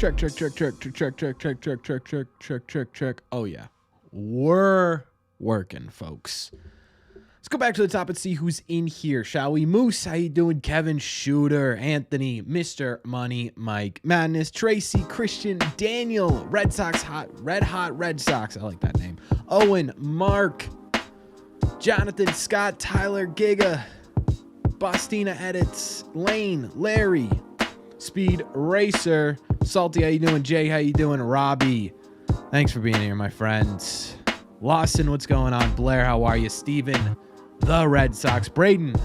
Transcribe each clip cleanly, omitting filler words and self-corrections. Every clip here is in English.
Check, check, check, check, check, check, check, check, check, check, check, check, check, check. Oh, yeah. We're working, folks. Let's go back to the top and see who's in here, shall we? Moose, how you doing? Kevin, Shooter, Anthony, Mr. Money, Mike, Madness, Tracy, Christian, Daniel, Red Sox, Red Hot Red Sox. I like that name. Owen, Mark, Jonathan, Scott, Tyler, Giga, Bostina Edits, Lane, Larry, Speed Racer, Salty, how you doing? Jay, how you doing? Robbie, thanks for being here, my friends. Lawson, what's going on? Blair, how are you? Steven, the Red Sox. Braden,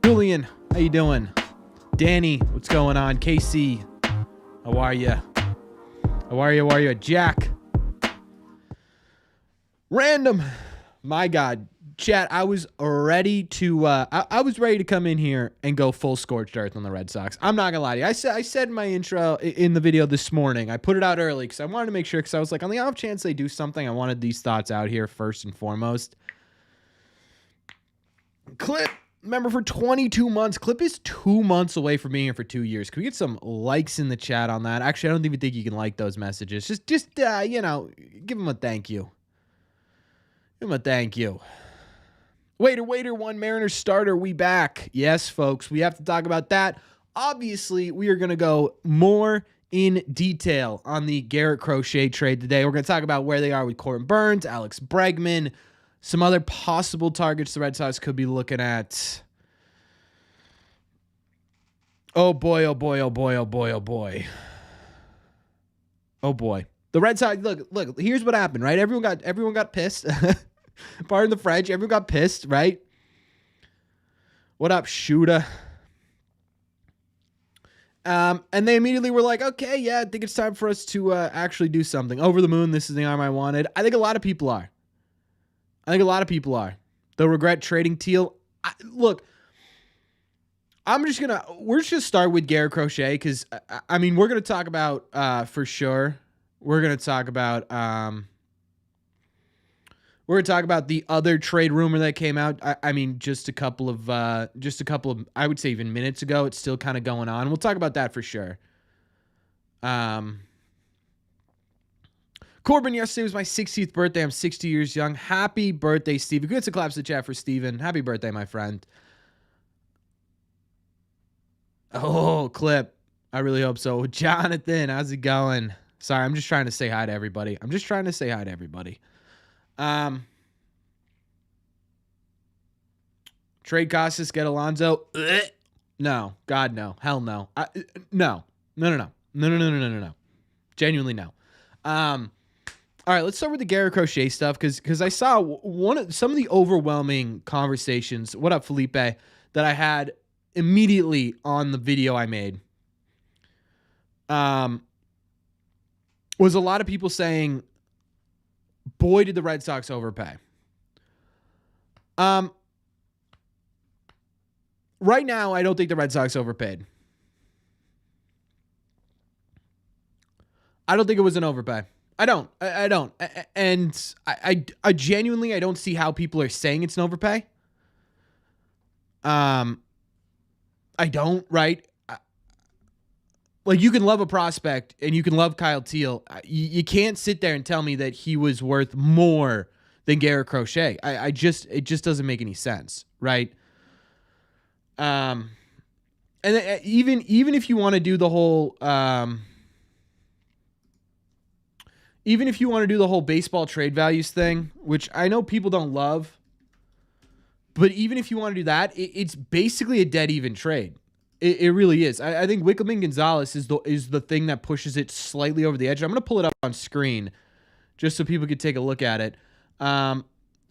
Julian, how you doing? Danny, what's going on? KC, how are you? How are you? How are you? Jack, Random, my God. Chat, I was ready to I was ready to come in here and go full scorched earth on the Red Sox. I'm not gonna lie to you. I said in my intro in the video this morning, I put it out early because I wanted to make sure, because I was like, on the off chance they do something, I wanted these thoughts out here first and foremost. Clip, remember, for 22 months. Clip is 2 months away from being here for 2 years. Can we get some likes in the chat on that? Actually, I don't even think you can like those messages. Just you know, give them a thank you. Give them a thank you. Waiter, one Mariners starter, we back. Yes, folks, we have to talk about that. Obviously, we are going to go more in detail on the Garrett Crochet trade today. We're going to talk about where they are with Corbin Burnes, Alex Bregman, some other possible targets the Red Sox could be looking at. Oh boy, oh boy, oh boy, oh boy, oh boy. Oh boy. The Red Sox, look, here's what happened, right? Everyone got pissed. Pardon the French. Everyone got pissed, right? What up, Shooter? And they immediately were like, okay, yeah, I think it's time for us to actually do something. Over the moon, this is the arm I wanted. I think a lot of people are. They'll regret trading Teal. Look, we're just going to start with Garrett Crochet because, I mean, we're going to talk about, for sure, we're going to talk about the other trade rumor that came out. I mean, just a couple of, I would say even minutes ago. It's still kind of going on. We'll talk about that for sure. Corbin, yesterday was my 60th birthday. I'm 60 years young. Happy birthday, Steve. Good to claps to chat for Steven. Happy birthday, my friend. Oh, clip. I really hope so. Jonathan, how's it going? Sorry, I'm just trying to say hi to everybody. Trade Costas, get Alonso. No, God, no, hell no. No. Genuinely no. All right, let's start with the Garrett Crochet stuff because I saw some of the overwhelming conversations. What up, Felipe? That I had immediately on the video I made. Was a lot of people saying, boy, did the Red Sox overpay. Right now, I don't think the Red Sox overpaid. I don't think it was an overpay. I don't. And I genuinely, I don't see how people are saying it's an overpay. I don't, right? Like, you can love a prospect and you can love Kyle Teal. You can't sit there and tell me that he was worth more than Garrett Crochet. It just doesn't make any sense, right? And even if you want to do the whole, even if you want to do the whole baseball trade values thing, which I know people don't love, but even if you want to do that, it's basically a dead even trade. It really is. I think Wickham and Gonzalez is the thing that pushes it slightly over the edge. I'm going to pull it up on screen just so people could take a look at it. But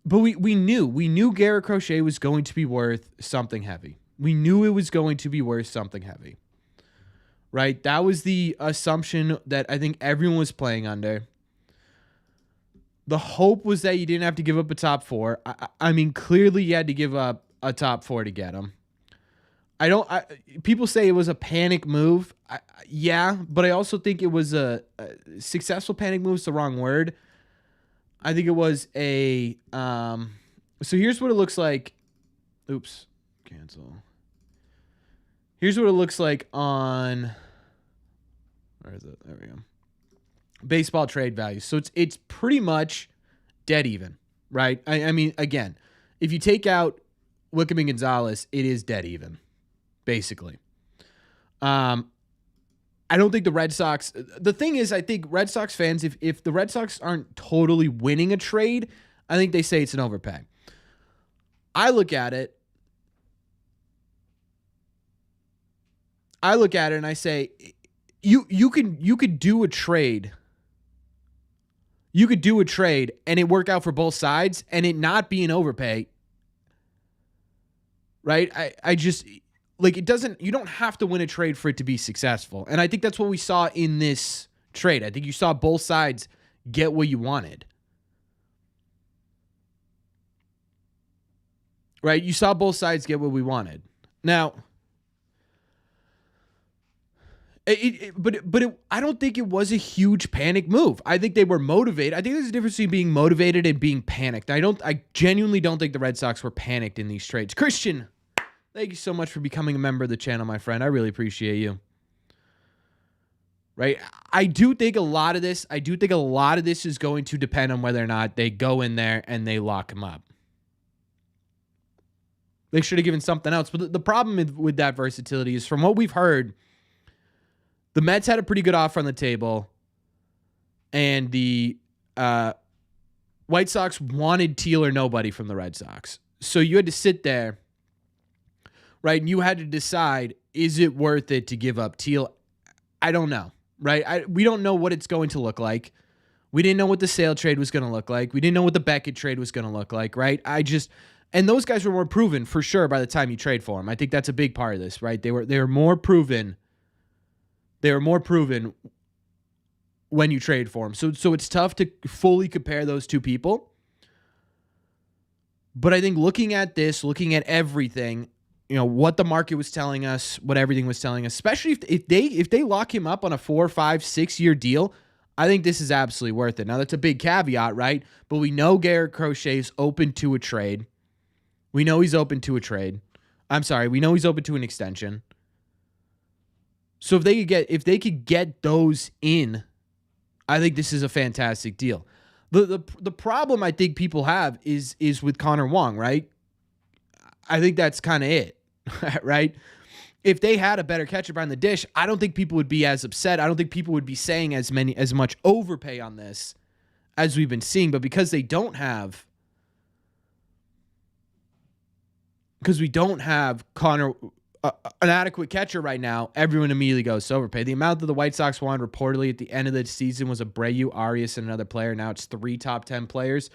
we knew Garrett Crochet was going to be worth something heavy. We knew it was going to be worth something heavy. Right? That was the assumption that I think everyone was playing under. The hope was that you didn't have to give up a top four. I mean, clearly you had to give up a top four to get him. People say it was a panic move. Yeah, but I also think it was a successful panic move is the wrong word. I think it was a, so here's what it looks like. Oops, cancel. Here's what it looks like on, Where is it? There we go. Baseball trade value. So it's pretty much dead even, right? I mean, again, if you take out Wickham and Gonzalez, it is dead even, basically. I don't think the Red Sox... The thing is, I think Red Sox fans, if the Red Sox aren't totally winning a trade, I think they say it's an overpay. I look at it and I say, you could do a trade. You could do a trade and it work out for both sides and it not be an overpay. Right? I just, like, it doesn't, you don't have to win a trade for it to be successful. And I think that's what we saw in this trade. I think you saw both sides get what you wanted. Right? You saw both sides get what we wanted. Now, I don't think it was a huge panic move. I think they were motivated. I think there's a difference between being motivated and being panicked. I genuinely don't think the Red Sox were panicked in these trades. Christian, thank you so much for becoming a member of the channel, my friend. I really appreciate you. Right? I do think a lot of this is going to depend on whether or not they go in there and they lock him up. They should have given something else. But the problem with that versatility is, from what we've heard, the Mets had a pretty good offer on the table, and the White Sox wanted Teal or nobody from the Red Sox. So you had to sit there, right, and you had to decide, is it worth it to give up Teal? I don't know, right? We don't know what it's going to look like. We didn't know what the Sale trade was going to look like. We didn't know what the Beckett trade was going to look like, right? And those guys were more proven, for sure, by the time you trade for them. I think that's a big part of this, right? They were more proven. They were more proven when you trade for them. So it's tough to fully compare those two people. But I think looking at this, looking at everything, you know, what the market was telling us, what everything was telling us, especially if they lock him up on a 4, 5, 6 year deal, I think this is absolutely worth it. Now, that's a big caveat, right? But we know Garrett Crochet is open to a trade. We know he's open to a trade. We know he's open to an extension. So if they could get those in, I think this is a fantastic deal. The problem I think people have is with Connor Wong, right? I think that's kind of it, right? If they had a better catcher behind the dish, I don't think people would be as upset. I don't think people would be saying as much overpay on this as we've been seeing. But because we don't have Connor, an adequate catcher right now, everyone immediately goes to overpay. The amount that the White Sox wanted reportedly at the end of the season was Abreu, Arias, and another player. Now it's 3 top 10 players,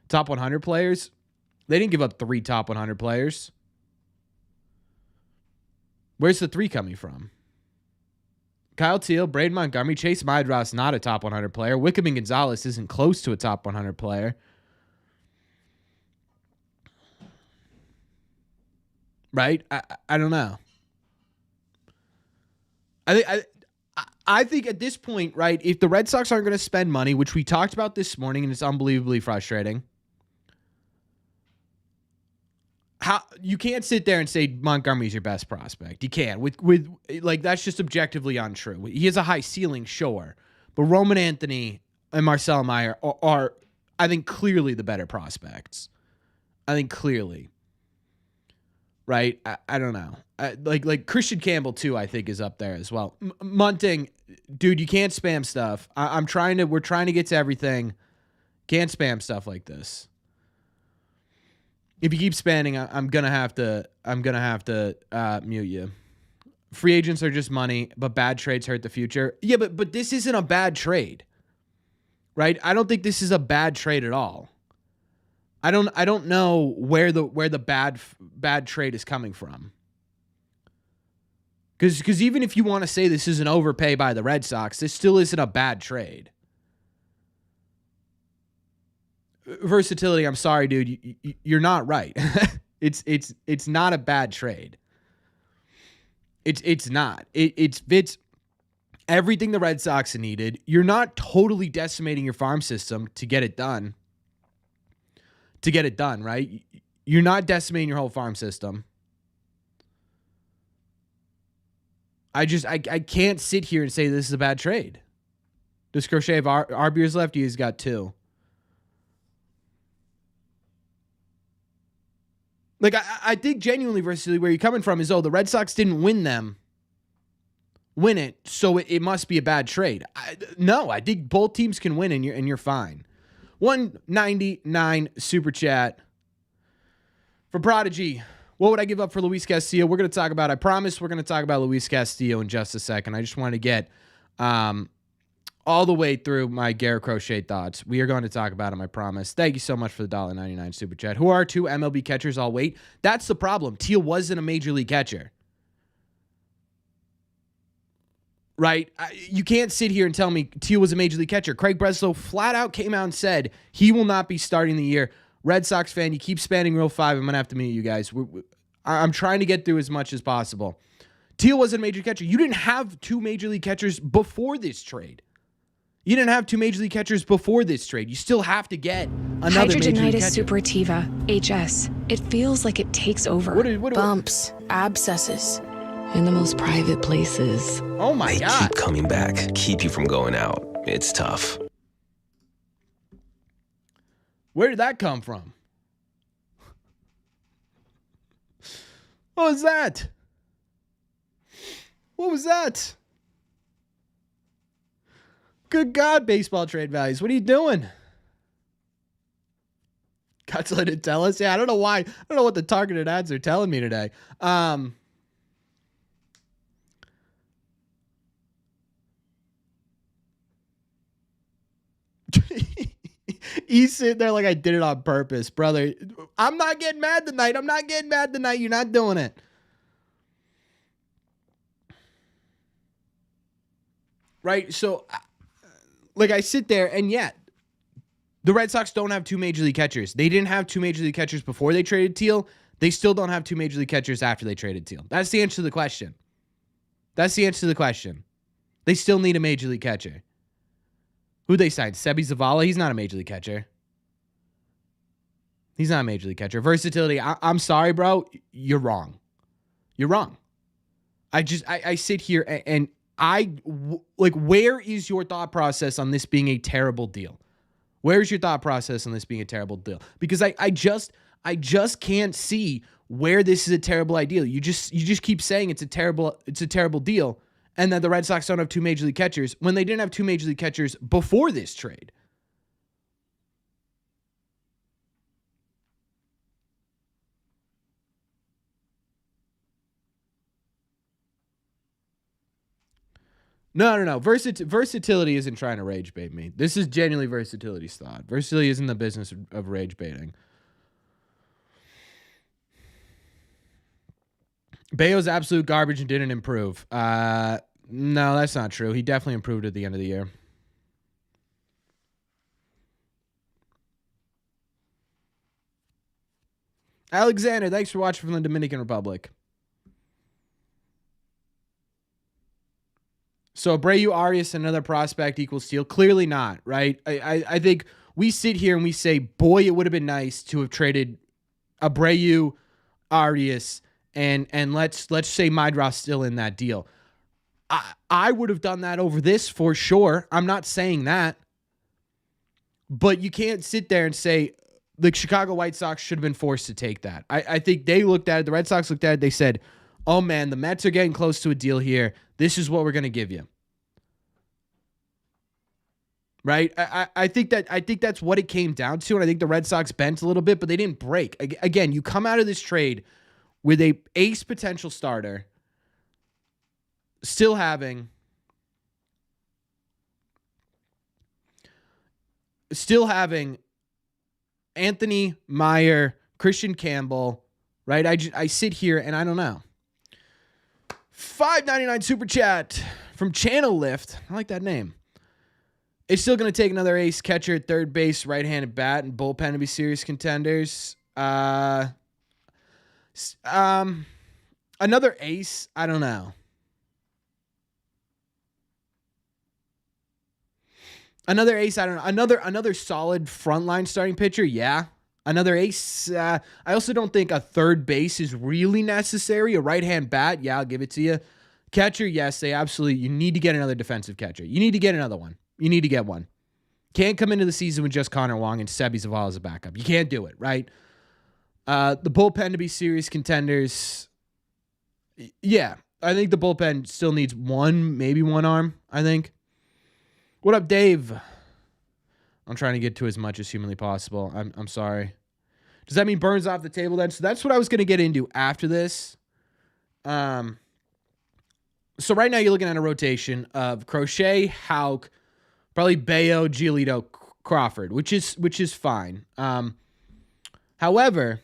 top 100 players. They didn't give up 3 top 100 players. Where's the 3 coming from? Kyle Teal, Braden Montgomery, Chase Maedras, not a top 100 player. Wickham and Gonzalez isn't close to a top 100 player. Right? I don't know. I think at this point, right, if the Red Sox aren't going to spend money, which we talked about this morning, and it's unbelievably frustrating, you can't sit there and say Montgomery's your best prospect. You can't. With like, that's just objectively untrue. He has a high ceiling, sure, but Roman Anthony and Marcel Meyer are I think, clearly the better prospects. I think clearly. Right? I don't know. Like Christian Campbell, too, I think is up there as well. Munting, dude, you can't spam stuff. We're trying to get to everything. Can't spam stuff like this. If you keep spamming, I'm gonna have to mute you. Free agents are just money, but bad trades hurt the future. Yeah, but this isn't a bad trade. Right? I don't think this is a bad trade at all. I don't know where the bad trade is coming from. Because even if you want to say this is an overpay by the Red Sox, this still isn't a bad trade. Versatility, I'm sorry, dude, you're not right. It's not a bad trade. It's not. It fits everything the Red Sox needed. You're not totally decimating your farm system to get it done. Right? You're not decimating your whole farm system. I can't sit here and say this is a bad trade. Does Crochet have RBers left? He's got 2. Like, I think genuinely, versus where you're coming from is, the Red Sox didn't win it, so it must be a bad trade. No, I think both teams can win, and you're fine. 199 super chat for Prodigy. What would I give up for Luis Castillo? We're going to talk about, I promise we're going to talk about Luis Castillo in just a second. I just want to get all the way through my Garrett Crochet thoughts. We are going to talk about him, I promise. Thank you so much for the $1.99 super chat. Who are 2 MLB catchers? I'll wait. That's the problem. Teal wasn't a major league catcher. Right? You can't sit here and tell me Teal was a major league catcher. Craig Breslow flat out came out and said he will not be starting the year. Red Sox fan, you keep spanning Rule 5. I'm going to have to mute you guys. I'm trying to get through as much as possible. Teal wasn't a major catcher. You didn't have 2 major league catchers before this trade. You didn't have 2 major league catchers before this trade. You still have to get another major league catcher. Hidradenitis suppurativa, HS. It feels like it takes over. Bumps, abscesses, in the most private places. Oh my God. They keep coming back, keep you from going out. It's tough. Where did that come from? What was that? What was that? Good God, baseball trade values. What are you doing? Godzilla didn't tell us. Yeah, I don't know why. I don't know what the targeted ads are telling me today. He's sitting there like I did it on purpose, brother. I'm not getting mad tonight. I'm not getting mad tonight. You're not doing it. Right? So, like, I sit there, and yet, the Red Sox don't have 2 major league catchers. They didn't have 2 major league catchers before they traded Teal. They still don't have 2 major league catchers after they traded Teal. That's the answer to the question. That's the answer to the question. They still need a major league catcher. Who they signed? Sebi Zavala? He's not a major league catcher. He's not a major league catcher. Versatility, I'm sorry, bro. You're wrong. You're wrong. I sit here and where is your thought process on this being a terrible deal? Where's your thought process on this being a terrible deal? Because I just can't see where this is a terrible idea. You just keep saying it's a terrible deal, and that the Red Sox don't have 2 major league catchers when they didn't have 2 major league catchers before this trade. No. Versatility isn't trying to rage bait me. This is genuinely Versatility's thought. Versatility isn't the business of rage baiting. Bayo's absolute garbage and didn't improve. No, that's not true. He definitely improved at the end of the year. Alexander, thanks for watching from the Dominican Republic. So Abreu, Arias, another prospect equals Steele? Clearly not, right? I think we sit here and we say, boy, it would have been nice to have traded Abreu, Arias, and let's say Maedro's still in that deal. I would have done that over this for sure. I'm not saying that. But you can't sit there and say the Chicago White Sox should have been forced to take that. I think they looked at it. The Red Sox looked at it. They said, oh, man, the Mets are getting close to a deal here. This is what we're going to give you. Right? I think that's what it came down to, and I think the Red Sox bent a little bit, but they didn't break. Again, you come out of this trade with a ace potential starter, still having Anthony Meyer, Christian Campbell, right? I sit here and I don't know. $5.99 super chat from Channel Lift. I like that name. It's still going to take another ace catcher at third base, right-handed bat, and bullpen to be serious contenders. Another ace, I don't know. Another ace, I don't know. Another solid frontline starting pitcher, yeah. Another ace. I also don't think a third base is really necessary. A right-hand bat, yeah, I'll give it to you. Catcher, yes, you need to get another defensive catcher. You need to get another one. You need to get one. Can't come into the season with just Connor Wong and Sebi Zavala as a backup. You can't do it, right? The bullpen to be serious contenders. Yeah, I think the bullpen still needs maybe one arm, I think. What up, Dave? I'm trying to get to as much as humanly possible. I'm sorry. Does that mean Burnes off the table then? So that's what I was going to get into after this. So right now you're looking at a rotation of Crochet, Houck, probably Bayo, Giolito, Crawford, which is fine. However,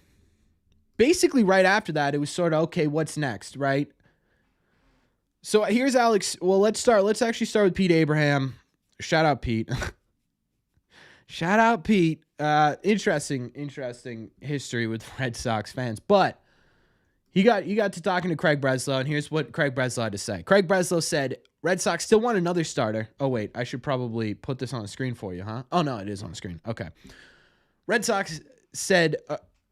basically right after that, it was sort of, okay, what's next, right? So here's Alex. Well, let's actually start with Pete Abraham. Shout out, Pete. Shout out, Pete. Interesting history with Red Sox fans. But you got to talking to Craig Breslow, and here's what Craig Breslow had to say. Craig Breslow said, Red Sox still want another starter. Oh, wait, I should probably put this on the screen for you, huh? Oh, no, it is on the screen. Okay. Red Sox said,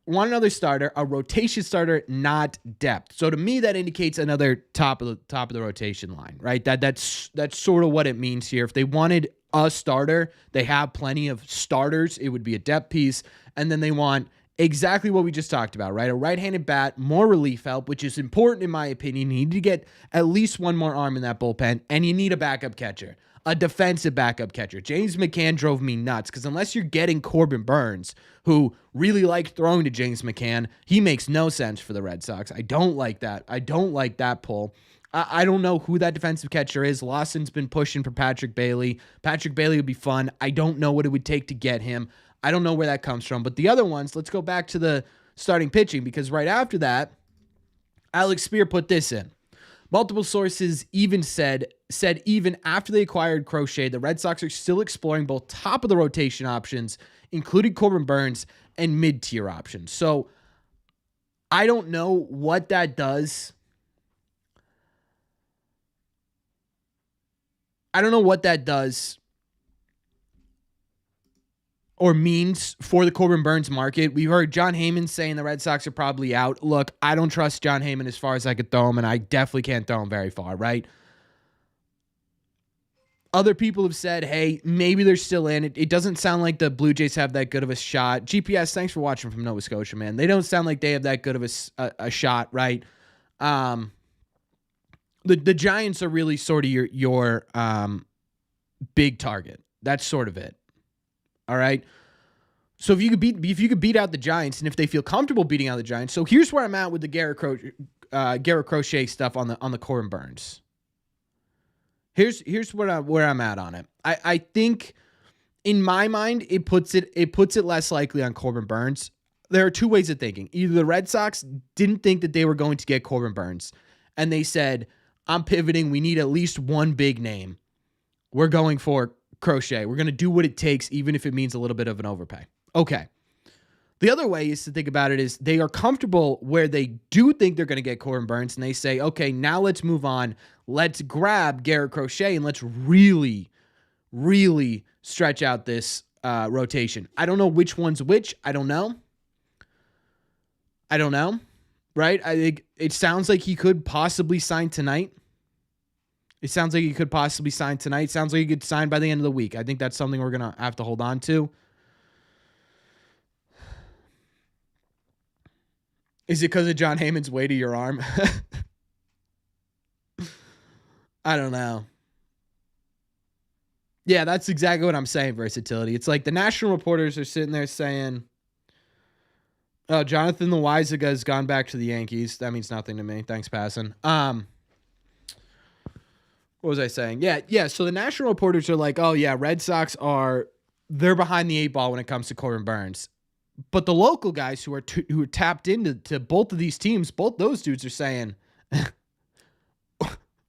want another starter, a rotation starter, not depth. So to me, that indicates another top of the rotation line, right? That's sort of what it means here. If they wanted a starter, they have plenty of starters. It would be a depth piece. And then they want exactly what we just talked about, right? A right-handed bat, more relief help, which is important in my opinion. You need to get at least one more arm in that bullpen, and you need a backup catcher, a defensive backup catcher. James McCann drove me nuts because unless you're getting Corbin Burnes, who really liked throwing to James McCann, he makes no sense for the Red Sox. I don't like that. I don't like that pull. I don't know who that defensive catcher is. Lawson's been pushing for Patrick Bailey. Patrick Bailey would be fun. I don't know what it would take to get him. I don't know where that comes from. But the other ones, let's go back to the starting pitching, because right after that, Alex Spear put this in. Multiple sources even said even after they acquired Crochet, the Red Sox are still exploring both top of the rotation options, including Corbin Burnes, and mid-tier options. So I don't know what that does. I don't know what that does or means for the Corbin Burnes market. We heard John Heyman saying the Red Sox are probably out. Look, I don't trust John Heyman as far as I could throw him, and I definitely can't throw him very far, right? Other people have said, hey, maybe they're still in. It doesn't sound like the Blue Jays have that good of a shot. GPS, thanks for watching from Nova Scotia, man. They don't sound like they have that good of a shot, right? The Giants are really sort of your big target. That's sort of it. All right. So if you could beat out the Giants, and if they feel comfortable beating out the Giants, so here's where I'm at with the Garrett Crochet stuff on the Corbin Burnes. Here's where I'm at on it. I think in my mind it puts it less likely on Corbin Burnes. There are two ways of thinking. Either the Red Sox didn't think that they were going to get Corbin Burnes, and they said, I'm pivoting. We need at least one big name. We're going for Crochet. We're going to do what it takes, even if it means a little bit of an overpay. Okay. The other way is to think about it is they are comfortable where they do think they're going to get Corbin Burnes, and they say, okay, now let's move on. Let's grab Garrett Crochet, and let's really, really stretch out this rotation. I don't know which one's which. I don't know. Right? I think it sounds like he could possibly sign tonight. It sounds like he could possibly sign tonight. Sounds like he could sign by the end of the week. I think that's something we're going to have to hold on to. Is it because of John Heyman's way to your arm? I don't know. Yeah, that's exactly what I'm saying, versatility. It's like the national reporters are sitting there saying, oh, Jonathan Loaizaga has gone back to the Yankees. That means nothing to me. Thanks, passing. What was I saying? Yeah. So the national reporters are like, oh, yeah, Red Sox they're behind the eight ball when it comes to Corbin Burnes. But the local guys who are tapped into both of these teams, both those dudes are saying,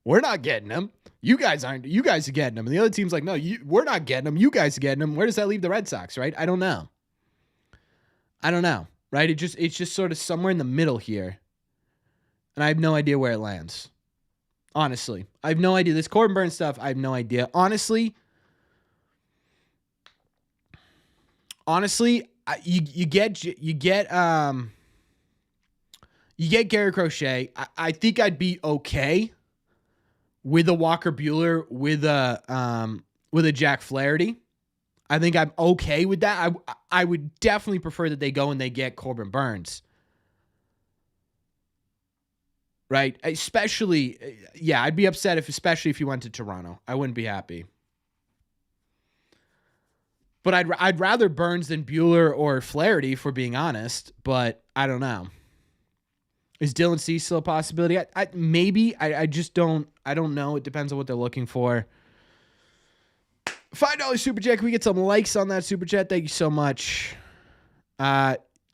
we're not getting him. You guys are getting him. And the other team's like, no, we're not getting him. You guys are getting him. Where does that leave the Red Sox, right? I don't know. Right? It's just sort of somewhere in the middle here. And I have no idea where it lands. Honestly. I have no idea. This Corbin Burnes stuff, I have no idea. Honestly, you get Garrett Crochet. I think I'd be okay with a Walker Buehler, with a Jack Flaherty. I think I'm okay with that. I would definitely prefer that they go and they get Corbin Burnes. Right? Especially, yeah, I'd be upset especially if he went to Toronto. I wouldn't be happy. But I'd rather Burnes than Buehler or Flaherty, for being honest. But I don't know. Is Dylan Cease still a possibility? Maybe. I just don't. I don't know. It depends on what they're looking for. $5 super chat. Can we get some likes on that super chat? Thank you so much.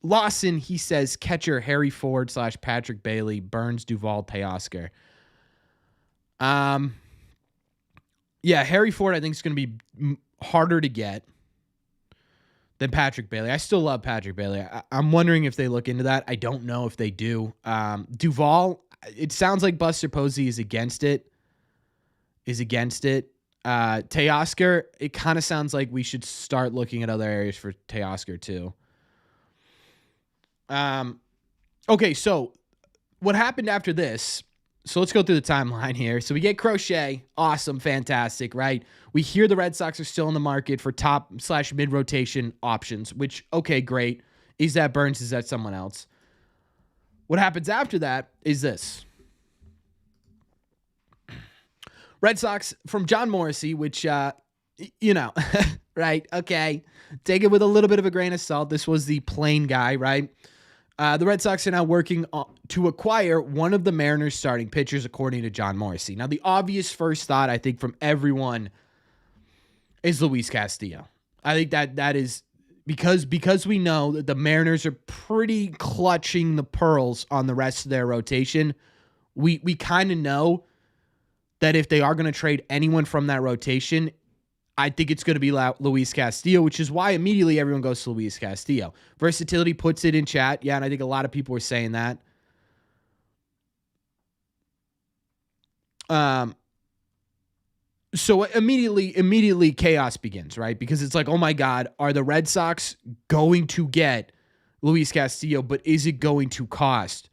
Lawson, he says catcher Harry Ford / Patrick Bailey, Burnes, Duvall, Teoscar. Yeah, Harry Ford I think is going to be harder to get than Patrick Bailey. I still love Patrick Bailey. I'm wondering if they look into that. I don't know if they do. Duvall, it sounds like Buster Posey is against it. Teoscar, it kind of sounds like we should start looking at other areas for Teoscar too. Okay, so what happened after this? So let's go through the timeline here. So we get Crochet, awesome, fantastic, right? We hear the Red Sox are still in the market for top / mid rotation options, which, okay, great. Is that Burnes? Is that someone else? What happens after that is this. Red Sox from John Morrissey, which, right? Okay. Take it with a little bit of a grain of salt. This was the plain guy, right? The Red Sox are now working to acquire one of the Mariners' starting pitchers, according to John Morrissey. Now, the obvious first thought, I think, from everyone is Luis Castillo. I think that is because we know that the Mariners are pretty clutching the pearls on the rest of their rotation. We kind of know that if they are going to trade anyone from that rotation, I think it's going to be Luis Castillo, which is why immediately everyone goes to Luis Castillo. Versatility puts it in chat. Yeah, and I think a lot of people were saying that. So immediately chaos begins, right? Because it's like, oh my God, are the Red Sox going to get Luis Castillo, but is it going to cost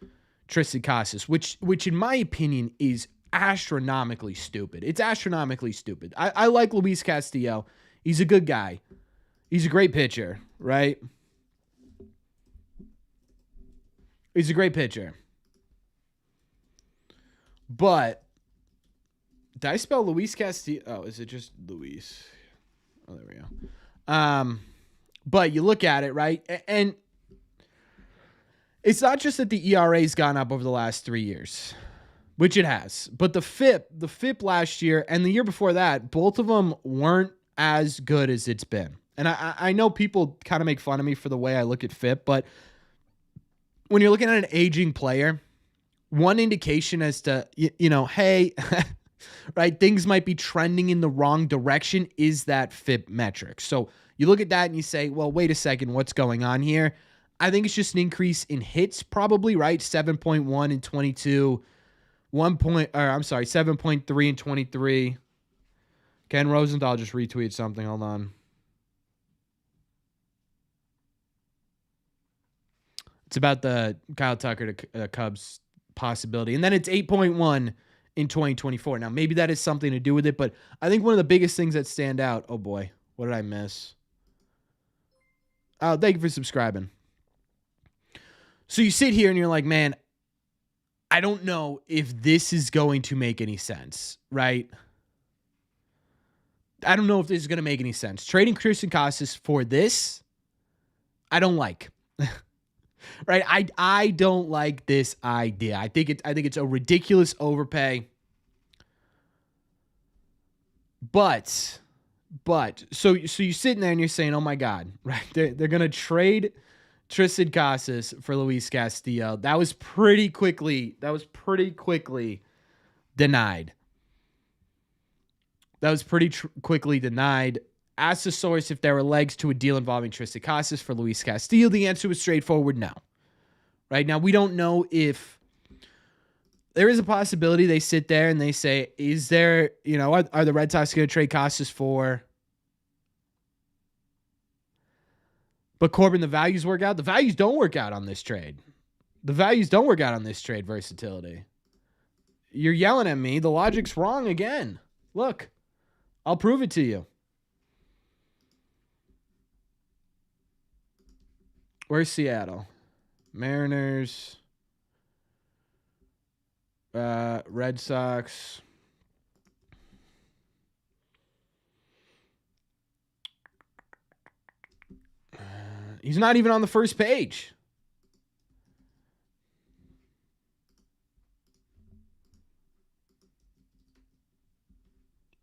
Tristan Casas, which in my opinion is astronomically stupid. It's astronomically stupid. I like Luis Castillo. He's a good guy. He's a great pitcher, right? He's a great pitcher. But did I spell Luis Castillo? Oh, is it just Luis? Oh, there we go. But you look at it, right? And it's not just that the ERA's gone up over the last 3 years, which it has, but the FIP last year and the year before that, both of them weren't as good as it's been. And I know people kind of make fun of me for the way I look at FIP, but when you're looking at an aging player, one indication as to, hey, right, things might be trending in the wrong direction is that FIP metric. So you look at that and you say, well, wait a second, what's going on here? I think it's just an increase in hits probably, right? 7.1 and 22, 7.3 and 23. Ken Rosenthal just retweeted something. Hold on. It's about the Kyle Tucker to Cubs possibility. And then it's 8.1 in 2024. Now, maybe that is something to do with it, but I think one of the biggest things that stand out, oh boy, what did I miss? Oh, thank you for subscribing. So you sit here and you're like, man, I don't know if this is going to make any sense, right? I don't know if this is going to make any sense. Trading Tristan Casas for this, I don't like. Right? I don't like this idea. I think it's a ridiculous overpay. But so you're sitting there and you're saying, oh my God, right? They're gonna trade Tristan Casas for Luis Castillo. That was pretty quickly denied. Quickly denied. Asked the source if there were legs to a deal involving Tristan Casas for Luis Castillo. The answer was straightforward, no. Right now, we don't know if there is a possibility they sit there and they say, is there, are the Red Sox going to trade Casas for? But Corbin, the values work out. The values don't work out on this trade. Versatility. You're yelling at me. The logic's wrong again. Look, I'll prove it to you. Where's Seattle? Mariners. Red Sox. He's not even on the first page.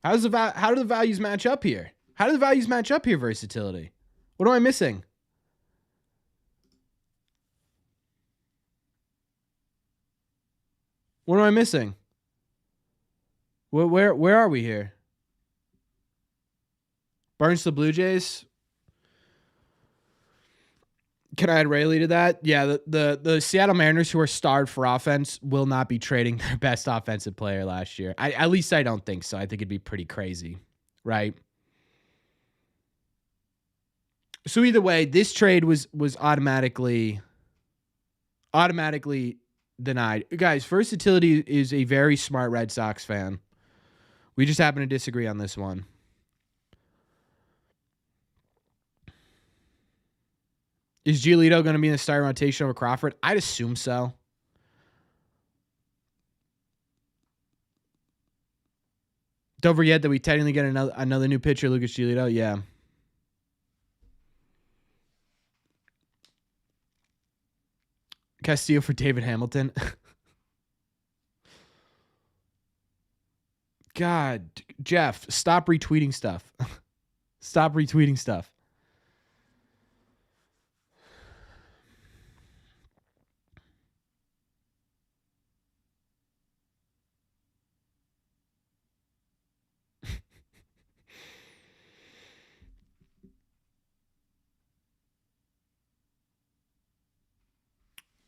How do the values match up here? How do the values match up here, versatility? What am I missing? What am I missing? Where are we here? Burnes to Blue Jays. Can I add Rayleigh to that? Yeah, the Seattle Mariners, who are starved for offense, will not be trading their best offensive player last year. At least I don't think so. I think it'd be pretty crazy, right? So either way, this trade was automatically denied. Guys, versatility is a very smart Red Sox fan. We just happen to disagree on this one. Is Giolito going to be in the starting rotation over Crawford? I'd assume so. Don't forget that we technically get another new pitcher, Lucas Giolito. Yeah. Castillo for David Hamilton. God, Jeff, stop retweeting stuff. Stop retweeting stuff.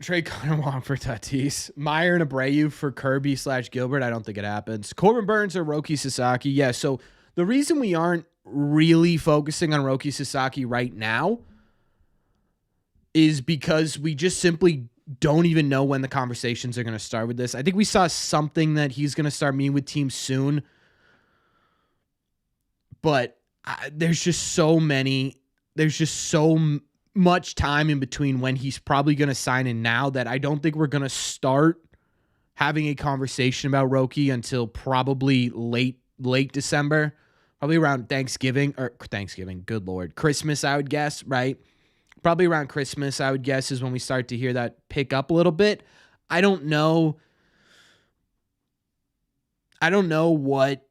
Trade Connor Wong for Tatis. Meyer and Abreu for Kirby/Gilbert. I don't think it happens. Corbin Burnes or Roki Sasaki. Yeah, so the reason we aren't really focusing on Roki Sasaki right now is because we just simply don't even know when the conversations are going to start with this. I think we saw something that he's going to start meeting with teams soon. But there's just so much time in between when he's probably going to sign in now that I don't think we're going to start having a conversation about Roki until probably late December, probably around Thanksgiving, good Lord, Christmas, I would guess, right? Probably around Christmas, I would guess, is when we start to hear that pick up a little bit. I don't know what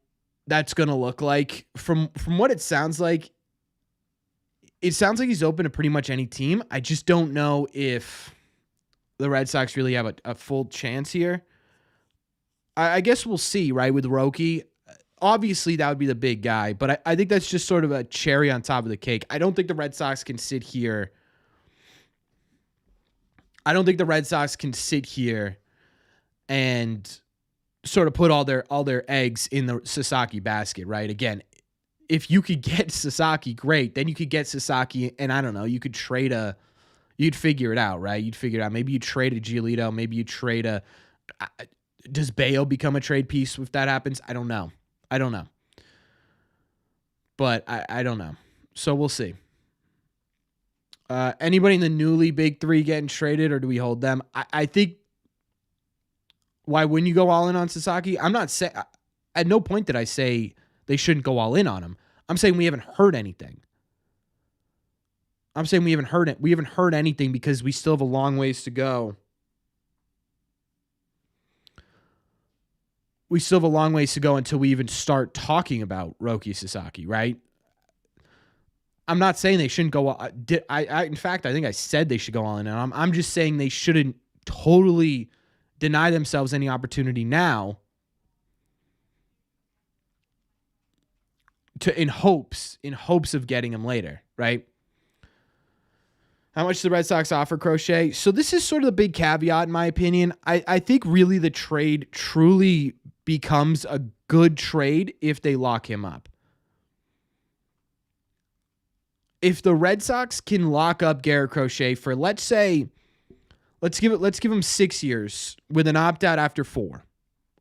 that's going to look like. From what it sounds like, he's open to pretty much any team. I just don't know if the Red Sox really have a full chance here. I guess we'll see, right, with Roki. Obviously, that would be the big guy, but I think that's just sort of a cherry on top of the cake. I don't think the Red Sox can sit here. And sort of put all their eggs in the Sasaki basket, right? Again, if you could get Sasaki, great. Then you could get Sasaki, and I don't know, you'd figure it out, right? You'd figure it out. Maybe you trade a Giolito. Maybe you trade does Bayo become a trade piece if that happens? I don't know. But I don't know. So we'll see. Anybody in the newly big three getting traded, or do we hold them? I think, why wouldn't you go all in on Sasaki? I'm not saying, at no point did I say they shouldn't go all in on him. I'm saying we haven't heard anything. We haven't heard anything because we still have a long ways to go. We still have a long ways to go until we even start talking about Roki Sasaki, right? I'm not saying they shouldn't go. In fact, I think I said they should go all in on him. I'm just saying they shouldn't totally deny themselves any opportunity now in hopes of getting him later, right? How much the Red Sox offer Crochet? So this is sort of the big caveat, in my opinion. I think really the trade truly becomes a good trade if they lock him up. If the Red Sox can lock up Garrett Crochet for, let's give him 6 years with an opt-out after 4.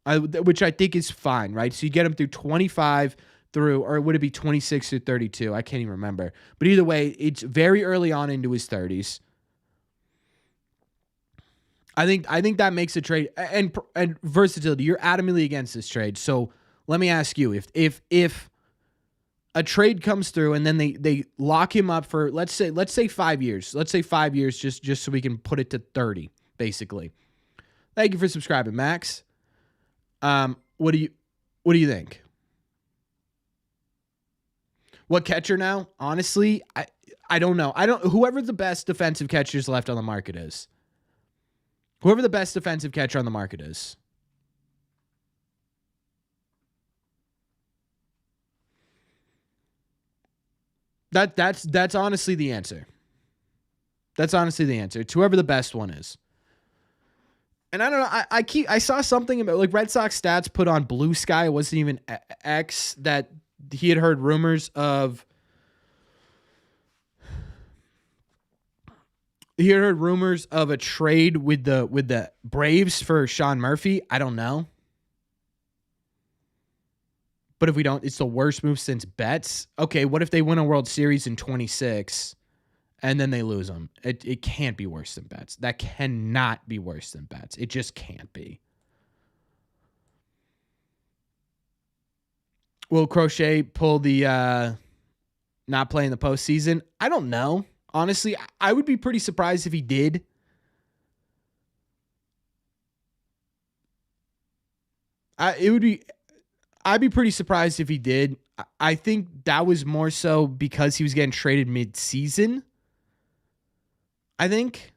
which I think is fine, right? So you get him through 25 through, or would it be 26 or 32? I can't even remember. But either way, it's very early on into his 30s. I think that makes a trade and versatility. You're adamantly against this trade. So let me ask you, if a trade comes through and then they lock him up for let's say 5 years. Let's say 5 years just so we can put it to 30, basically. Thank you for subscribing, Max. What do you think? What catcher now? Honestly, I don't know. Whoever the best defensive catchers left on the market is. Whoever the best defensive catcher on the market is. That's honestly the answer. That's honestly the answer. It's whoever the best one is. And I don't know. I saw something about like Red Sox stats put on Blue Sky. It wasn't even X that he had heard rumors of. He had heard rumors of a trade with the Braves for Sean Murphy. I don't know. But if we don't, it's the worst move since Betts. Okay, what if they win a World Series in 26 and then they lose them? It can't be worse than Betts. That cannot be worse than Betts. It just can't be. Will Crochet pull the not playing the postseason? I don't know. Honestly, I would be pretty surprised if he did. I'd be pretty surprised if he did. I think that was more so because he was getting traded mid-season. I think.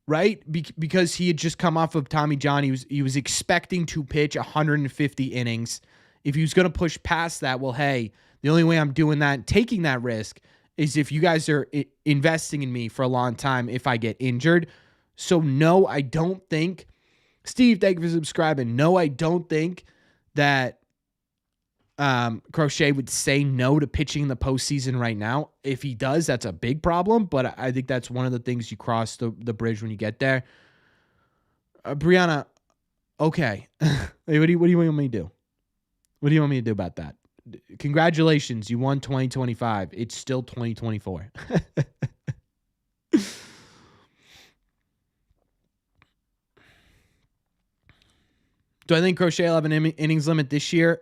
Right? Because he had just come off of Tommy John. He was expecting to pitch 150 innings. If he was going to push past that, well, hey, the only way I'm doing that, taking that risk, is if you guys are investing in me for a long time if I get injured. So, no, I don't think. Steve, thank you for subscribing. No, I don't think that Crochet would say no to pitching in the postseason right now. If he does, that's a big problem, but I think that's one of the things you cross the bridge when you get there. Brianna, okay. Hey, what do you want me to do? What do you want me to do about that? Congratulations, you won 2025. It's still 2024. Do I think Crochet will have an innings limit this year?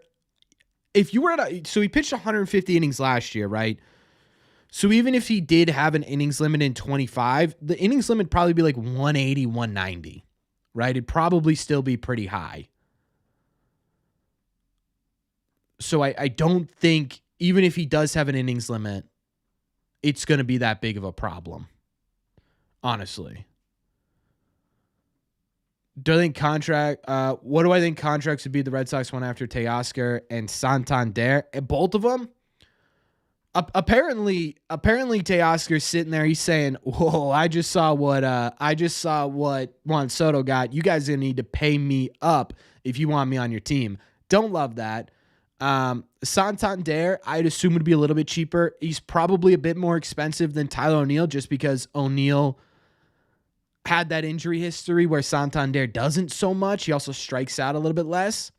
If you were so he pitched 150 innings last year, right? So even if he did have an innings limit in 25, the innings limit would probably be like 180, 190, right? It'd probably still be pretty high. So I don't think, even if he does have an innings limit, it's going to be that big of a problem, honestly. Do I think what do I think contracts would be the Red Sox one after Teoscar and Santander? And both of them? Apparently Teoscar's sitting there. He's saying, "Whoa, I just saw what Juan Soto got. You guys are gonna need to pay me up if you want me on your team." Don't love that. Santander, I'd assume would be a little bit cheaper. He's probably a bit more expensive than Tyler O'Neill just because O'Neill had that injury history where Santander doesn't so much. He also strikes out a little bit less.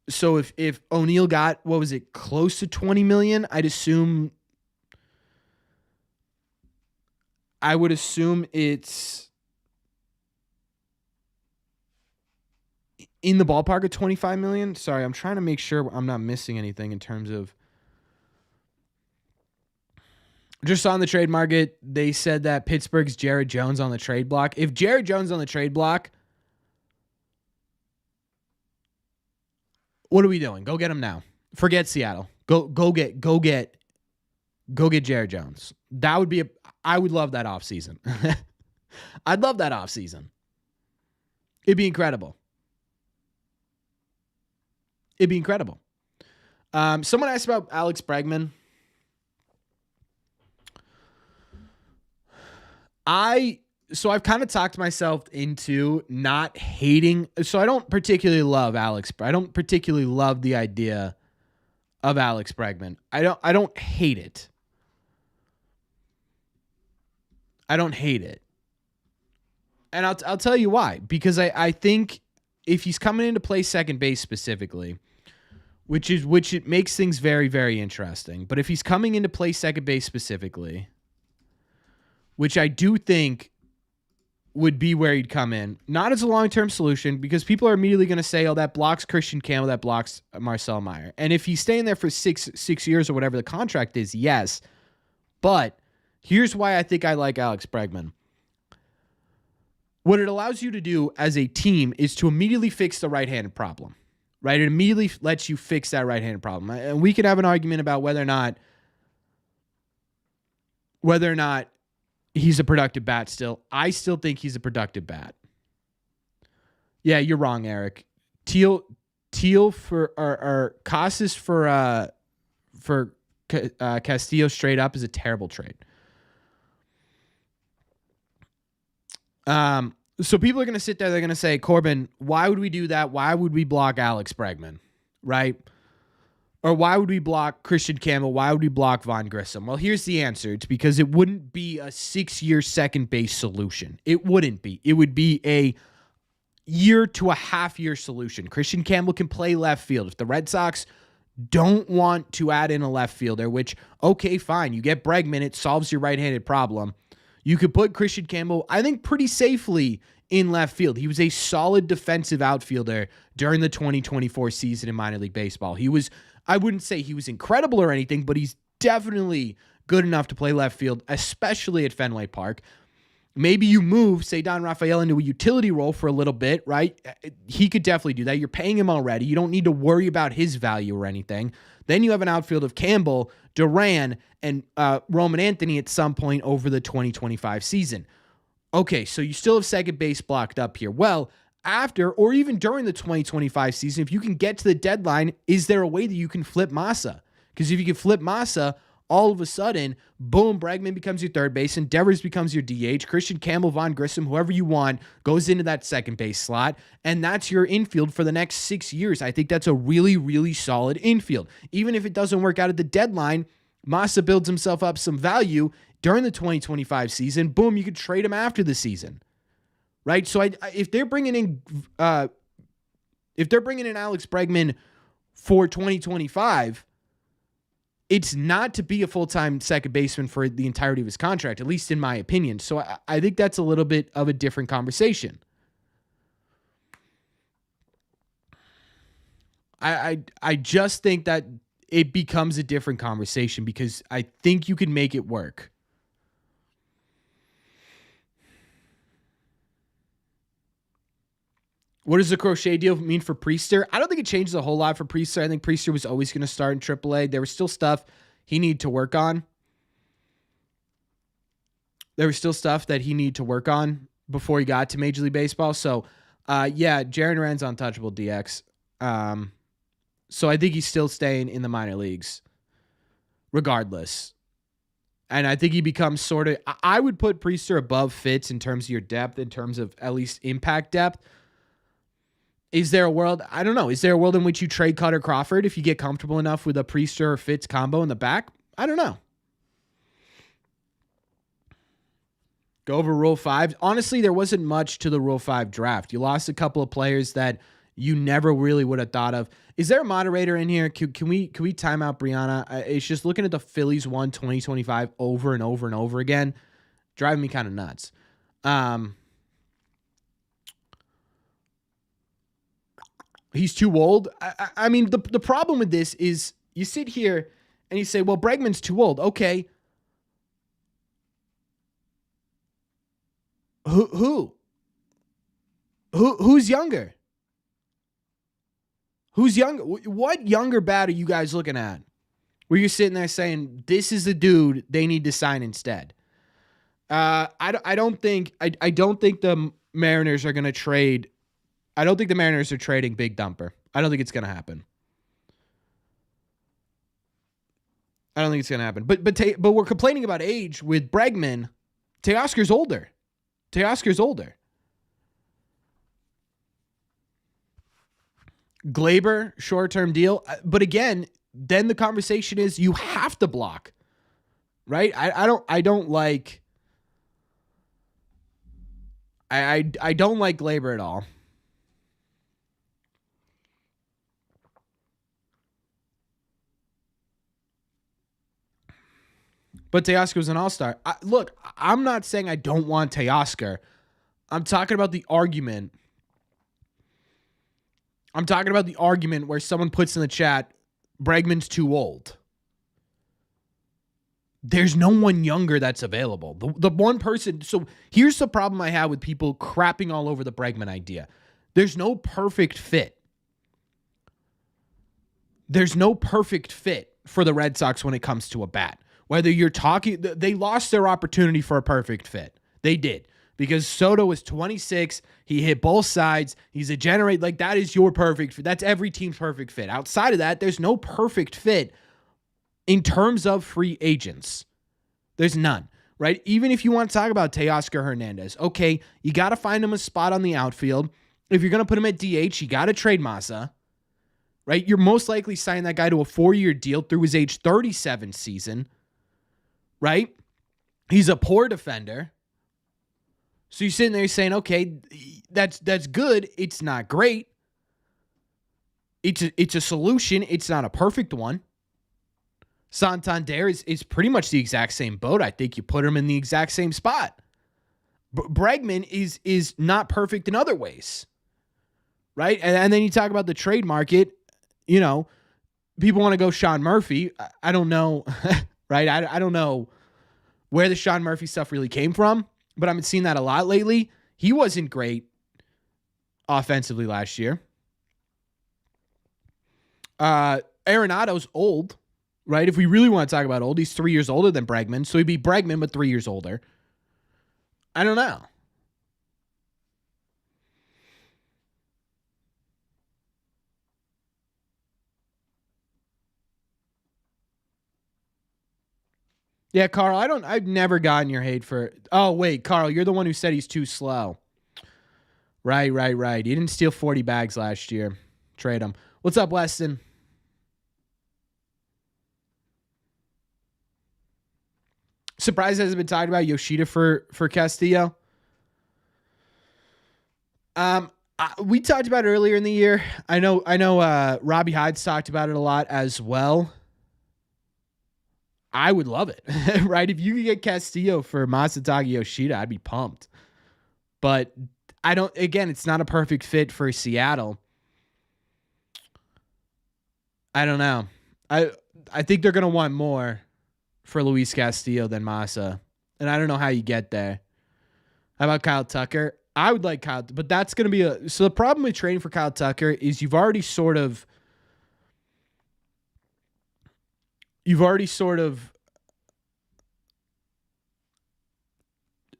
So if O'Neill got, what was it, close to 20 million, I would assume it's in the ballpark of 25 million. Sorry, I'm trying to make sure I'm not missing anything in terms of. Just on the trade market, they said that Pittsburgh's Jared Jones on the trade block. If Jared Jones on the trade block, what are we doing? Go get him now. Forget Seattle. Go get Jared Jones. That would be I would love that offseason. I'd love that offseason. It'd be incredible. It'd be incredible. Someone asked about Alex Bregman. I've kind of talked myself into not hating. So I don't particularly love Alex. I don't particularly love the idea of Alex Bregman. I don't hate it. I don't hate it. And I'll tell you why. Because I think if he's coming in to play second base specifically, which it makes things very, very interesting. But if he's coming in to play second base specifically, which I do think would be where he'd come in, not as a long-term solution, because people are immediately going to say, oh, that blocks Christian Campbell, that blocks Marcel Meyer. And if he's staying there for six years or whatever the contract is, yes. But here's why I think I like Alex Bregman. What it allows you to do as a team is to immediately fix the right-handed problem, right? It immediately lets you fix that right-handed problem. And we could have an argument about whether or not he's a productive bat still. I still think he's a productive bat. Yeah, you're wrong, Eric. Teal for or Casas for Castillo straight up is a terrible trade. So people are going to sit there, they're going to say, Corbin, why would we do that? Why would we block Alex Bregman? Right? Or why would we block Christian Campbell? Why would we block Von Grissom? Well, here's the answer. It's because it wouldn't be a 6-year second base solution. It wouldn't be. It would be a year to a half-year solution. Christian Campbell can play left field. If the Red Sox don't want to add in a left fielder, which, okay, fine. You get Bregman. It solves your right-handed problem. You could put Christian Campbell, I think, pretty safely in left field. He was a solid defensive outfielder during the 2024 season in minor league baseball. I wouldn't say he was incredible or anything, but he's definitely good enough to play left field, especially at Fenway Park. Maybe you move, say, Don Rafael into a utility role for a little bit, right? He could definitely do that. You're paying him already. You don't need to worry about his value or anything. Then you have an outfield of Campbell, Duran, and Roman Anthony at some point over the 2025 season. Okay, so you still have second base blocked up here. Well, after or even during the 2025 season, if you can get to the deadline, is there a way that you can flip Massa? Because if you can flip Massa, all of a sudden, boom, Bregman becomes your third baseman, Devers becomes your DH, Christian Campbell, Von Grissom, whoever you want, goes into that second base slot, and that's your infield for the next 6 years. I think that's a really, really solid infield. Even if it doesn't work out at the deadline, Massa builds himself up some value during the 2025 season. Boom, you could trade him after the season, right? So if they're bringing in Alex Bregman for 2025, it's not to be a full-time second baseman for the entirety of his contract, at least in my opinion. So I think that's a little bit of a different conversation. I just think that it becomes a different conversation because I think you can make it work. What does the Crochet deal mean for Priester? I don't think it changes a whole lot for Priester. I think Priester was always going to start in AAA. There was still stuff he needed to work on. There was still stuff that he needed to work on before he got to Major League Baseball. So, yeah, Jaron Rand's untouchable DX. So I think he's still staying in the minor leagues regardless. And I think he becomes sort of... I would put Priester above Fitz in terms of your depth, in terms of at least impact depth. Is there a world? I don't know. Is there a world in which you trade Cutter Crawford if you get comfortable enough with a Priester or Fitz combo in the back? I don't know. Go over Rule 5. Honestly, there wasn't much to the Rule 5 draft. You lost a couple of players that you never really would have thought of. Is there a moderator in here? Can we time out Brianna? It's just looking at the Phillies 2025 over and over and over again, driving me kind of nuts. He's too old. I mean, the problem with this is you sit here and you say, well, Bregman's too old. Okay. Who's younger? Who's younger? What younger bat are you guys looking at? Where you're sitting there saying, this is the dude they need to sign instead. I don't think the Mariners are going to trade. I don't think the Mariners are trading Big Dumper. I don't think it's going to happen. I don't think it's going to happen. But we're complaining about age with Bregman. Teoscar's older. Glaber, short-term deal. But again, then the conversation is you have to block. Right? I don't like Glaber at all. But Teoscar was an all-star. Look, I'm not saying I don't want Teoscar. I'm talking about the argument. I'm talking about the argument where someone puts in the chat, Bregman's too old. There's no one younger that's available. The one person. So here's the problem I have with people crapping all over the Bregman idea. There's no perfect fit. There's no perfect fit for the Red Sox when it comes to a bat. Whether you're talking, they lost their opportunity for a perfect fit. They did. Because Soto was 26. He hit both sides. He's a generate. Like, that is your perfect fit. That's every team's perfect fit. Outside of that, there's no perfect fit in terms of free agents. There's none, right? Even if you want to talk about Teoscar Hernandez, okay, you got to find him a spot on the outfield. If you're going to put him at DH, you got to trade Massa, right? You're most likely signing that guy to a 4-year deal through his age 37 season, right? He's a poor defender. So you're sitting there saying, okay, that's good. It's not great. It's a solution. It's not a perfect one. Santander is pretty much the exact same boat. I think you put him in the exact same spot. Bregman is not perfect in other ways, right? And then you talk about the trade market. You know, people want to go Sean Murphy. I don't know, right? I don't know where the Sean Murphy stuff really came from, but I've been seeing that a lot lately. He wasn't great offensively last year. Arenado's old, right? If we really want to talk about old, he's 3 years older than Bregman, so he'd be Bregman, but 3 years older. I don't know. Yeah, Carl, I've never gotten your hate for... Oh, wait, Carl, you're the one who said he's too slow. Right. He didn't steal 40 bags last year. Trade him. What's up, Weston? Surprised hasn't been talked about Yoshida for Castillo. We talked about it earlier in the year. I know. Robbie Hyde's talked about it a lot as well. I would love it, right? If you could get Castillo for Masataka Yoshida, I'd be pumped. But I don't. Again, it's not a perfect fit for Seattle. I don't know. I think they're gonna want more for Luis Castillo than Massa, and I don't know how you get there. How about Kyle Tucker? I would like Kyle, but that's going to be so the problem with trading for Kyle Tucker is you've already sort of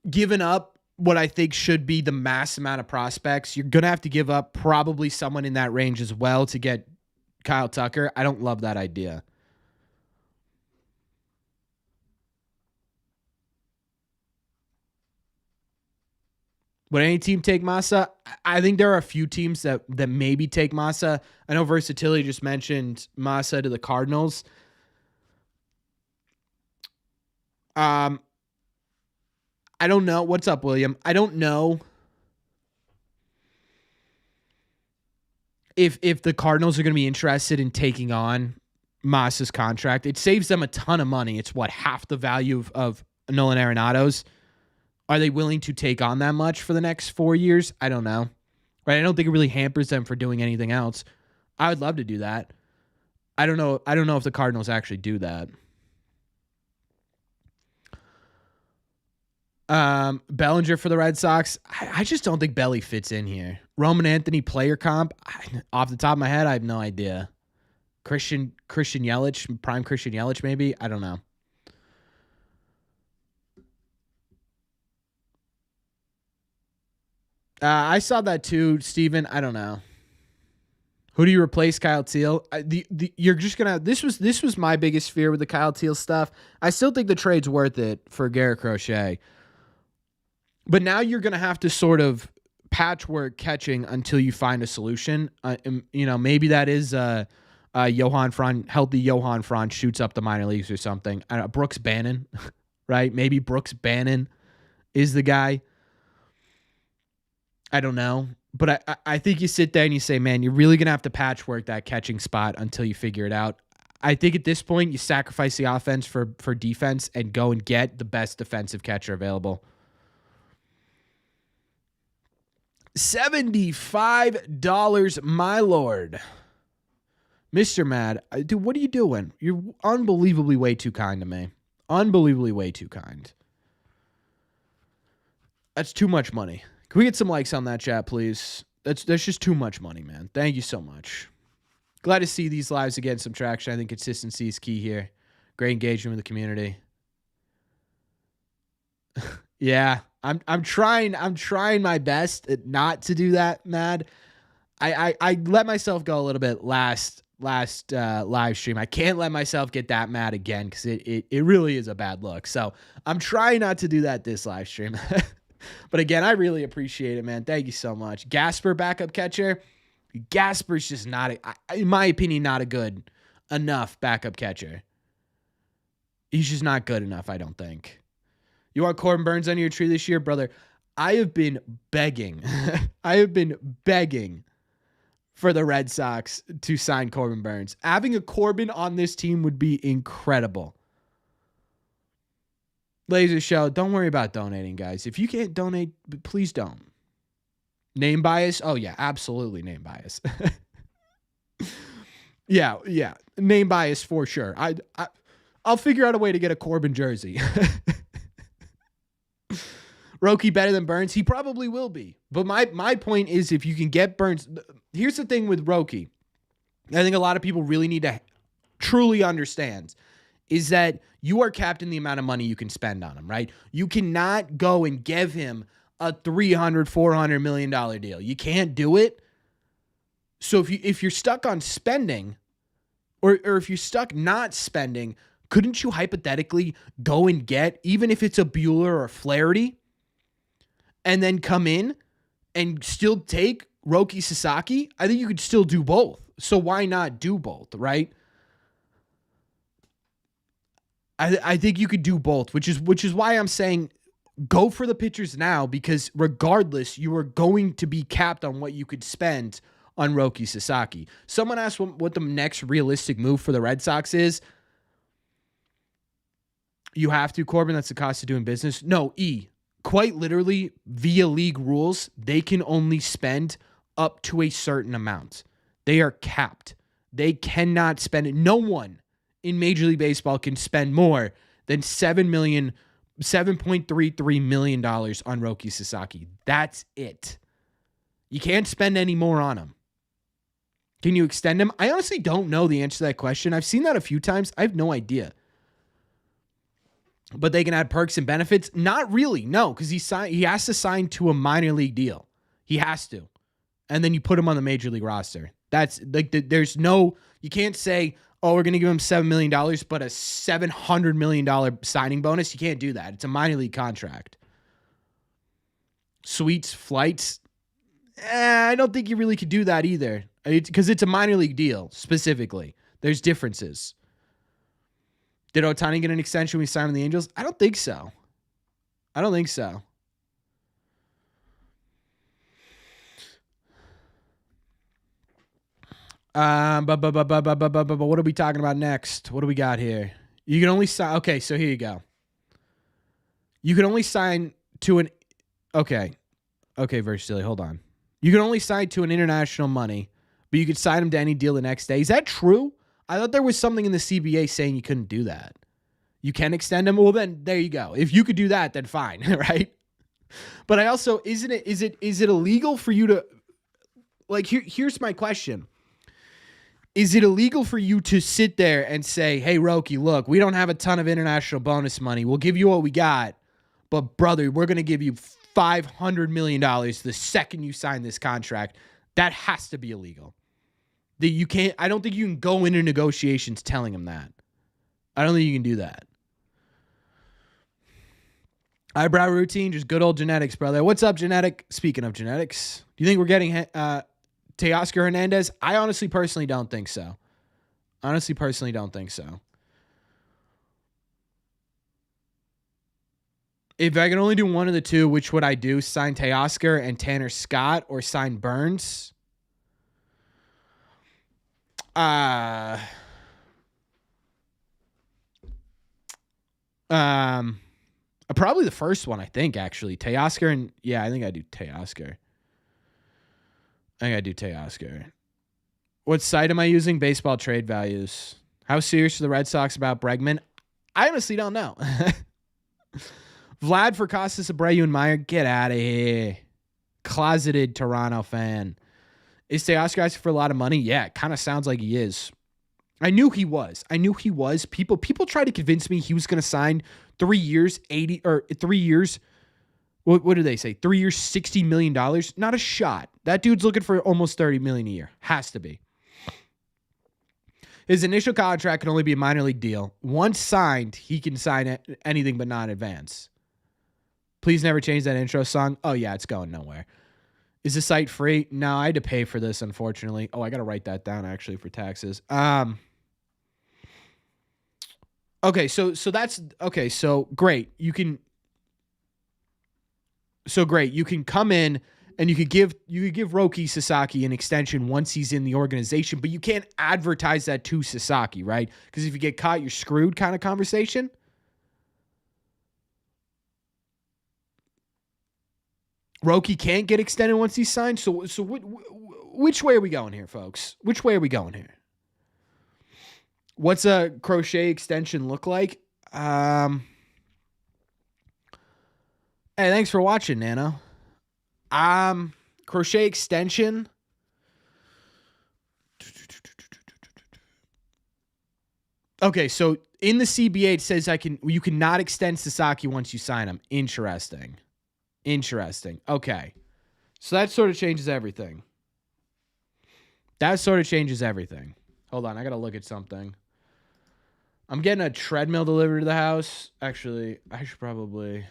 given up what I think should be the mass amount of prospects. You're going to have to give up probably someone in that range as well to get Kyle Tucker. I don't love that idea. Would any team take Massa? I think there are a few teams that maybe take Massa. I know Versatility just mentioned Massa to the Cardinals. I don't know. What's up, William? I don't know if the Cardinals are going to be interested in taking on Massa's contract. It saves them a ton of money. It's half the value of Nolan Arenado's. Are they willing to take on that much for the next 4 years? I don't know. Right? I don't think it really hampers them for doing anything else. I would love to do that. I don't know if the Cardinals actually do that. Bellinger for the Red Sox. I just don't think Belly fits in here. Roman Anthony player comp. Off the top of my head, I have no idea. Christian Yelich, prime Christian Yelich maybe. I don't know. I saw that too, Steven. I don't know. Who do you replace Kyle Teal? You're just gonna. This was my biggest fear with the Kyle Teal stuff. I still think the trade's worth it for Garrett Crochet, but now you're gonna have to sort of patchwork catching until you find a solution. Maybe that is Johan Franz, healthy Johan Franz shoots up the minor leagues or something. I don't know, Brooks Bannon, right? Maybe Brooks Bannon is the guy. I don't know. But I think you sit there and you say, man, you're really going to have to patchwork that catching spot until you figure it out. I think at this point you sacrifice the offense for defense and go and get the best defensive catcher available. $75, my lord. Mr. Mad, dude, what are you doing? You're unbelievably way too kind to me. Unbelievably way too kind. That's too much money. Can we get some likes on that chat, please? That's just too much money, man. Thank you so much. Glad to see these lives again, some traction. I think consistency is key here. Great engagement with the community. Yeah, I'm trying my best not to do that, Mad. I let myself go a little bit last live stream. I can't let myself get that mad again because it really is a bad look. So I'm trying not to do that this live stream. But again, I really appreciate it, man. Thank you so much. Gasper backup catcher. Gasper's just not, in my opinion, not a good enough backup catcher. He's just not good enough, I don't think. You want Corbin Burnes under your tree this year, brother? I have been begging. I have been begging for the Red Sox to sign Corbin Burnes. Having a Corbin on this team would be incredible. Laser Show, don't worry about donating, guys. If you can't donate, please don't. Name bias? Oh, yeah, absolutely name bias. Yeah. Name bias for sure. I'll figure out a way to get a Corbin jersey. Roki better than Burnes? He probably will be. But my point is, if you can get Burnes, here's the thing with Roki. I think a lot of people really need to truly understand is that you are capped in the amount of money you can spend on him, right? You cannot go and give him a $300, $400 million deal. You can't do it. So if you're stuck on spending, or if you're stuck not spending, couldn't you hypothetically go and get, even if it's a Bueller or a Flaherty, and then come in and still take Roki Sasaki? I think you could still do both. So why not do both, right? I think you could do both, which is why I'm saying go for the pitchers now, because regardless, you are going to be capped on what you could spend on Roki Sasaki. Someone asked what the next realistic move for the Red Sox is. You have to, Corbin, that's the cost of doing business. No, quite literally, via league rules, they can only spend up to a certain amount. They are capped. They cannot spend it. No one in Major League Baseball can spend more than $7.33 million on Roki Sasaki. That's it. You can't spend any more on him. Can you extend him? I honestly don't know the answer to that question. I've seen that a few times. I have no idea. But they can add perks and benefits? Not really, no, because he has to sign to a minor league deal. He has to. And then you put him on the Major League roster. That's like, there's no, you can't say, oh, we're going to give him $7 million, but a $700 million signing bonus. You can't do that. It's a minor league contract. Suites, flights. I don't think you really could do that either. Because it's a minor league deal, specifically. There's differences. Did Ohtani get an extension when he signed with the Angels? I don't think so. What are we talking about next? What do we got here? You can only sign. Okay, so here you go. You can only sign to an. Okay, very silly. Hold on. You can only sign to an international money, but you could sign him to any deal the next day. Is that true? I thought there was something in the CBA saying you couldn't do that. You can extend him. Well, then there you go. If you could do that, then fine, right? But I also, is it illegal for you to, like, here's my question. Is it illegal for you to sit there and say, hey, Roki, look, we don't have a ton of international bonus money. We'll give you what we got, but brother, we're going to give you $500 million the second you sign this contract. That has to be illegal. I don't think you can go into negotiations telling him that. I don't think you can do that. Eyebrow routine, just good old genetics, brother. What's up, genetic? Speaking of genetics, do you think we're getting Teoscar Hernandez? I honestly, personally don't think so. If I can only do one of the two, which would I do? Sign Teoscar and Tanner Scott, or sign Burnes? Probably the first one, I think, actually. Teoscar and... Yeah, I think I do Teoscar. What site am I using? Baseball Trade Values. How serious are the Red Sox about Bregman? I honestly don't know. Vlad for Costas, Abreu, and Meyer. Get out of here. Closeted Toronto fan. Is Teoscar asking for a lot of money? Yeah, it kind of sounds like he is. I knew he was. People tried to convince me he was going to sign 3 years, 80 or 3 years. What do they say? 3 years, $60 million. Not a shot. That dude's looking for almost $30 million a year. Has to be. His initial contract can only be a minor league deal. Once signed, he can sign anything but not advance. Please never change that intro song. Oh yeah, it's going nowhere. Is the site free? No, I had to pay for this, unfortunately. Oh, I got to write that down actually for taxes. Okay, so that's okay. So great, you can come in and you could give Roki Sasaki an extension once he's in the organization, but you can't advertise that to Sasaki, right? Because if you get caught, you're screwed. Kind of conversation. Roki can't get extended once he's signed. So which way are we going here, folks? Which way are we going here? What's a Crochet extension look like? Hey, thanks for watching, Nano. Crochet extension. Okay, so in the CBA it says you cannot extend Sasaki once you sign him. Interesting. Okay. So that sort of changes everything. Hold on, I gotta look at something. I'm getting a treadmill delivered to the house. Actually, I should probably...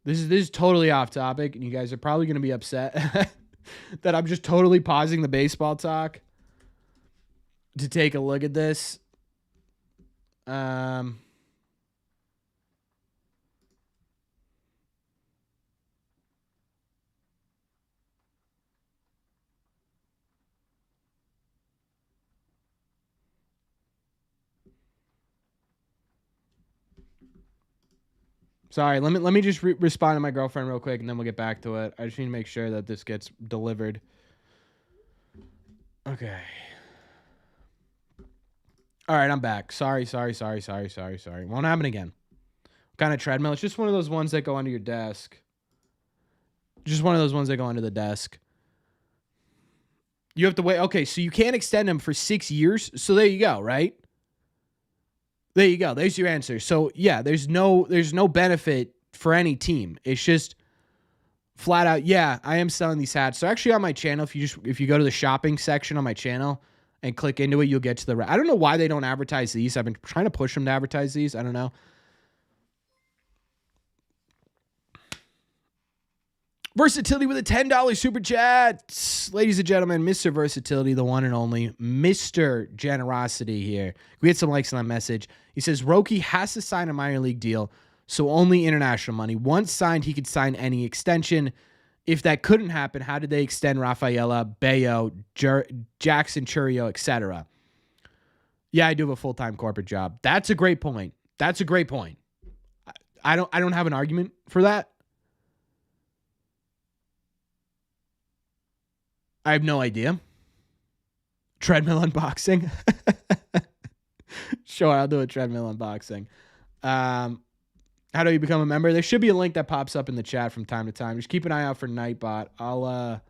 This is totally off topic, and you guys are probably going to be upset that I'm just totally pausing the baseball talk to take a look at this. Sorry, let me just respond to my girlfriend real quick, and then we'll get back to it. I just need to make sure that this gets delivered. Okay. All right, I'm back. Sorry. Won't happen again. What kind of treadmill? It's just one of those ones that go under your desk. Just one of those ones that go under the desk. You have to wait. Okay, so you can't extend them for 6 years. So there you go, right? There you go. There's your answer. So yeah, there's no benefit for any team. It's just flat out. Yeah, I am selling these hats. So actually on my channel, if you go to the shopping section on my channel and click into it, you'll get to I don't know why they don't advertise these. I've been trying to push them to advertise these. I don't know. Versatility with a $10 super chat. Ladies and gentlemen, Mr. Versatility, the one and only Mr. Generosity here. We had some likes on that message. He says, Roki has to sign a minor league deal, so only international money. Once signed, he could sign any extension. If that couldn't happen, how did they extend Rafaela, Bayo, Jackson Churio, etc.? Yeah, I do have a full-time corporate job. That's a great point. I don't have an argument for that. I have no idea. Treadmill unboxing. Sure, I'll do a treadmill unboxing. How do you become a member? There should be a link that pops up in the chat from time to time. Just keep an eye out for Nightbot. I'll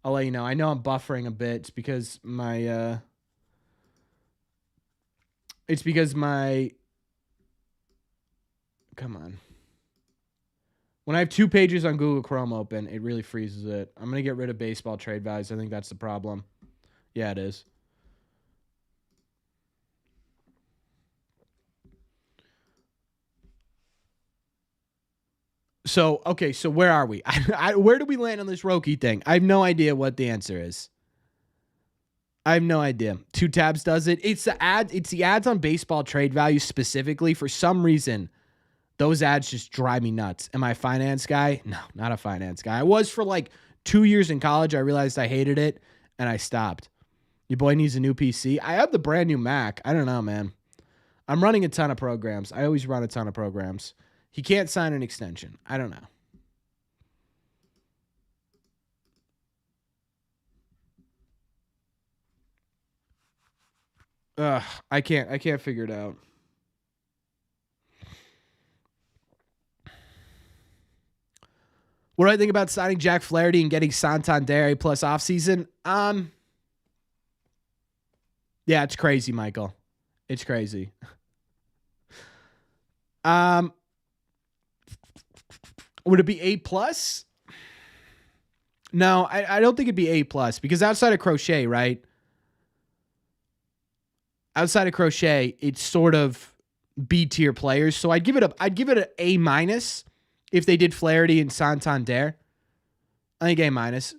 let you know. I know I'm buffering a bit. It's because my come on. When I have 2 pages on Google Chrome open, it really freezes it. I'm going to get rid of baseball trade values. I think that's the problem. Yeah, it is. So, okay, so where are we? Where do we land on this Roki thing? I have no idea what the answer is. I have no idea. 2 tabs does it. It's the ads on baseball trade values specifically. For some reason, those ads just drive me nuts. Am I a finance guy? No, not a finance guy. I was for like 2 years in college. I realized I hated it, and I stopped. Your boy needs a new PC. I have the brand new Mac. I don't know, man. I'm running a ton of programs. I always run a ton of programs. He can't sign an extension. I don't know. I can't figure it out. What do I think about signing Jack Flaherty and getting Santander plus offseason? Yeah, it's crazy, Michael. It's crazy. Would it be A plus? No, I don't think it'd be A plus because outside of Crochet, right? Outside of Crochet, it's sort of B tier players. So I'd give it an A minus if they did Flaherty and Santander. I think A minus.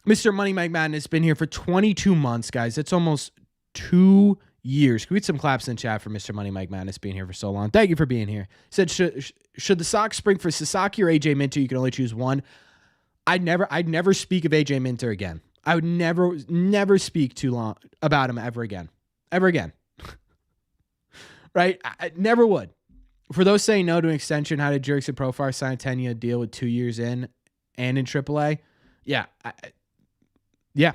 Mr. Money Mike Madden has been here for 22 months, guys. That's almost 2 years. Can we get some claps in chat for Mr. Money Mike Madness being here for so long? Thank you for being here. He said, should the Sox spring for Sasaki or AJ Minter? You can only choose one. I'd never speak of AJ Minter again. I would never speak too long about him ever again. Ever again. Right? I never would. For those saying no to an extension, how did Jurickson Profar sign a 10-year deal with 2 years in and in AAA? Yeah. Yeah.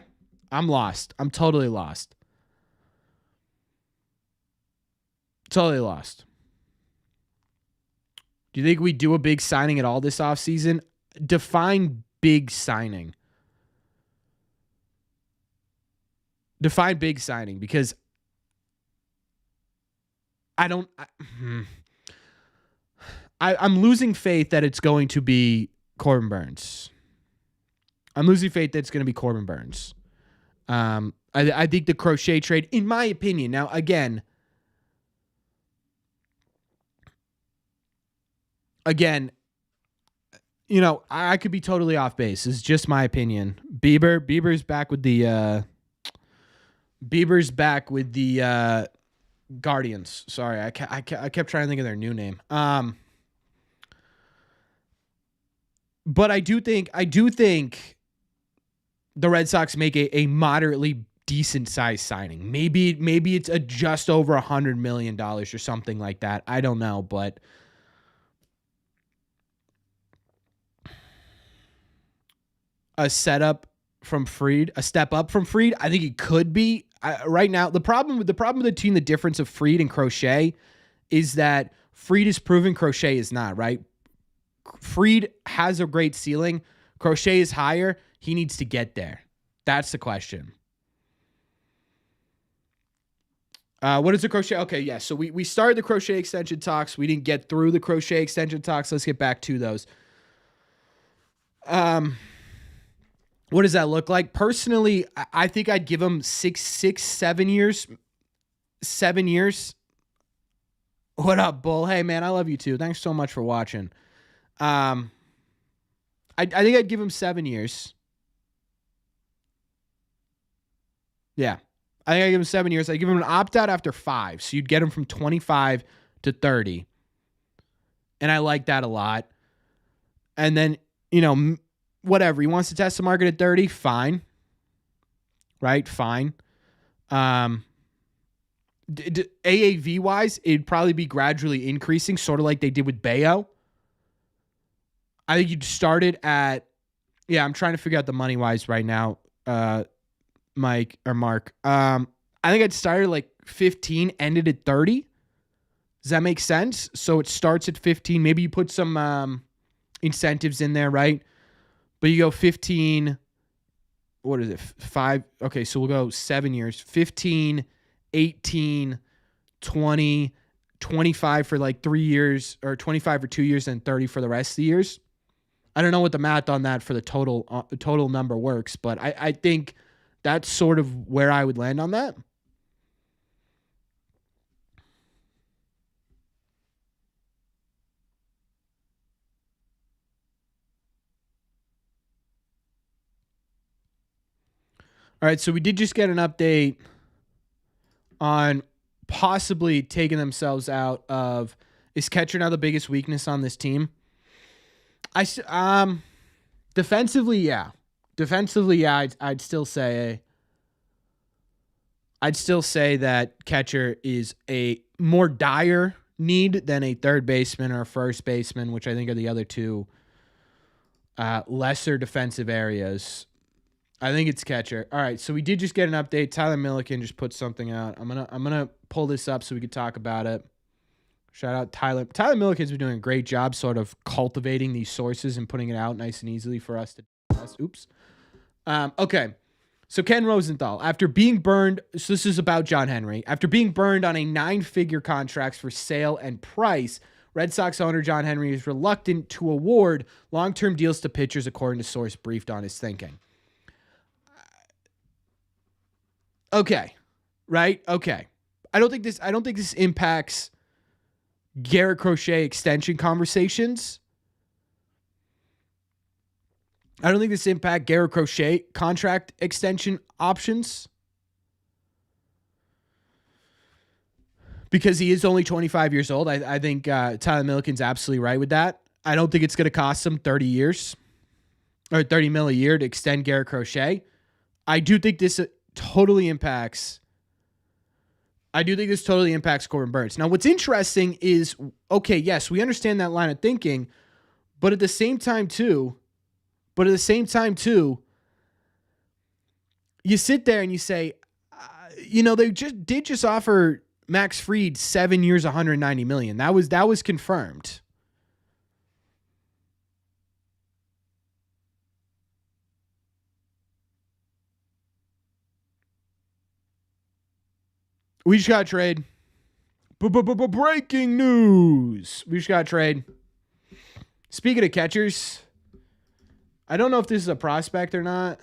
I'm lost. I'm totally lost. Totally lost. Do you think we do a big signing at all this offseason? Define big signing. Define big signing because I'm losing faith that it's going to be Corbin Burnes. I'm losing faith that it's going to be Corbin Burnes. I think the Crochet trade, in my opinion, now again, you know, I could be totally off base. It's just my opinion. Bieber's back with the Guardians. Sorry, I kept trying to think of their new name. But I do think the Red Sox make a moderately decent size signing. Maybe it's a just over $100 million or something like that. I don't know, but a step up from Fried. I think it could be. Right now, the problem between the difference of Fried and Crochet is that Fried is proven, Crochet is not, right? Fried has a great ceiling. Crochet is higher. He needs to get there. That's the question. What is the Crochet? Okay, yeah. So we started the Crochet extension talks. We didn't get through the Crochet extension talks. Let's get back to those. What does that look like? Personally, I think I'd give him 7 years. 7 years. What up, Bull? Hey, man, I love you too. Thanks so much for watching. I think I'd give him 7 years. Yeah. I think I'd give him 7 years. I'd give him an opt-out after 5. So you'd get him from 25 to 30. And I like that a lot. And then, you know, whatever. He wants to test the market at 30. Fine. Right? Fine. AAV-wise, it'd probably be gradually increasing, sort of like they did with Bayo. I think you'd start it at... Yeah, I'm trying to figure out the money-wise right now, Mike or Mark. I think I'd start at like 15, ended at 30. Does that make sense? So it starts at 15. Maybe you put some incentives in there, right? But you go 15, what is it? 5. Okay, so we'll go 7 years. 15, 18, 20, 25 for like 3 years, or 25 for 2 years, and 30 for the rest of the years. I don't know what the math on that for the total number works, but I think that's sort of where I would land on that. All right, so we did just get an update on possibly taking themselves out of... Is catcher now the biggest weakness on this team? Defensively, yeah. I'd still say I'd still say that catcher is a more dire need than a third baseman or a first baseman, which I think are the other two lesser defensive areas. I think it's catcher. All right, so we did just get an update. Tyler Milliken just put something out. I'm gonna pull this up so we could talk about it. Shout out Tyler. Tyler Milliken's been doing a great job sort of cultivating these sources and putting it out nice and easily for us to oops. Okay. So Ken Rosenthal, after being burned, so this is about John Henry. After being burned on a 9-figure contracts for sale and price, Red Sox owner John Henry is reluctant to award long-term deals to pitchers, according to source briefed on his thinking. Okay. Right? Okay. I don't think this impacts Garrett Crochet extension conversations. I don't think this impacts Garrett Crochet contract extension options because he is only 25 years old. I think Tyler Milliken's absolutely right with that. I don't think it's going to cost him 30 years or 30 mil a year to extend Garrett Crochet. I do think this totally impacts Corbin Burnes. Now, what's interesting is, okay, yes, we understand that line of thinking, but at the same time too, you sit there and you say, they did just offer Max Fried 7 years, $190 million. That was confirmed. We just got a trade. Breaking news. We just got a trade. Speaking of catchers, I don't know if this is a prospect or not.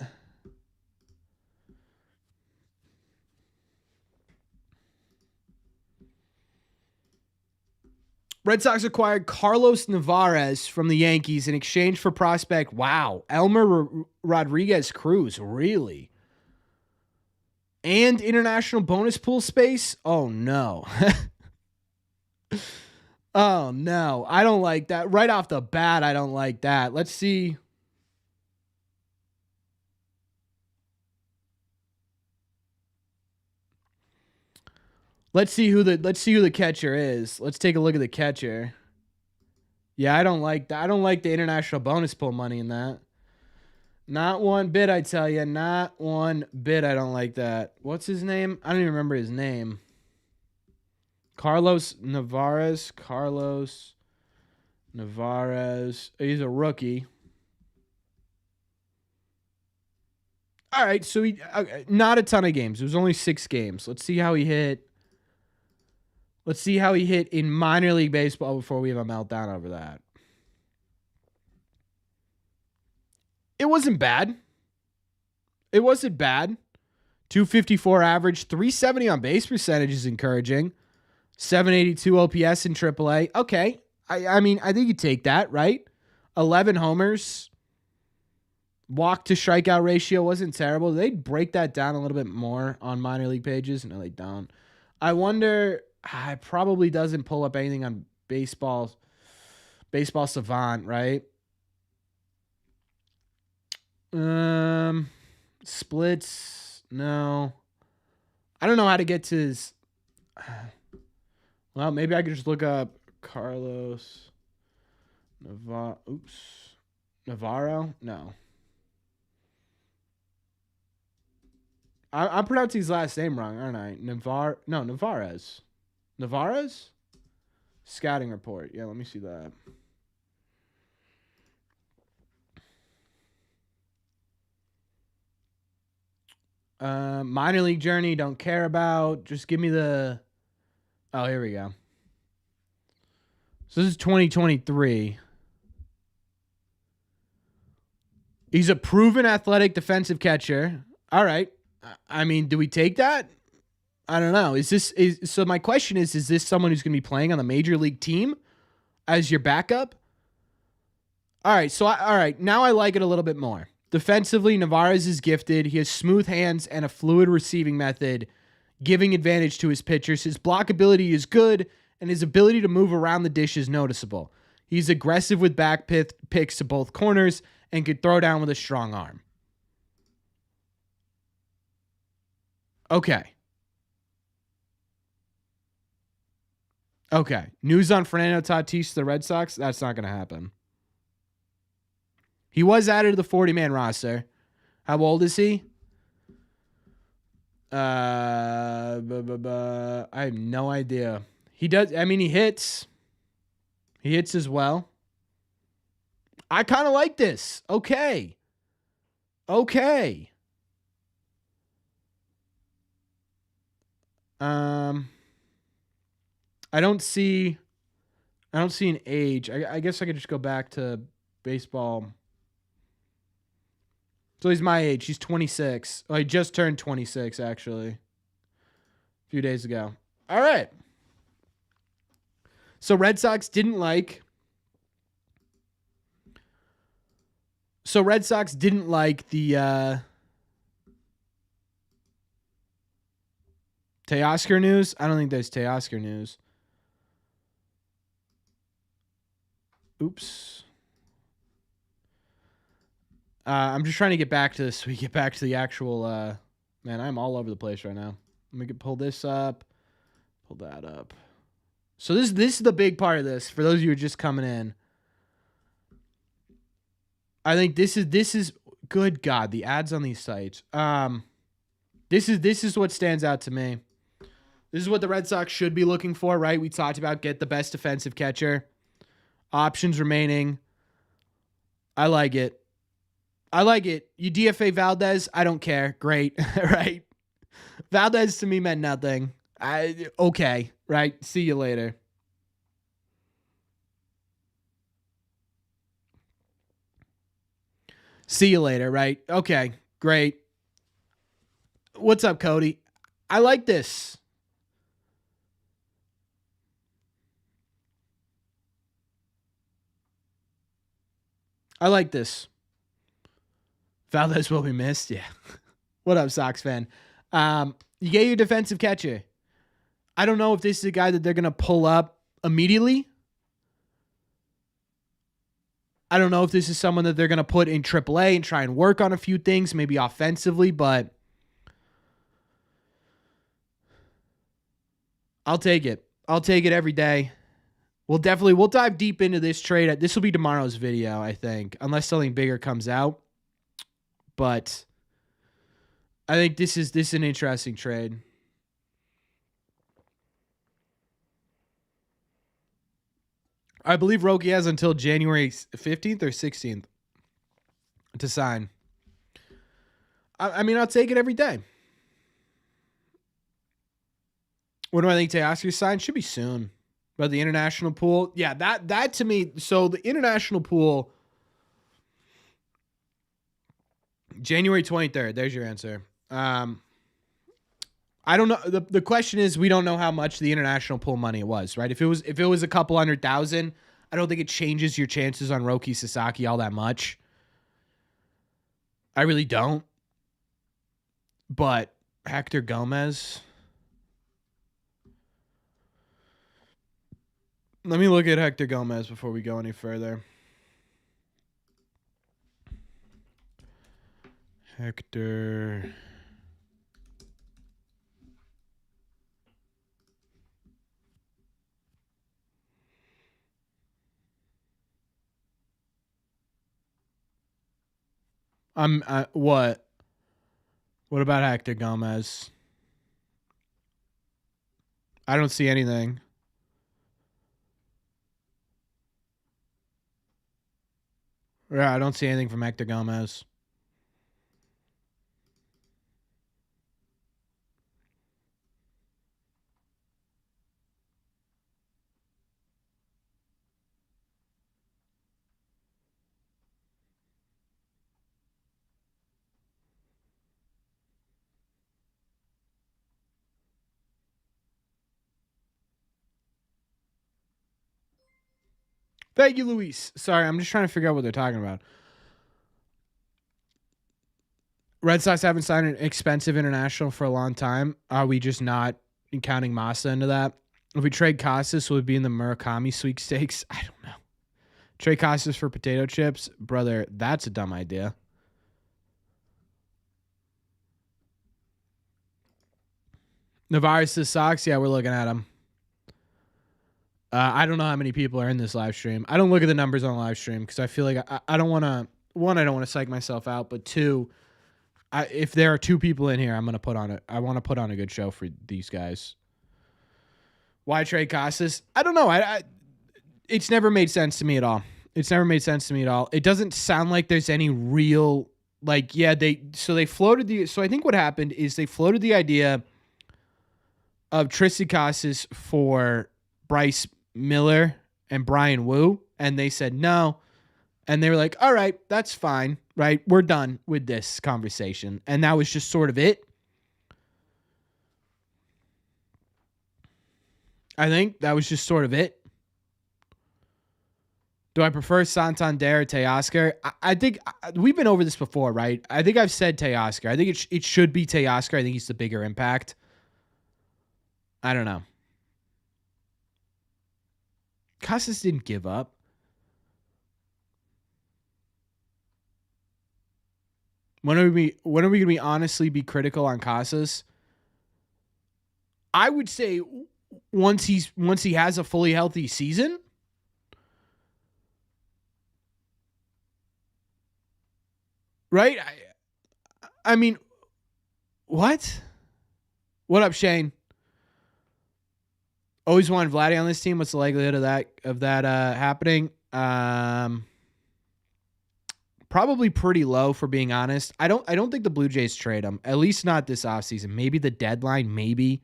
Red Sox acquired Carlos Nevarez from the Yankees in exchange for prospect, Elmer Rodriguez Cruz, really? And international bonus pool space? Oh, no. Oh, no. I don't like that. Right off the bat, I don't like that. Let's see. Let's see who the catcher is. Let's take a look at the catcher. Yeah, I don't like that. I don't like the international bonus pool money in that. Not one bit, I tell you. Not one bit. I don't like that. What's his name? I don't even remember his name. Carlos Nevarez. He's a rookie. All right, so he not a ton of games. It was only 6 games. Let's see how he hit. Let's see how he hit in minor league baseball before we have a meltdown over that. It wasn't bad. 254 average, 370 on base percentage is encouraging. 782 OPS in AAA. Okay. I mean, I think you take that, right? 11 homers. Walk to strikeout ratio wasn't terrible. They'd break that down a little bit more on minor league pages. No, they don't. I wonder, it probably doesn't pull up anything on baseball Savant, right? Splits, no. I don't know how to get to his. Well, maybe I could just look up Carlos Navarro. No. I'm pronouncing his last name wrong, aren't I? Navarez. Navarez? Scouting report. Yeah, let me see that. Minor league journey, don't care about. Just give me the... Oh, here we go. So this is 2023. He's a proven athletic defensive catcher. All right. I mean, do we take that? I don't know. So my question is this someone who's going to be playing on the major league team as your backup? All right. So, all right. Now I like it a little bit more. Defensively, Navarez is gifted. He has smooth hands and a fluid receiving method, giving advantage to his pitchers. His blockability is good, and his ability to move around the dish is noticeable. He's aggressive with back picks to both corners and could throw down with a strong arm. Okay. Okay. News on Fernando Tatis to the Red Sox? That's not going to happen. He was added to the 40-man roster. How old is he? I have no idea. He does. I mean, he hits. He hits as well. I kind of like this. Okay. I don't see an age. I guess I could just go back to baseball. So he's my age. He's 26. Oh, he just turned 26, actually. A few days ago. All right. So Red Sox didn't like the Teoscar news. I don't think there's Teoscar news. Oops. I'm just trying to get back to this. So we get back to the actual. Man, I'm all over the place right now. Let me pull this up. Pull that up. So this is the big part of this. For those of you who are just coming in, I think this is good God, the ads on these sites. This is what stands out to me. This is what the Red Sox should be looking for, right? We talked about get the best defensive catcher. Options remaining. I like it. You DFA Valdez, I don't care. Great, right? Valdez to me meant nothing. Okay, right? See you later. See you later, right? Okay, great. What's up, Cody? I like this. I like this. Valdez will be missed. Yeah. What up, Sox fan? You get your defensive catcher. I don't know if this is a guy that they're going to pull up immediately. I don't know if this is someone that they're going to put in AAA and try and work on a few things, maybe offensively, but I'll take it. I'll take it every day. We'll dive deep into this trade. This will be tomorrow's video, I think, unless something bigger comes out. But I think this is an interesting trade. I believe Roki has until January 15th or 16th to sign. I mean, I'll take it every day. When do I think Teoscar sign? Should be soon. But the international pool, yeah, that to me. So the international pool, January 23rd. There's your answer. I don't know. The question is, we don't know how much the international pool money was, right? If it was a couple $100,000, I don't think it changes your chances on Roki Sasaki all that much. I really don't. But Hector Gomez. Let me look at Hector Gomez before we go any further. Hector. What? What about Hector Gomez? I don't see anything. Yeah, I don't see anything from Hector Gomez. Thank you, Luis. Sorry, I'm just trying to figure out what they're talking about. Red Sox haven't signed an expensive international for a long time. Are we just not counting Massa into that? If we trade Casas, will it be in the Murakami sweepstakes? I don't know. Trade Casas for potato chips? Brother, that's a dumb idea. Navarez to the Sox? Yeah, we're looking at him. I don't know how many people are in this live stream. I don't look at the numbers on the live stream because I feel like I don't want to. One, I don't want to psych myself out, but two, if there are 2 people in here, I'm gonna put on it. I want to put on a good show for these guys. Why trade Casas? I don't know. It's never made sense to me at all. It doesn't sound like there's any real they floated the. So I think what happened is they floated the idea of Tristan Casas for Bryce Miller and Brian Wu, and they said no. And they were like, all right, that's fine, right? We're done with this conversation. And that was just sort of it. I think that was just sort of it. Do I prefer Santander or Teoscar? I think we've been over this before, right? I think I've said Teoscar. I think it should be Teoscar. I think he's the bigger impact. I don't know. Casas didn't give up. When are we going to be honestly be critical on Casas? I would say once he has a fully healthy season. Right? I mean, what? What up, Shane? Always wanted Vladdy on this team. What's the likelihood of that happening? Probably pretty low, for being honest. I don't think the Blue Jays trade him. At least not this offseason. Maybe the deadline, maybe.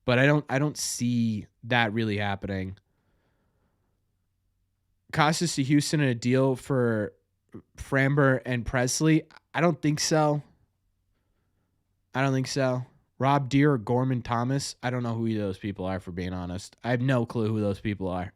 But I don't see that really happening. Casas to Houston in a deal for Framber and Presley? I don't think so. Rob Deere or Gorman Thomas? I don't know who those people are, for being honest. I have no clue who those people are.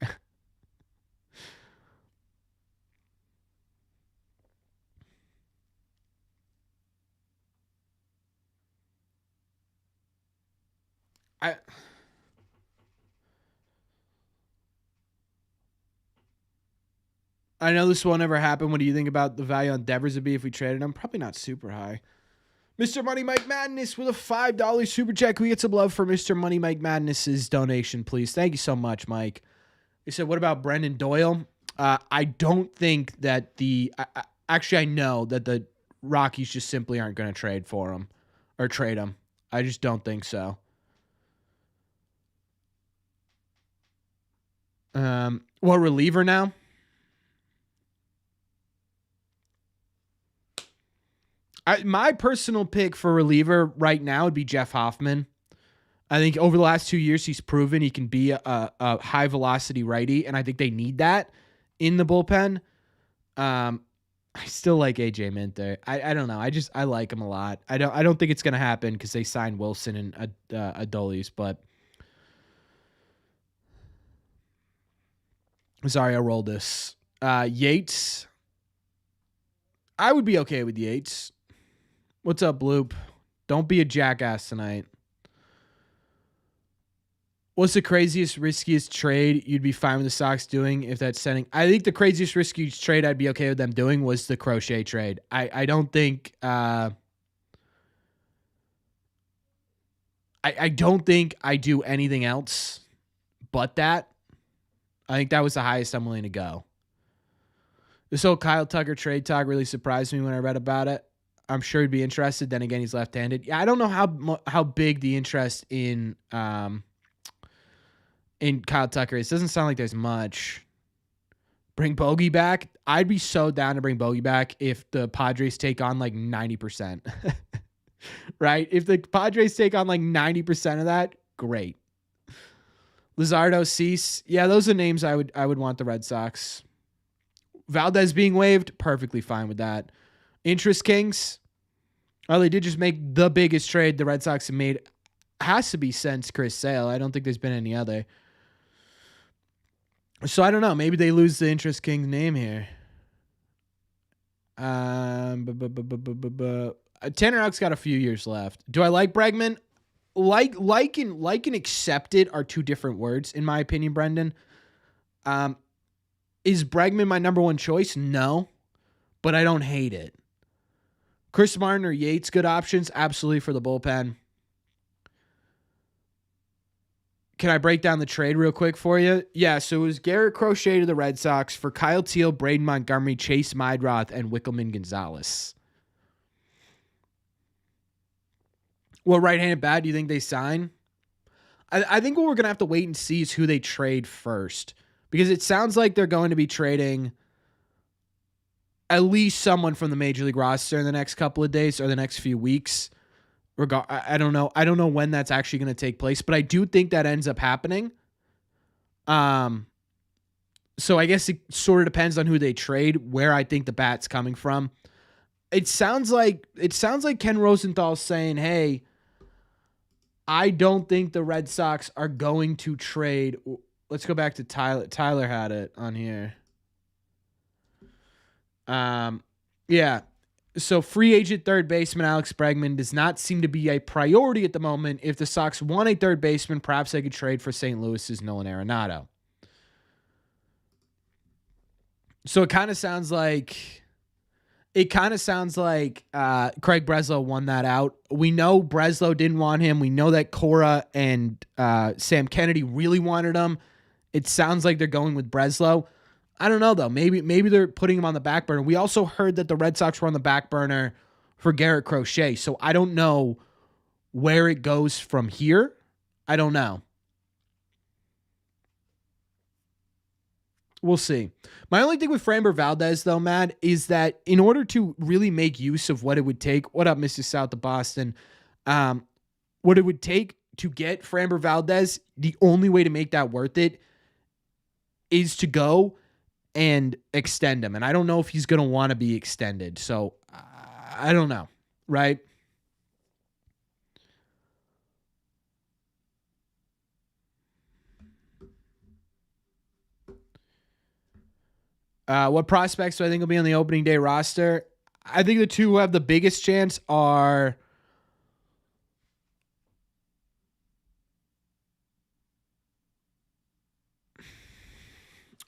I know this won't ever happen. What do you think about the value on Devers would be if we traded him? Probably not super high. Mr. Money Mike Madness with a $5 super check. Can we get some love for Mr. Money Mike Madness's donation, please? Thank you so much, Mike. He said, what about Brendan Doyle? I don't think that actually, I know that the Rockies just simply aren't going to trade for him or trade him. I just don't think so. What reliever now? My personal pick for reliever right now would be Jeff Hoffman. I think over the last 2 years, he's proven he can be a high velocity righty, and I think they need that in the bullpen. I still like AJ Minter. I don't know. I like him a lot. I don't think it's gonna happen because they signed Wilson and Adolis, but sorry, I rolled this. Yates. I would be okay with Yates. What's up, Bloop? Don't be a jackass tonight. What's the craziest, riskiest trade you'd be fine with the Sox doing if that's sending? I think the craziest, riskiest trade I'd be okay with them doing was the Crochet trade. I don't think I don't think I do anything else but that. I think that was the highest I'm willing to go. This whole Kyle Tucker trade talk really surprised me when I read about it. I'm sure he'd be interested. Then again, he's left-handed. Yeah, I don't know how big the interest in Kyle Tucker is. Doesn't sound like there's much. Bring Bogey back. I'd be so down to bring Bogey back if the Padres take on like 90%. Right? If the Padres take on like 90% of that, great. Luzardo, Cease. Yeah, those are names I would want the Red Sox. Valdez being waived, perfectly fine with that. Interest Kings. Oh, they did just make the biggest trade the Red Sox have made. Has to be since Chris Sale. I don't think there's been any other. So I don't know. Maybe they lose the Interest Kings name here. Tanner Houck's got a few years left. Do I like Bregman? Like and accepted are two different words, in my opinion, Brendan. Is Bregman my number one choice? No, but I don't hate it. Chris Martin or Yates, good options, absolutely, for the bullpen. Can I break down the trade real quick for you? Yeah, so it was Garrett Crochet to the Red Sox for Kyle Teal, Braden Montgomery, Chase Meidroth, and Wickelman Gonzalez. What right-handed bat do you think they sign? I think what we're going to have to wait and see is who they trade first. Because it sounds like they're going to be trading at least someone from the Major League roster in the next couple of days or the next few weeks. I don't know. I don't know when that's actually going to take place, but I do think that ends up happening. So I guess it sort of depends on who they trade, where I think the bat's coming from. It sounds like Ken Rosenthal's saying, "Hey, I don't think the Red Sox are going to trade." Let's go back to Tyler. Tyler had it on here. Yeah. So free agent third baseman Alex Bregman does not seem to be a priority at the moment. If the Sox want a third baseman, perhaps they could trade for St. Louis's Nolan Arenado. So it kind of sounds like Craig Breslow won that out. We know Breslow didn't want him. We know that Cora and Sam Kennedy really wanted him. It sounds like they're going with Breslow. I don't know, though. Maybe they're putting him on the back burner. We also heard that the Red Sox were on the back burner for Garrett Crochet, so I don't know where it goes from here. I don't know. We'll see. My only thing with Framber Valdez, though, Matt, is that in order to really make use of what it would take, what up, Mr. South of Boston, what it would take to get Framber Valdez, the only way to make that worth it is to go and extend him. And I don't know if he's going to want to be extended. So I don't know, right? What prospects do I think will be on the opening day roster? I think the two who have the biggest chance are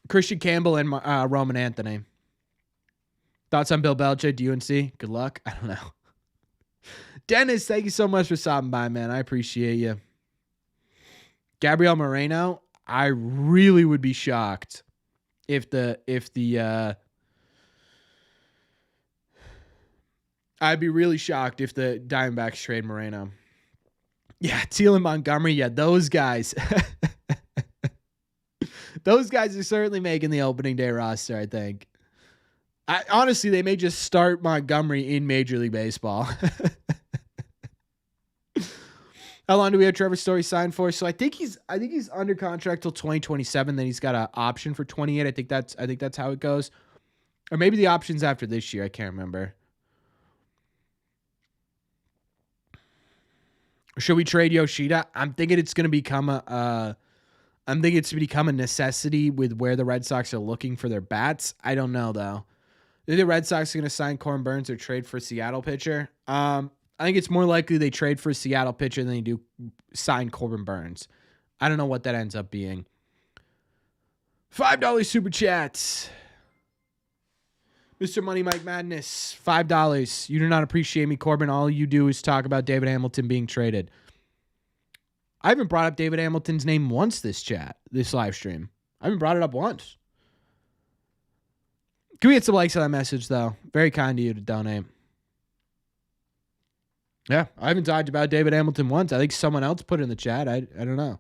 Christian Campbell and Roman Anthony. Thoughts on Bill Belichick, UNC? Good luck. I don't know. Dennis, thank you so much for stopping by, man. I appreciate you. Gabriel Moreno, I really would be shocked if the I'd be really shocked if the Diamondbacks trade Moreno. Yeah, Teal and Montgomery, yeah, those guys. Those guys are certainly making the opening day roster, I think. Honestly, they may just start Montgomery in Major League Baseball. How long do we have Trevor Story signed for? So I think he's under contract till 2027. Then he's got an option for 28. I think that's how it goes, or maybe the option's after this year. I can't remember. Should we trade Yoshida? I'm thinking it's going to become a necessity with where the Red Sox are looking for their bats. I don't know though. I think the Red Sox are going to sign Corbin Burnes or trade for a Seattle pitcher. I think it's more likely they trade for a Seattle pitcher than they do sign Corbin Burnes. I don't know what that ends up being. $5 super chats. Mr. Money Mike Madness, $5. You do not appreciate me, Corbin. All you do is talk about David Hamilton being traded. I haven't brought up David Hamilton's name once this live stream. I haven't brought it up once. Can we get some likes on that message, though? Very kind of you to donate. Yeah, I haven't talked about David Hamilton once. I think someone else put it in the chat. I don't know.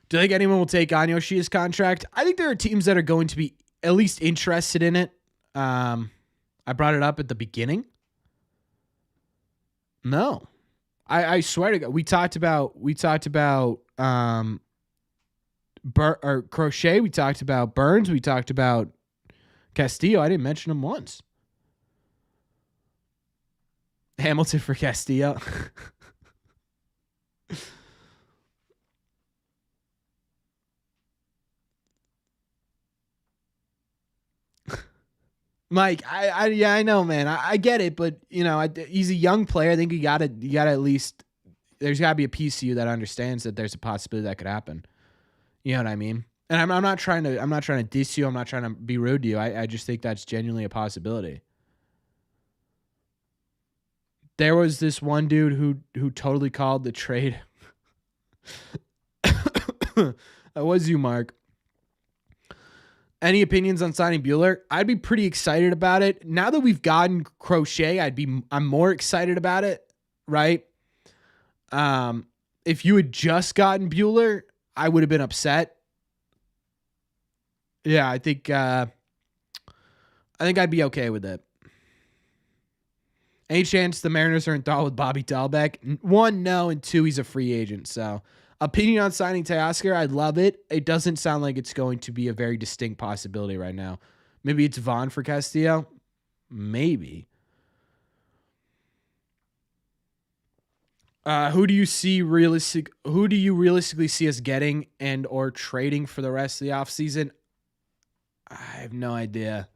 Do you think anyone will take on Yoshida's contract? I think there are teams that are going to be at least interested in it. I brought it up at the beginning. No. I swear to God. We talked about Crochet. We talked about Burnes. We talked about Castillo. I didn't mention him once. Hamilton for Castillo. Mike, I know, man. I get it, but he's a young player. I think you gotta at least, there's gotta be a piece of you that understands that there's a possibility that could happen. You know what I mean? And I'm not trying to diss you. I'm not trying to be rude to you. I just think that's genuinely a possibility. There was this one dude who totally called the trade. That was you, Mark. Any opinions on signing Buehler? I'd be pretty excited about it. Now that we've gotten Crochet, I'm more excited about it, right? If you had just gotten Buehler, I would have been upset. Yeah, I think I'd be okay with it. Any chance the Mariners are in thought with Bobby Dahlbeck? 1, no, and 2, he's a free agent. So, opinion on signing Teoscar, I'd love it. It doesn't sound like it's going to be a very distinct possibility right now. Maybe it's Vaughn for Castillo. Maybe. Who do you realistically see us getting and or trading for the rest of the offseason? I have no idea.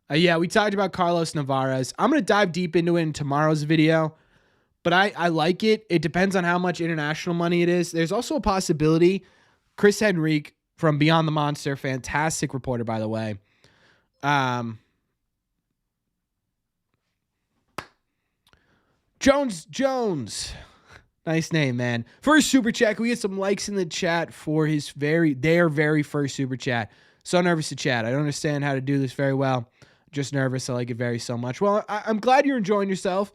Yeah, we talked about Carlos Navarez. I'm going to dive deep into it in tomorrow's video, but I like it. It depends on how much international money it is. There's also a possibility. Chris Henrique from Beyond the Monster, fantastic reporter, by the way. Jones. Nice name, man. First super chat. We get some likes in the chat for their very first super chat. So nervous to chat. I don't understand how to do this very well. Just nervous. I like it very so much. Well, I'm glad you're enjoying yourself.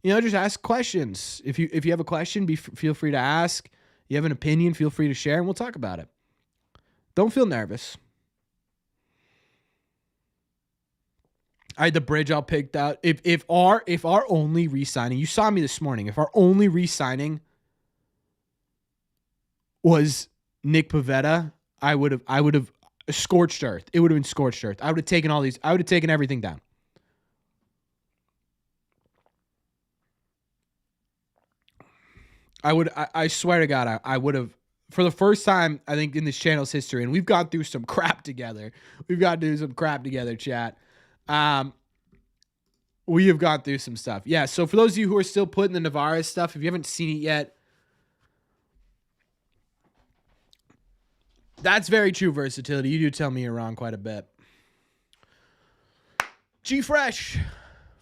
Just ask questions. If you have a question, feel free to ask. You have an opinion, feel free to share, and we'll talk about it. Don't feel nervous. I had the bridge all picked out. If our only re-signing, you saw me this morning, if our only re-signing was Nick Pivetta, I would have scorched earth. It would have been scorched earth. I would have taken everything down. I swear to God, I would have, for the first time, I think, in this channel's history, and we've gone through some crap together. Chat. We have gone through some stuff. Yeah, so for those of you who are still putting the Navarez stuff, if you haven't seen it yet, that's very true versatility. You do tell me you're wrong quite a bit. G Fresh,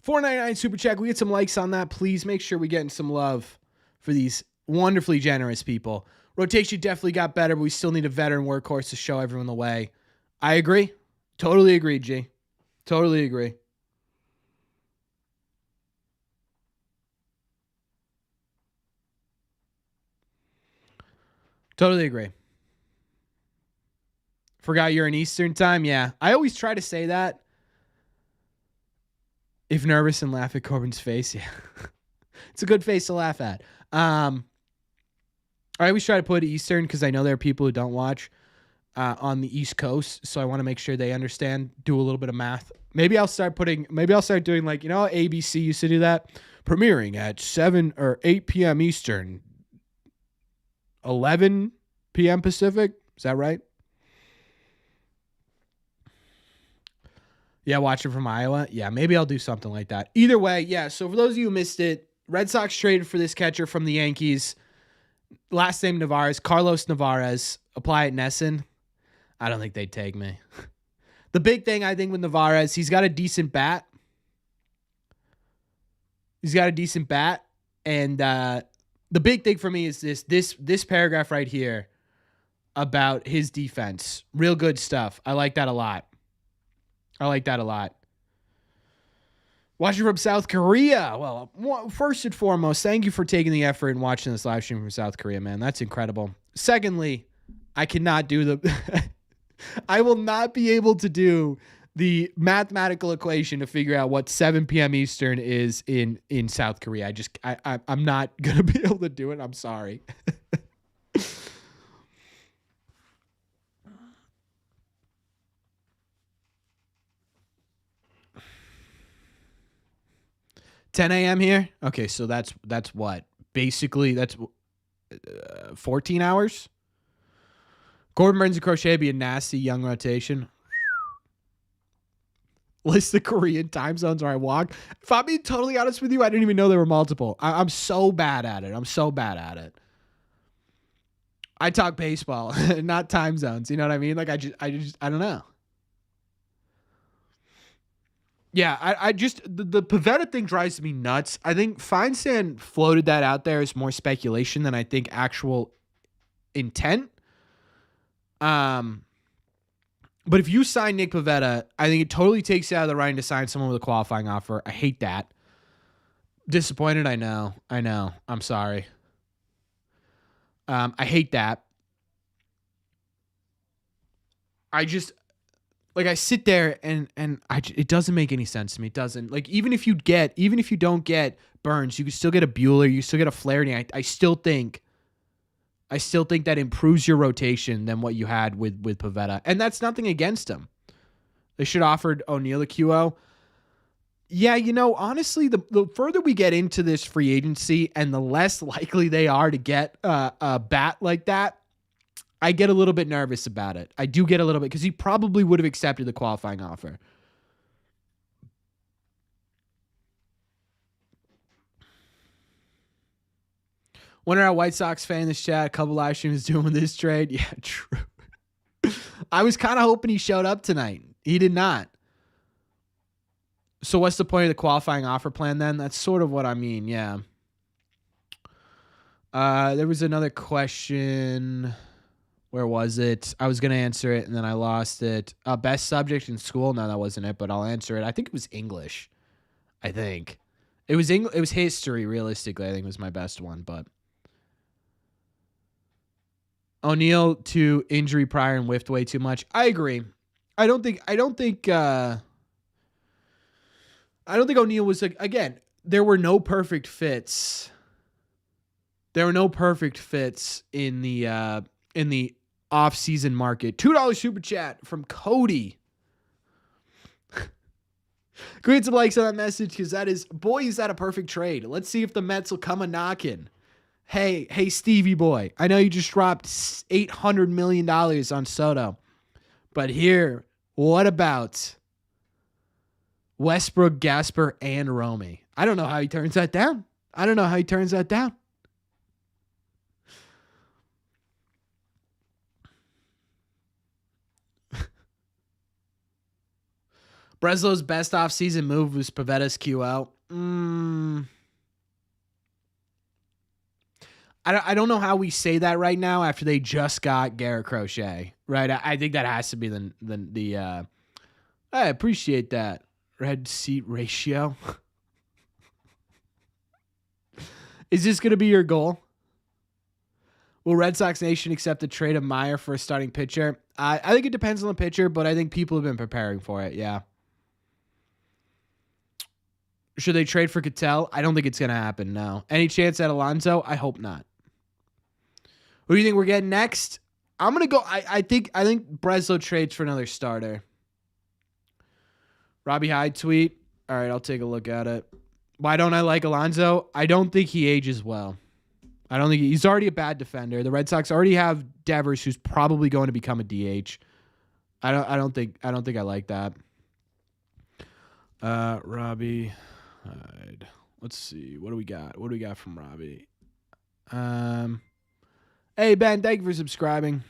$4.99 super check. We get some likes on that. Please make sure we're getting some love for these wonderfully generous people. Rotation definitely got better, but we still need a veteran workhorse to show everyone the way. I agree. Totally agree, G. Totally agree. Totally agree. Forgot you're in Eastern time? Yeah. I always try to say that. If nervous and laugh at Corbin's face, yeah. It's a good face to laugh at. I always try to put Eastern because I know there are people who don't watch on the East Coast, so I want to make sure they understand, do a little bit of math. Maybe I'll start doing like, how ABC used to do that? Premiering at 7 or 8 p.m. Eastern, 11 p.m. Pacific. Is that right? Yeah, watching from Iowa. Yeah, maybe I'll do something like that. Either way, yeah, so for those of you who missed it, Red Sox traded for this catcher from the Yankees. Last name Navarez, Carlos Navarez. Apply at Nesson. I don't think they'd take me. The big thing, I think, with Navarez, he's got a decent bat. And the big thing for me is this paragraph right here about his defense. Real good stuff. I like that a lot. Watching from South Korea. Well, first and foremost, thank you for taking the effort and watching this live stream from South Korea, man. That's incredible. Secondly, I cannot do I will not be able to do the mathematical equation to figure out what 7 p.m. Eastern is in South Korea. I'm not going to be able to do it. I'm sorry. $10 a.m. here? Okay, so that's what? Basically, that's 14 hours? Corbin Burnes and Crochet be a nasty young rotation. List the Korean time zones where I walk. If I'm being totally honest with you, I didn't even know there were multiple. I'm so bad at it. I talk baseball, not time zones. You know what I mean? Like I don't know. Yeah, I just the Pivetta thing drives me nuts. I think Feinstein floated that out there as more speculation than I think actual intent. But if you sign Nick Pivetta, I think it totally takes you out of the running to sign someone with a qualifying offer. I hate that. Disappointed, I know. I'm sorry. I hate that. I just I sit there and it doesn't make any sense to me. It doesn't. Even if you don't get Burnes, you can still get a Buehler, you still get a Flaherty. I still think that improves your rotation than what you had with Pivetta. And that's nothing against him. They should have offered O'Neill a QO. Yeah, honestly, the further we get into this free agency and the less likely they are to get a bat like that, I get a little bit nervous about it. I do get a little bit because he probably would have accepted the qualifying offer. Wonder how White Sox fan in this chat, a couple live streams doing with this trade. Yeah, true. I was kind of hoping he showed up tonight. He did not. So what's the point of the qualifying offer plan then? That's sort of what I mean, yeah. There was another question. Where was it? I was going to answer it, and then I lost it. Best subject in school? No, that wasn't it, but I'll answer it. I think it was English. I think. It was It was history, realistically. I think it was my best one, but... O'Neill to injury prior and whiffed way too much. I agree. I don't think O'Neill was... Again, there were no perfect fits. There were no perfect fits in the off-season market. $2 super chat from Cody. Go hit some likes on that message because is that a perfect trade. Let's see if the Mets will come a knocking. Hey, Stevie boy. I know you just dropped $800 million on Soto. But here, what about Westbrook, Gasper, and Romy? I don't know how he turns that down. Breslow's best offseason move was Pivetta's QL. I don't know how we say that right now after they just got Garrett Crochet, right? I think that has to be the I appreciate that. Red seat ratio. Is this going to be your goal? Will Red Sox Nation accept the trade of Meyer for a starting pitcher? I think it depends on the pitcher, but I think people have been preparing for it, yeah. Should they trade for Cattell? I don't think it's going to happen, no. Any chance at Alonso? I hope not. Who do you think we're getting next? I'm going to go... I think Breslow trades for another starter. Robbie Hyde tweet. All right, I'll take a look at it. Why don't I like Alonso? I don't think he ages well. I don't think he's already a bad defender. The Red Sox already have Devers, who's probably going to become a DH. I don't think I like that. Robbie Hyde. Let's see. What do we got? What do we got from Robbie? Hey Ben, thank you for subscribing.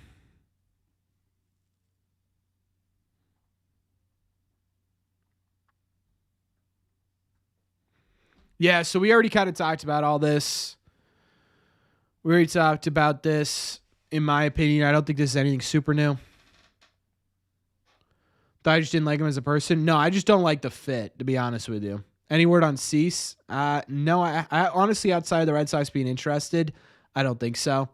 Yeah, so we already kind of talked about all this. We already talked about this. In my opinion, I don't think this is anything super new. Thought I just didn't like him as a person. No, I just don't like the fit, to be honest with you. Any word on Cease? No, I honestly, outside of the Red Sox being interested, I don't think so.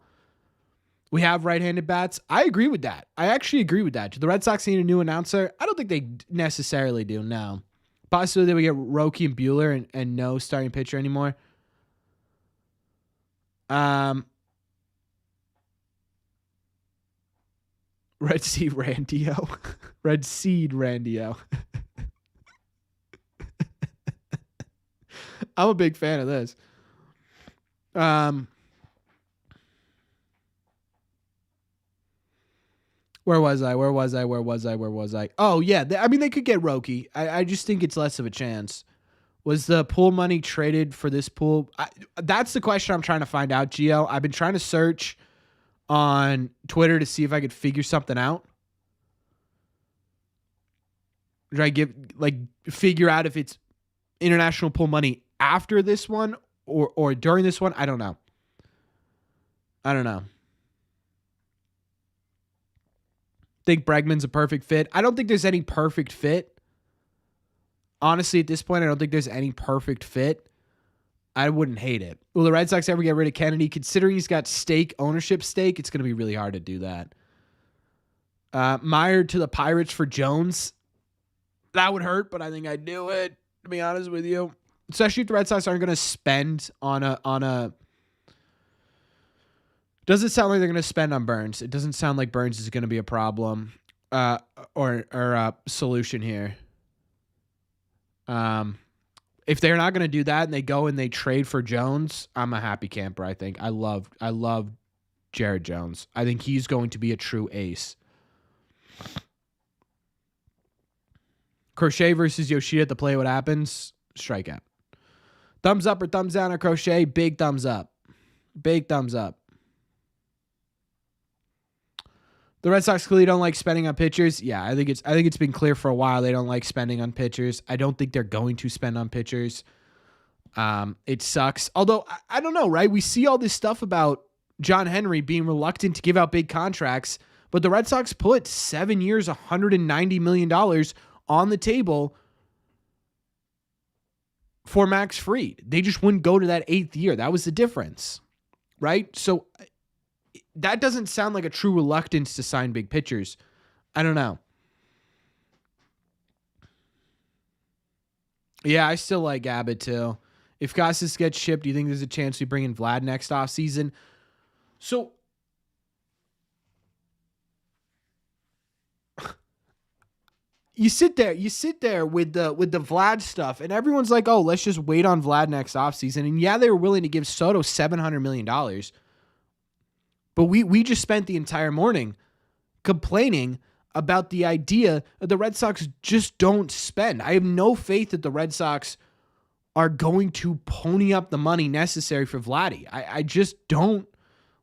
We have right-handed bats. I agree with that. I actually agree with that. Do the Red Sox need a new announcer? I don't think they necessarily do, no. Possibly they would get Roki and Buehler and no starting pitcher anymore. Red Seed Randio. Red Seed Randio. I'm a big fan of this. Where was I? Oh, yeah. I mean, they could get Roki. I just think it's less of a chance. Was the pool money traded for this pool? That's the question I'm trying to find out, Gio. I've been trying to search on Twitter to see if I could figure something out. Should I figure out if it's international pool money after this one or during this one? I don't know. Think Bregman's a perfect fit. I don't think there's any perfect fit. Honestly, at this point, I don't think there's any perfect fit. I wouldn't hate it. Will the Red Sox ever get rid of Kennedy? Considering he's got ownership stake, it's going to be really hard to do that. Meyer to the Pirates for Jones. That would hurt, but I think I'd do it, to be honest with you. Especially if the Red Sox aren't going to spend on a doesn't sound like they're going to spend on Burnes. It doesn't sound like Burnes is going to be a problem or a solution here. If they're not going to do that and they go and they trade for Jones, I'm a happy camper, I think. I love Jared Jones. I think he's going to be a true ace. Crochet versus Yoshida at the play. What happens? Strikeout. Thumbs up or thumbs down on Crochet? Big thumbs up. Big thumbs up. The Red Sox clearly don't like spending on pitchers. Yeah, I think it's been clear for a while they don't like spending on pitchers. I don't think they're going to spend on pitchers. It sucks. Although I don't know, right? We see all this stuff about John Henry being reluctant to give out big contracts, but the Red Sox put 7 years, $190 million on the table for Max Fried. They just wouldn't go to that 8th year. That was the difference, right? So that doesn't sound like a true reluctance to sign big pitchers. I don't know. Yeah, I still like Abbott too. If Casas gets shipped, do you think there's a chance we bring in Vlad next offseason? So you sit there with the Vlad stuff, and everyone's like, oh, let's just wait on Vlad next offseason. And yeah, they were willing to give Soto $700 million. But we just spent the entire morning complaining about the idea that the Red Sox just don't spend. I have no faith that the Red Sox are going to pony up the money necessary for Vladdy. I just don't.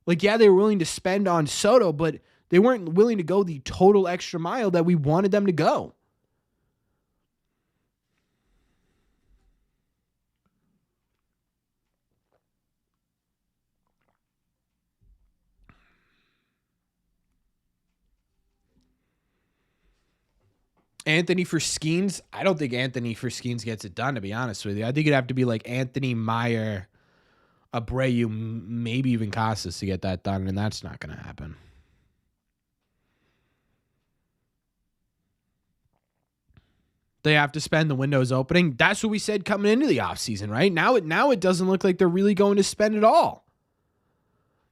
Like, yeah, they were willing to spend on Soto, but they weren't willing to go the total extra mile that we wanted them to go. Anthony for Skeens? I don't think Anthony for Skeens gets it done, to be honest with you. I think it'd have to be like Anthony, Meyer, Abreu, maybe even Casas to get that done, and that's not going to happen. They have to spend, the window's opening. That's what we said coming into the offseason, right? Now it doesn't look like they're really going to spend it all.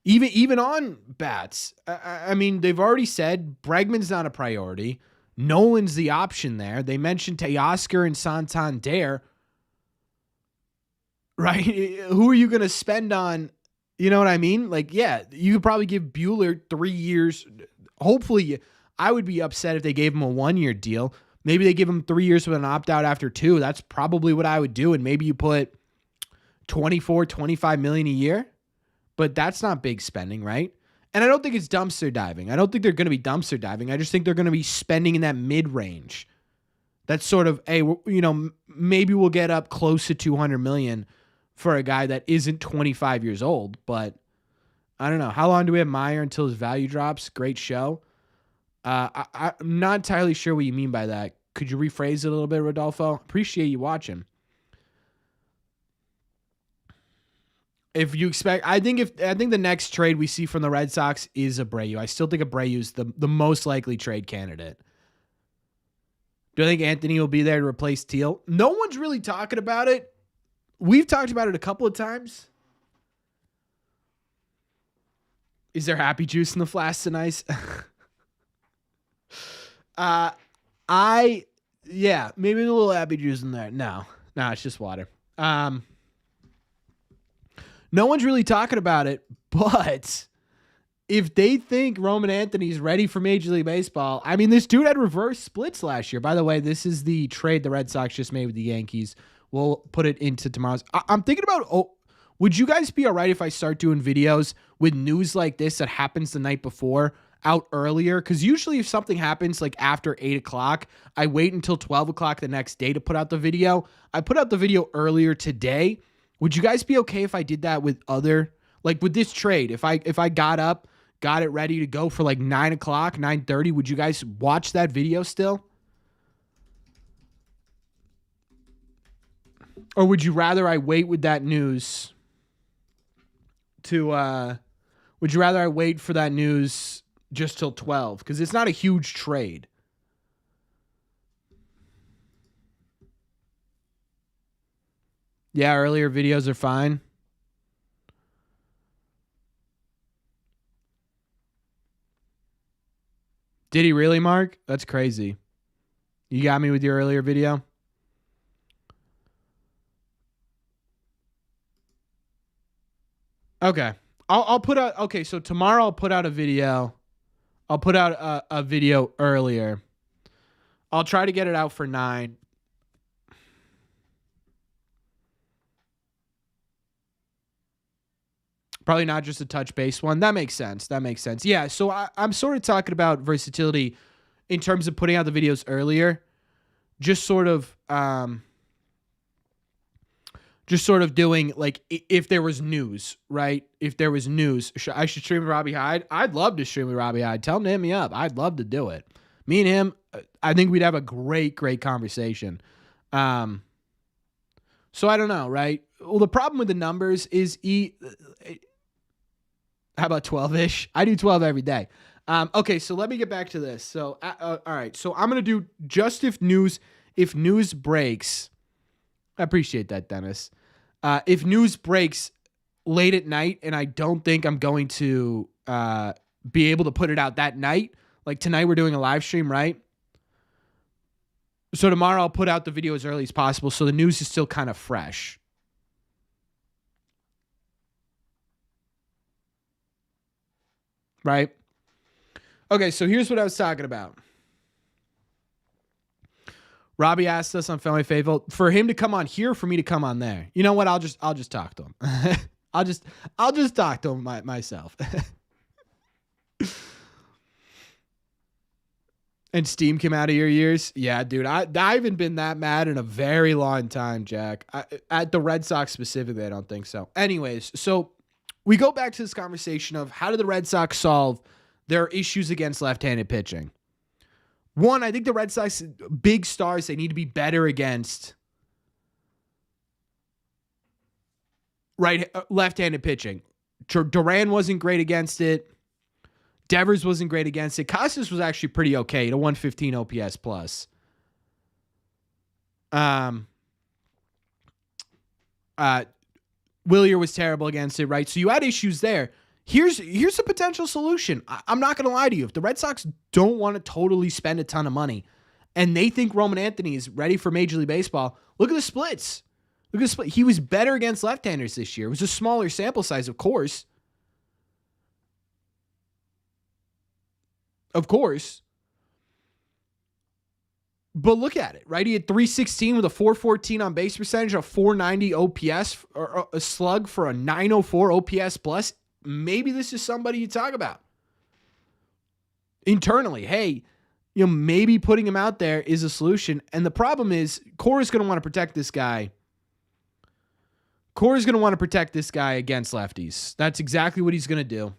Even on bats. I mean, they've already said Bregman's not a priority. Nolan's the option there. They mentioned Teoscar and Santander. Right? Who are you going to spend on? You know what I mean? Like, yeah, you could probably give Buehler 3 years. Hopefully, I would be upset if they gave him a 1-year deal. Maybe they give him 3 years with an opt-out after 2. That's probably what I would do. And maybe you put $24-25 million a year. But that's not big spending, right? And I don't think it's dumpster diving. I don't think they're going to be dumpster diving. I just think they're going to be spending in that mid-range. That's sort of, hey, you know, maybe we'll get up close to $200 million for a guy that isn't 25 years old. But I don't know. How long do we have Meyer until his value drops? Great show. I'm not entirely sure what you mean by that. Could you rephrase it a little bit, Rodolfo? Appreciate you watching. If you expect, I think the next trade we see from the Red Sox is Abreu. I still think Abreu is the most likely trade candidate. Do I think Anthony will be there to replace Teal? No one's really talking about it. We've talked about it a couple of times. Is there happy juice in the flask tonight? Yeah, maybe a little happy juice in there. No, it's just water. No one's really talking about it, but if they think Roman Anthony's ready for Major League Baseball, I mean, this dude had reverse splits last year. By the way, this is the trade the Red Sox just made with the Yankees. We'll put it into tomorrow's. I'm thinking about, would you guys be all right if I start doing videos with news like this that happens the night before out earlier, because usually if something happens like after 8 o'clock, I wait until 12 o'clock the next day to put out the video. I put out the video earlier today. Would you guys be okay if I did that with with this trade? If I got it ready to go for like 9 o'clock, 9:30, would you guys watch that video still? Or would you rather I wait with that news would you rather I wait for that news just till 12? Because it's not a huge trade. Yeah, earlier videos are fine. Did he really, Mark? That's crazy. You got me with your earlier video? Okay. I'll put out, okay, so tomorrow I'll put out a video. I'll put out a video earlier. I'll try to get it out for 9. Probably not just a touch base one. That makes sense. Yeah, so I'm sort of talking about versatility in terms of putting out the videos earlier. Just sort of doing like if there was news, right? If there was news, I should stream with Robbie Hyde. I'd love to stream with Robbie Hyde. Tell him to hit me up. I'd love to do it. Me and him, I think we'd have a great conversation. So I don't know, right? Well, the problem with the numbers is how about 12-ish? I do 12 every day. Okay, so let me get back to this. So, all right. So I'm going to do just if news breaks. I appreciate that, Dennis. If news breaks late at night and I don't think I'm going to be able to put it out that night, like tonight we're doing a live stream, right? So tomorrow I'll put out the video as early as possible so the news is still kind of fresh. Right? Okay, so here's what I was talking about. Robbie asked us on Family Faithful for him to come on here, for me to come on there. You know what? I'll just talk to him. I'll just talk to him myself. And steam came out of your ears? Yeah, dude. I haven't been that mad in a very long time, Jack. At the Red Sox specifically, I don't think so. Anyways, so we go back to this conversation of how do the Red Sox solve their issues against left-handed pitching? One, I think the Red Sox, big stars, they need to be better against left-handed pitching. Duran wasn't great against it. Devers wasn't great against it. Costas was actually pretty okay, to 115 OPS plus. Willier was terrible against it, right? So you had issues there. Here's a potential solution. I'm not going to lie to you. If the Red Sox don't want to totally spend a ton of money and they think Roman Anthony is ready for Major League Baseball, look at the splits. Look at the split. He was better against left-handers this year. It was a smaller sample size, of course. Of course. But look at it, right? He had 316 with a 414 on base percentage, a 490 OPS, or a slug for a 904 OPS plus. Maybe this is somebody you talk about internally. Hey, maybe putting him out there is a solution. And the problem is Cora's going to want to protect this guy. Cora's going to want to protect this guy against lefties. That's exactly what he's going to do.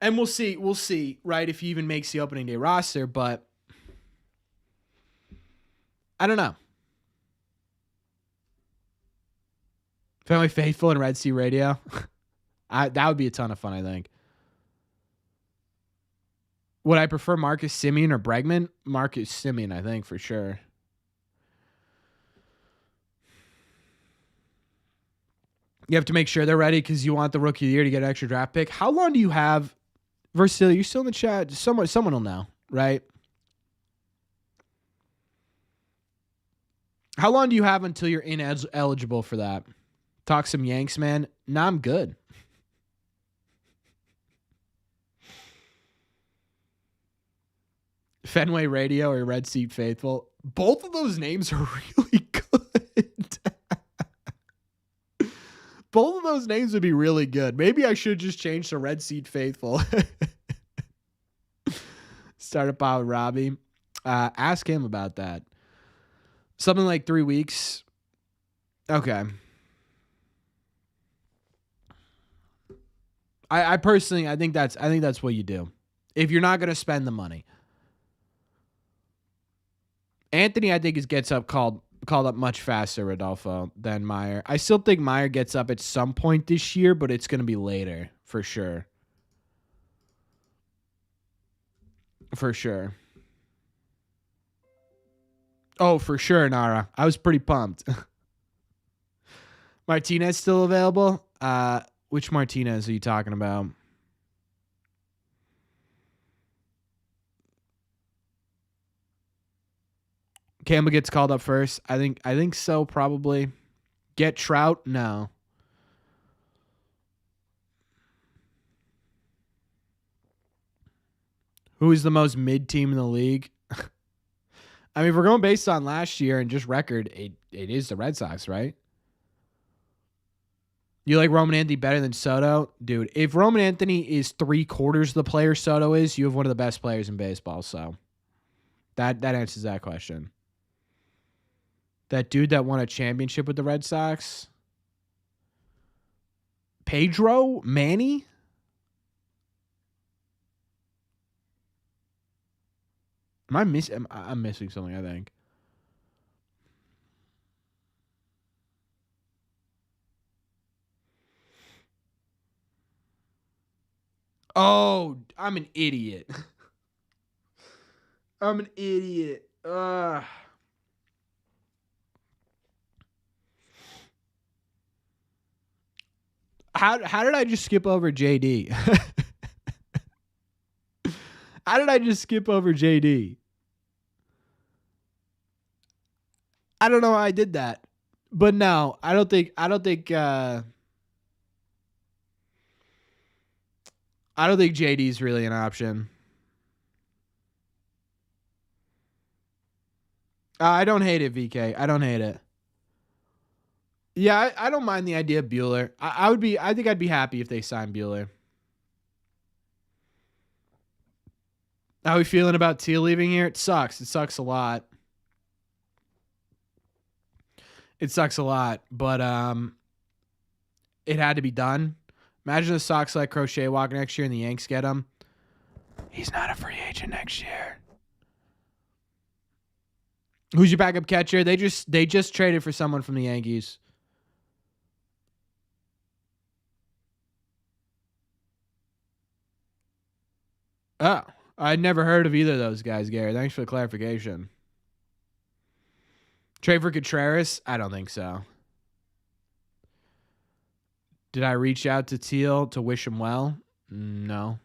And we'll see, right, if he even makes the opening day roster, but I don't know. Family Faithful and Red Sea Radio. That would be a ton of fun, I think. Would I prefer Marcus Semien or Bregman? Marcus Semien, I think, for sure. You have to make sure they're ready because you want the rookie of the year to get an extra draft pick. How long do you have? Versatility, you're still in the chat. Someone will know, right? How long do you have until you're ineligible for that? Talk some Yanks, man. Nah, I'm good. Fenway Radio or Red Seat Faithful. Both of those names are really good. Both of those names would be really good. Maybe I should just change to Red Seat Faithful. Start a pod with Robbie. Ask him about that. Something like 3 weeks. Okay. I personally, I think that's what you do. If you're not going to spend the money. Anthony, I think, gets up called up much faster, Rodolfo, than Meyer. I still think Meyer gets up at some point this year, but it's going to be later for sure. For sure. Oh, for sure, Nara. I was pretty pumped. Martinez still available? Which Martinez are you talking about? Campbell gets called up first. I think so, probably. Get Trout? No. Who is the most mid team in the league? I mean, if we're going based on last year and just record, it is the Red Sox, right? You like Roman Anthony better than Soto? Dude, if Roman Anthony is 3/4 the player Soto is, you have one of the best players in baseball. So that answers that question. That dude that won a championship with the Red Sox? Pedro? Manny? I'm missing something, I think. Oh, I'm an idiot. I'm an idiot. How did I just skip over JD? How did I just skip over JD? I don't know how I did that. But no, I don't think JD's really an option. I don't hate it, VK. I don't hate it. Yeah, I don't mind the idea of Bueller. I think I'd be happy if they signed Bueller. How are we feeling about Teal leaving here? It sucks. It sucks a lot. It sucks a lot, but it had to be done. Imagine the Sox let Crochet walk next year and the Yanks get him. He's not a free agent next year. Who's your backup catcher? They just traded for someone from the Yankees. Oh, I'd never heard of either of those guys, Gary. Thanks for the clarification. Trade for Contreras? I don't think so. Did I reach out to Teal to wish him well? No.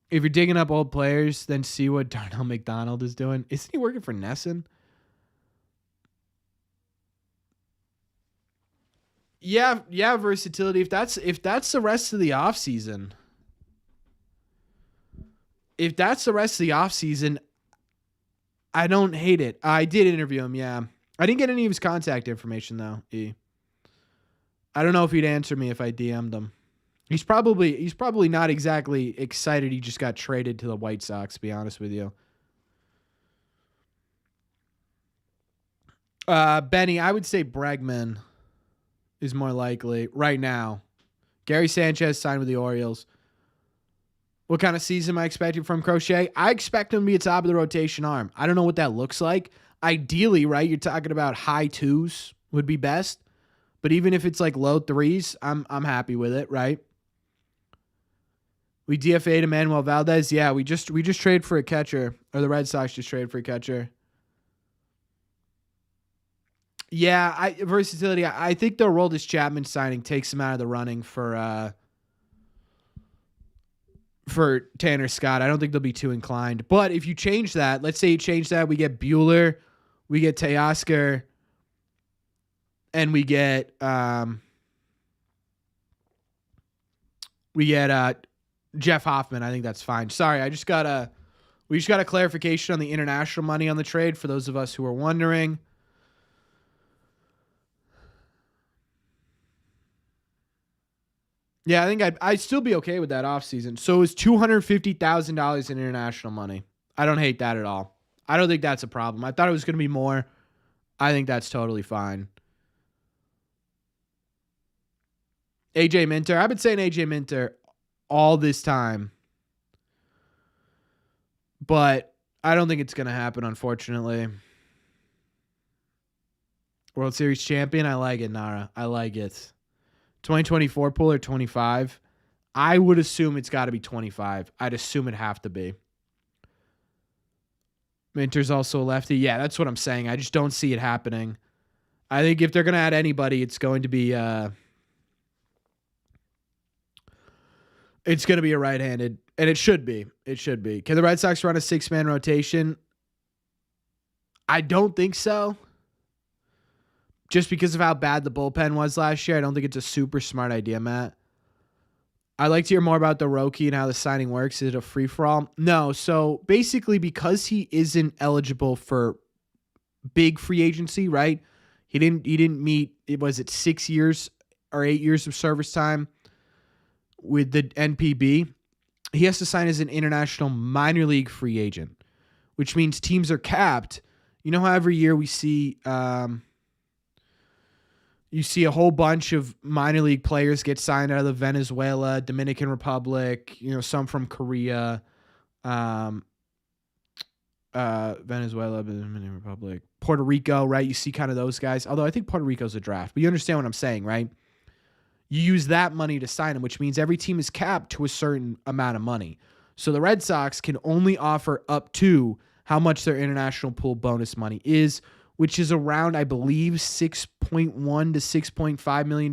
If you're digging up old players, then see what Darnell McDonald is doing. Isn't he working for Nesson? Yeah, versatility. If that's the rest of the offseason. If that's the rest of the offseason, I don't hate it. I did interview him, yeah. I didn't get any of his contact information, though, E. I don't know if he'd answer me if I DM'd him. He's probably not exactly excited he just got traded to the White Sox, to be honest with you. Benny, I would say Bregman is more likely right now. Gary Sanchez signed with the Orioles. What kind of season am I expecting from Crochet? I expect him to be a top of the rotation arm. I don't know what that looks like. Ideally, right, you're talking about high 2s would be best. But even if it's like low 3s, I'm happy with it, right? We DFA'd Emmanuel Valdez. Yeah, we just traded for a catcher, or the Red Sox just traded for a catcher. Yeah, versatility. I think the Aroldis Chapman signing takes him out of the running for Tanner Scott. I don't think they'll be too inclined. But if you change that, let's say you change that, we get Bueller, we get Teoscar, and we get Jeff Hoffman. I think that's fine. Sorry, we just got a clarification on the international money on the trade for those of us who are wondering. Yeah, I think I'd still be okay with that offseason. So it's $250,000 in international money. I don't hate that at all. I don't think that's a problem. I thought it was going to be more. I think that's totally fine. AJ Minter. I've been saying AJ Minter all this time, but I don't think it's going to happen, unfortunately. World Series champion. I like it, Nara. I like it. 2024 pool or 25? I would assume it's got to be 25. I'd assume it'd have to be. Minter's also a lefty. Yeah, that's what I'm saying. I just don't see it happening. I think if they're going to add anybody, it's going to be a right-handed, and it should be. It should be. Can the Red Sox run a 6-man rotation? I don't think so. Just because of how bad the bullpen was last year, I don't think it's a super smart idea, Matt. I'd like to hear more about the Roki and how the signing works. Is it a free-for-all? No. So basically, because he isn't eligible for big free agency, right? He didn't meet, was it 6 years or 8 years of service time with the NPB? He has to sign as an international minor league free agent, which means teams are capped. You know how every year we see you see a whole bunch of minor league players get signed out of the Venezuela, Dominican Republic, some from Korea, Venezuela, Dominican Republic, Puerto Rico, right? You see kind of those guys. Although I think Puerto Rico's a draft, but you understand what I'm saying, right? You use that money to sign them, which means every team is capped to a certain amount of money. So the Red Sox can only offer up to how much their international pool bonus money is, which is around, I believe, $6.1 to $6.5 million.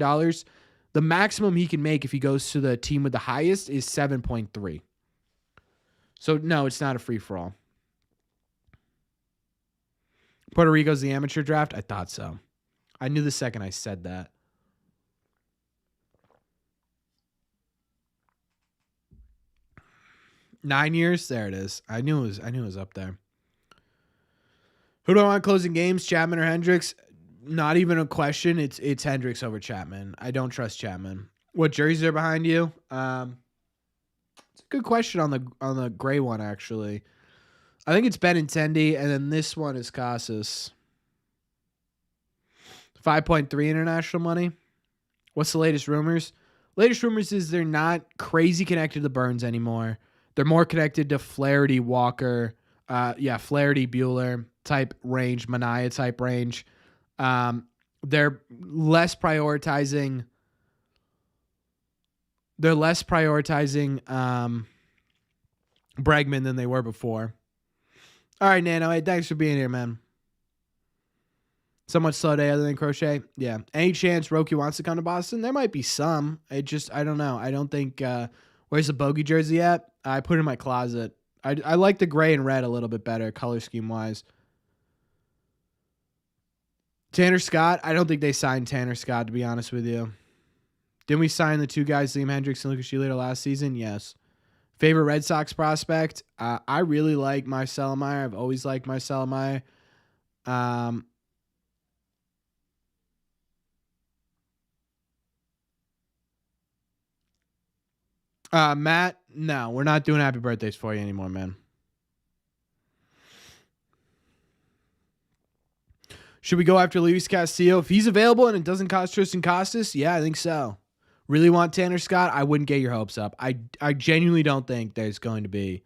The maximum he can make if he goes to the team with the highest is 7.3. So, no, it's not a free-for-all. Puerto Rico's the amateur draft? I thought so. I knew the second I said that. Nine years? There it is. I knew it was up there. Who do I want closing games, Chapman or Hendricks? Not even a question. It's Hendricks over Chapman. I don't trust Chapman. What jerseys are behind you? It's a good question on the gray one, actually. I think it's Benintendi, and then this one is Casas. 5.3 international money. What's the latest rumors? Latest rumors is they're not crazy connected to Burnes anymore. They're more connected to Flaherty, Walker, Flaherty, Buehler type range, Manaea type range. They're less prioritizing Bregman than they were before. All right, Nano. Hey, thanks for being here, man. Somewhat slow day other than Crochet. Yeah. Any chance Roki wants to come to Boston? There might be some. I don't know. I don't think where's the bogey jersey at? I put it in my closet. I like the gray and red a little bit better, color scheme wise. Tanner Scott. I don't think they signed Tanner Scott, to be honest with you. Didn't we sign the two guys, Liam Hendricks and Lucas Giolito, last season? Yes. Favorite Red Sox prospect? I really like Marcelo Meyer. I've always liked Marcelo Meyer. Matt, no, we're not doing happy birthdays for you anymore, man. Should we go after Luis Castillo? If he's available and it doesn't cost Tristan Costas, yeah, I think so. Really want Tanner Scott? I wouldn't get your hopes up. I genuinely don't think there's going to be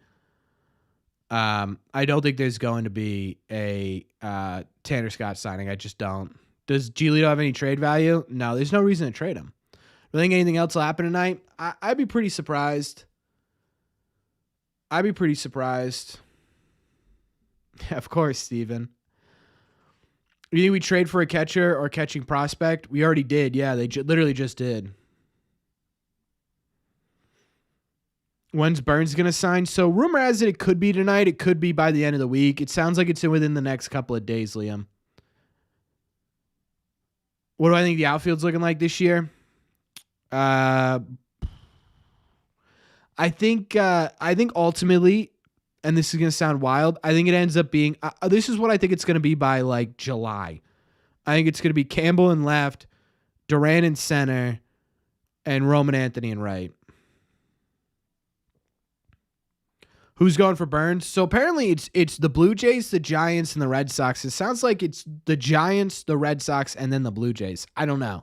I don't think there's going to be a Tanner Scott signing. I just don't. Does Giolito have any trade value? No, there's no reason to trade him. Do you think anything else will happen tonight? I'd be pretty surprised. Of course, Steven. You think we trade for a catcher or catching prospect? We already did. Yeah, they literally just did. When's Burnes going to sign? So rumor has it could be tonight. It could be by the end of the week. It sounds like it's within the next couple of days, Liam. What do I think the outfield's looking like this year? I think ultimately, and this is going to sound wild, I think it ends up being, this is what I think it's going to be by like July. I think it's going to be Campbell in left, Duran in center, and Roman Anthony and right. Who's going for Burnes? So apparently it's the Blue Jays, the Giants, and the Red Sox. It sounds like it's the Giants, the Red Sox, and then the Blue Jays. I don't know.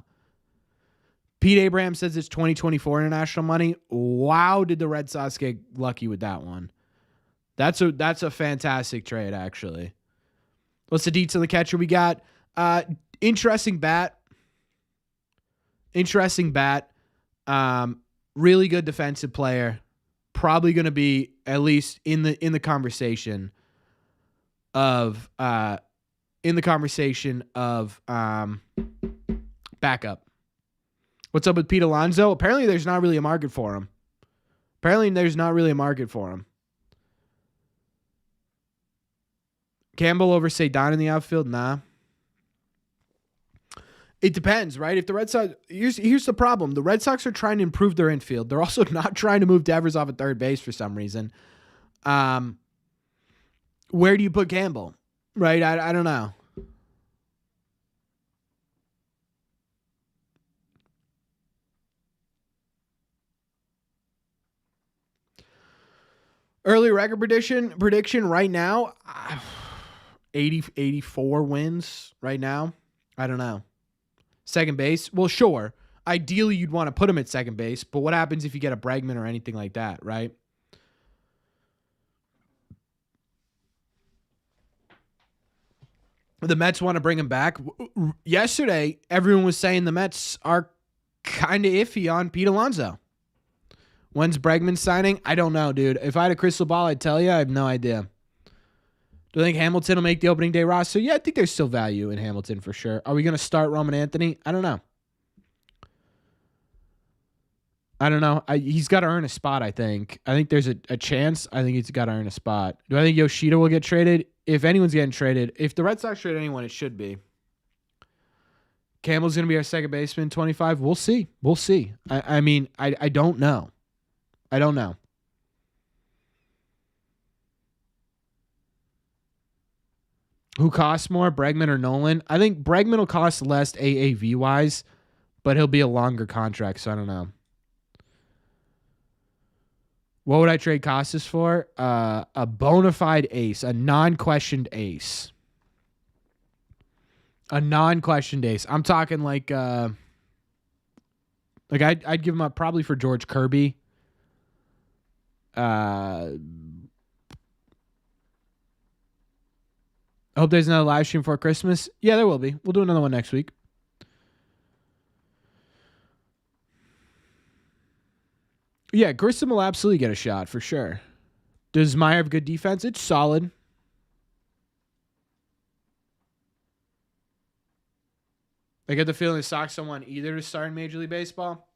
Pete Abraham says it's 2024 international money. Wow, did the Red Sox get lucky with that one? That's a fantastic trade, actually. What's the deets on the catcher we got? Interesting bat. Really good defensive player. Probably going to be at least in the conversation of backup. What's up with Pete Alonso? Apparently there's not really a market for him. Campbell over Cedon in the outfield? Nah. It depends, right? If the Red Sox, here's the problem. The Red Sox are trying to improve their infield. They're also not trying to move Devers off at third base for some reason. Where do you put Campbell? Right? I don't know. Early record prediction right now, 84 wins right now. I don't know. Second base? Well, sure. Ideally, you'd want to put him at second base, but what happens if you get a Bregman or anything like that, right? The Mets want to bring him back. Yesterday, everyone was saying the Mets are kind of iffy on Pete Alonso. When's Bregman signing? I don't know, dude. If I had a crystal ball, I'd tell you. I have no idea. Do I think Hamilton will make the opening day roster? Yeah, I think there's still value in Hamilton for sure. Are we going to start Roman Anthony? I don't know. He's got to earn a spot, I think. I think there's a chance. I think he's got to earn a spot. Do I think Yoshida will get traded? If anyone's getting traded, if the Red Sox trade anyone, it should be. Campbell's going to be our second baseman, 25. We'll see. I mean, I don't know. Who costs more, Bregman or Nolan? I think Bregman will cost less AAV-wise, but he'll be a longer contract, so I don't know. What would I trade Costas for? A bona fide ace, a non-questioned ace. I'm talking like I'd give him up probably for George Kirby. I hope there's another live stream for Christmas. Yeah, there will be. We'll do another one next week. Yeah, Grissom will absolutely get a shot for sure. Does Meyer have good defense? It's solid. I get the feeling the Sox don't want either to start in Major League Baseball.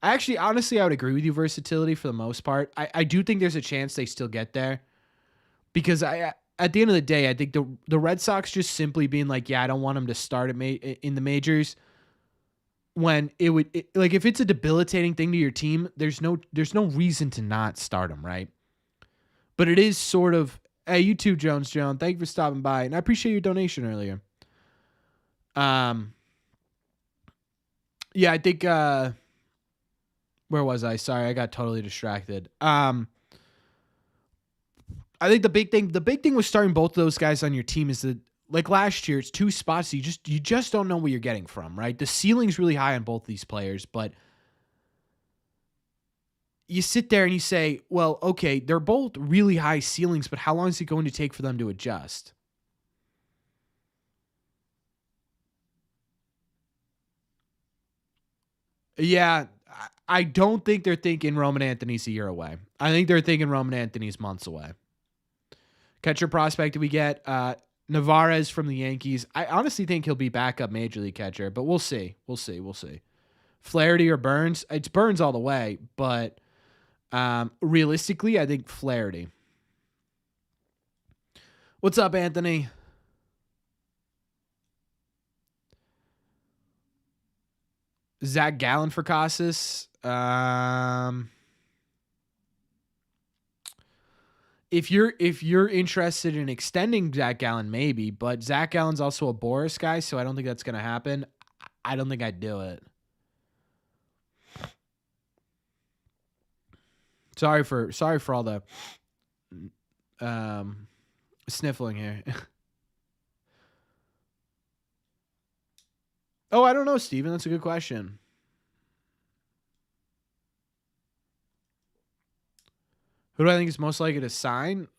Honestly, I would agree with you. Versatility for the most part. I do think there's a chance they still get there. Because at the end of the day, I think the Red Sox just simply being like, yeah, I don't want him to start in the majors. When if it's a debilitating thing to your team, there's no reason to not start him, right? But it is sort of, hey, you too, Jones. Thank you for stopping by, and I appreciate your donation earlier. Yeah, I think. Where was I? Sorry, I got totally distracted. I think the big thing with starting both of those guys on your team is that, like last year, it's two spots you just don't know what you're getting from, right? The ceiling's really high on both these players, but you sit there and you say, well, okay, they're both really high ceilings, but how long is it going to take for them to adjust? Yeah, I don't think they're thinking Roman Anthony's a year away. I think they're thinking Roman Anthony's months away. Catcher prospect we get, Navarez from the Yankees. I honestly think he'll be backup major league catcher, but we'll see. Flaherty or Burnes? It's Burnes all the way, but realistically, I think Flaherty. What's up, Anthony? Zach Gallen for Casas. If you're interested in extending Zach Gallen, maybe, but Zach Gallen's also a Boris guy, so I don't think that's going to happen. I don't think I'd do it. Sorry for all the sniffling here. Oh, I don't know, Steven. That's a good question. Who do I think is most likely to sign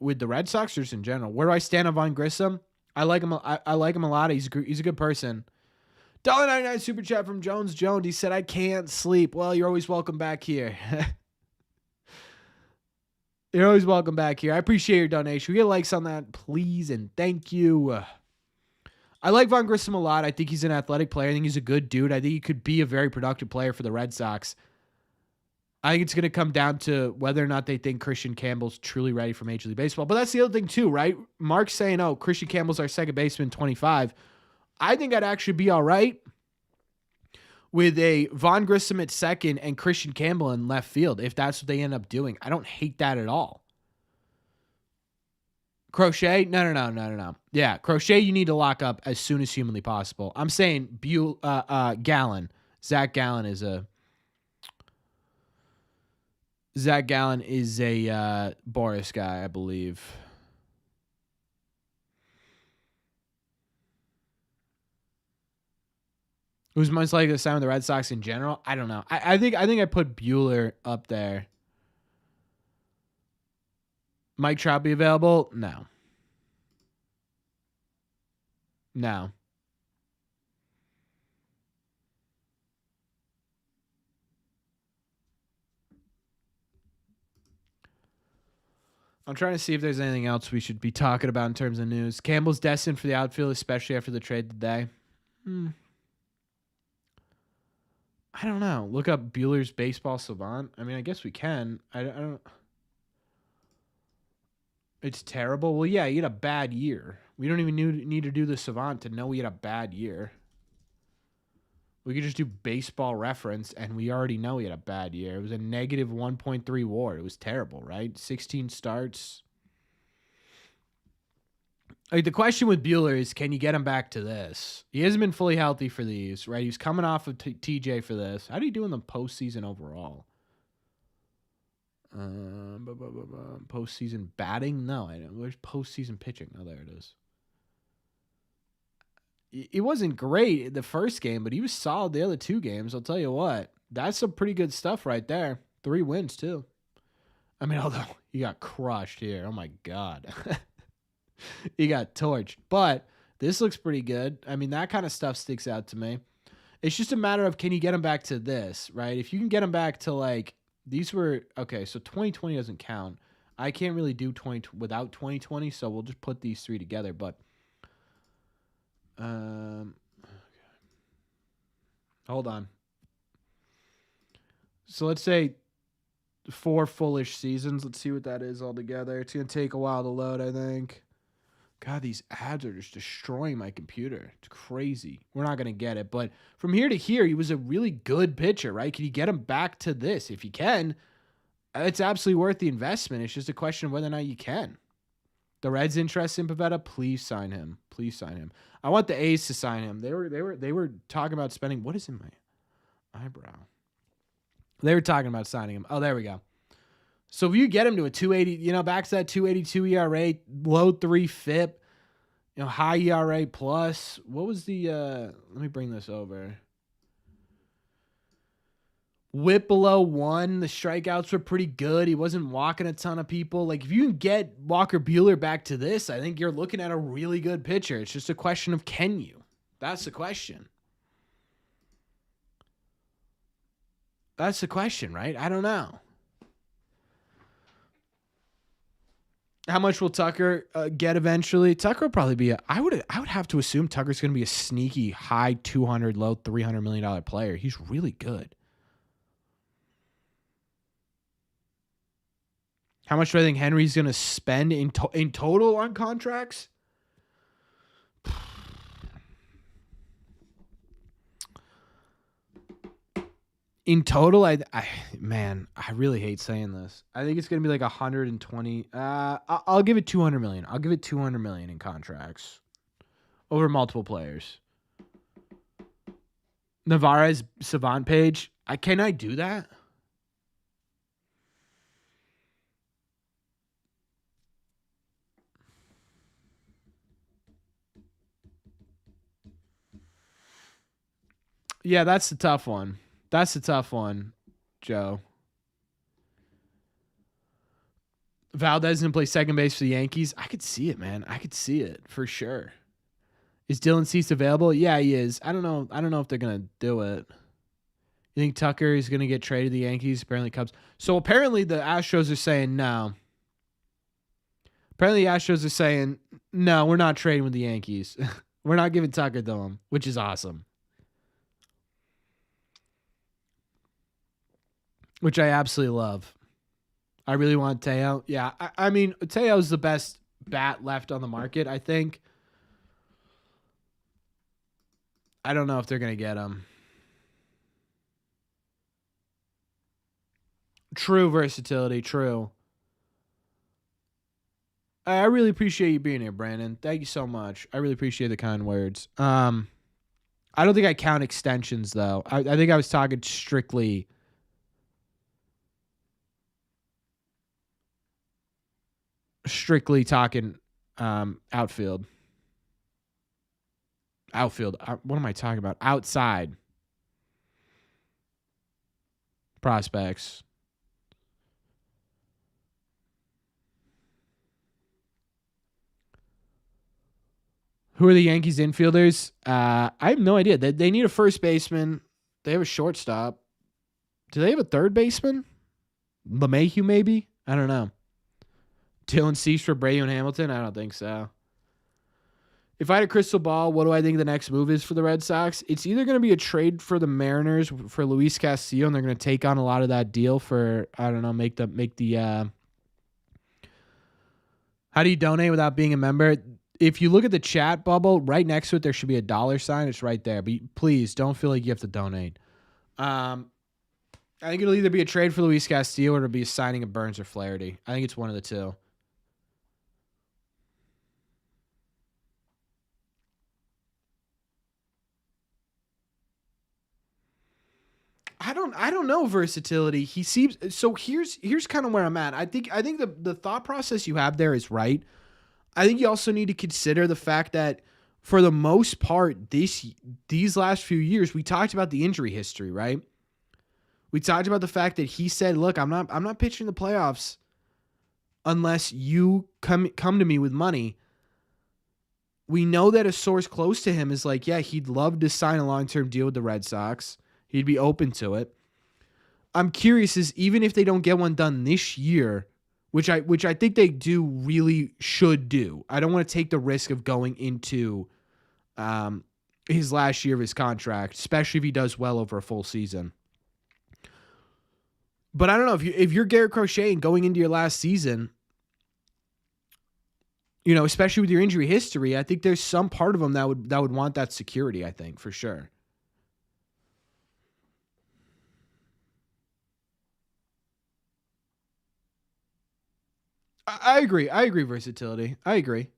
with the Red Sox or just in general? Where do I stand on Von Grissom? I like him. I like him a lot. He's a good person. $1.99 super chat from Jones. He said, I can't sleep. Well, you're always welcome back here. You're always welcome back here. I appreciate your donation. We get likes on that, please, and thank you. I like Von Grissom a lot. I think he's an athletic player. I think he's a good dude. I think he could be a very productive player for the Red Sox. I think it's going to come down to whether or not they think Christian Campbell's truly ready for Major League Baseball. But that's the other thing too, right? Mark's saying, oh, Christian Campbell's our second baseman, 25. I think I'd actually be all right with a Von Grissom at second and Christian Campbell in left field if that's what they end up doing. I don't hate that at all. Crochet? No. Yeah, Crochet you need to lock up as soon as humanly possible. I'm saying Gallen. Zach Gallen is a Boris guy, I believe. Who's most likely to sign with the Red Sox in general? I don't know. I think I put Buehler up there. Mike Trout be available? No. I'm trying to see if there's anything else we should be talking about in terms of news. Campbell's destined for the outfield, especially after the trade today. I don't know. Look up Bueller's Baseball Savant. I mean, I guess we can. I don't. It's terrible. Well, yeah, he had a bad year. We don't even need to do the Savant to know he had a bad year. We could just do Baseball Reference, and we already know he had a bad year. It was a negative 1.3 WAR. It was terrible, right? 16 starts. Like, the question with Buehler is, can you get him back to this? He hasn't been fully healthy for these, right? He was coming off of TJ for this. How do you do in the postseason overall? Postseason batting? No, I don't. Where's postseason pitching? Oh, there it is. It wasn't great the first game, but he was solid the other two games. I'll tell you what. That's some pretty good stuff right there. 3 wins, too. I mean, although he got crushed here. Oh, my God. He got torched. But this looks pretty good. I mean, that kind of stuff sticks out to me. It's just a matter of, can you get him back to this, right? If you can get him back to, like, these were, okay, so 2020 doesn't count. I can't really do 20 without 2020, so we'll just put these three together. But, okay. Hold on. So let's say 4 fullish seasons. Let's see what that is altogether. It's going to take a while to load, I think. God, these ads are just destroying my computer. It's crazy. We're not going to get it. But from here to here, he was a really good pitcher, right? Can you get him back to this? If you can, it's absolutely worth the investment. It's just a question of whether or not you can. The Reds' interest in Pivetta, please sign him. Please sign him. I want the A's to sign him. They were talking about spending. What is in my eyebrow? They were talking about signing him. Oh, there we go. So if you get him to a 280, back to that 282 ERA, low 3 FIP, high ERA plus. What was the, let me bring this over. Whip below 1. The strikeouts were pretty good. He wasn't walking a ton of people. Like, if you can get Walker Buehler back to this, I think you're looking at a really good pitcher. It's just a question of, can you? That's the question. That's the question, right? I don't know. How much will Tucker get eventually? Tucker will probably be I would have to assume Tucker's going to be a sneaky high 200, low $300 million player. He's really good. How much do I think Henry's going to spend in total on contracts? In total, I really hate saying this. I think it's going to be like 120. I'll give it 200 million. I'll give it 200 million in contracts over multiple players. Navarez Savant page. Can I do that? Yeah, that's the tough one. That's the tough one, Joe. Valdez going to play second base for the Yankees. I could see it, man. I could see it for sure. Is Dylan Cease available? Yeah, he is. I don't know if they're going to do it. You think Tucker is going to get traded to the Yankees? Apparently Cubs. So apparently the Astros are saying no. Apparently the Astros are saying, no, we're not trading with the Yankees. We're not giving Tucker to them, which is awesome. Which I absolutely love. I really want Teo. Yeah, I mean, Teo's the best bat left on the market, I think. I don't know if they're going to get him. True versatility, true. I really appreciate you being here, Brandon. Thank you so much. I really appreciate the kind words. I don't think I count extensions, though. I think I was talking strictly talking outfield. Outfield. What am I talking about? Outside prospects. Who are the Yankees infielders? I have no idea. They need a first baseman. They have a shortstop. Do they have a third baseman? LeMahieu, maybe? I don't know. Dylan Cease for Brady and Hamilton? I don't think so. If I had a crystal ball, what do I think the next move is for the Red Sox? It's either going to be a trade for the Mariners for Luis Castillo, and they're going to take on a lot of that deal for, I don't know, make the how do you donate without being a member? If you look at the chat bubble, right next to it, there should be a $sign. It's right there. But please don't feel like you have to donate. I think it'll either be a trade for Luis Castillo or it'll be a signing of Burnes or Flaherty. I think it's one of the two. I don't know versatility. He seems so. Here's kind of where I'm at. I think the thought process you have there is right. I think you also need to consider the fact that for the most part, these last few years, we talked about the injury history, right? We talked about the fact that he said, "Look, I'm not pitching the playoffs unless you come to me with money." We know that a source close to him is like, yeah, he'd love to sign a long-term deal with the Red Sox. He'd be open to it. I'm curious is even if they don't get one done this year, which I think they really should do. I don't want to take the risk of going into his last year of his contract, especially if he does well over a full season. But I don't know if you're Garrett Crochet and going into your last season, you know, especially with your injury history, I think there's some part of him that would want that security, I think, for sure. I agree. Versatility. I agree.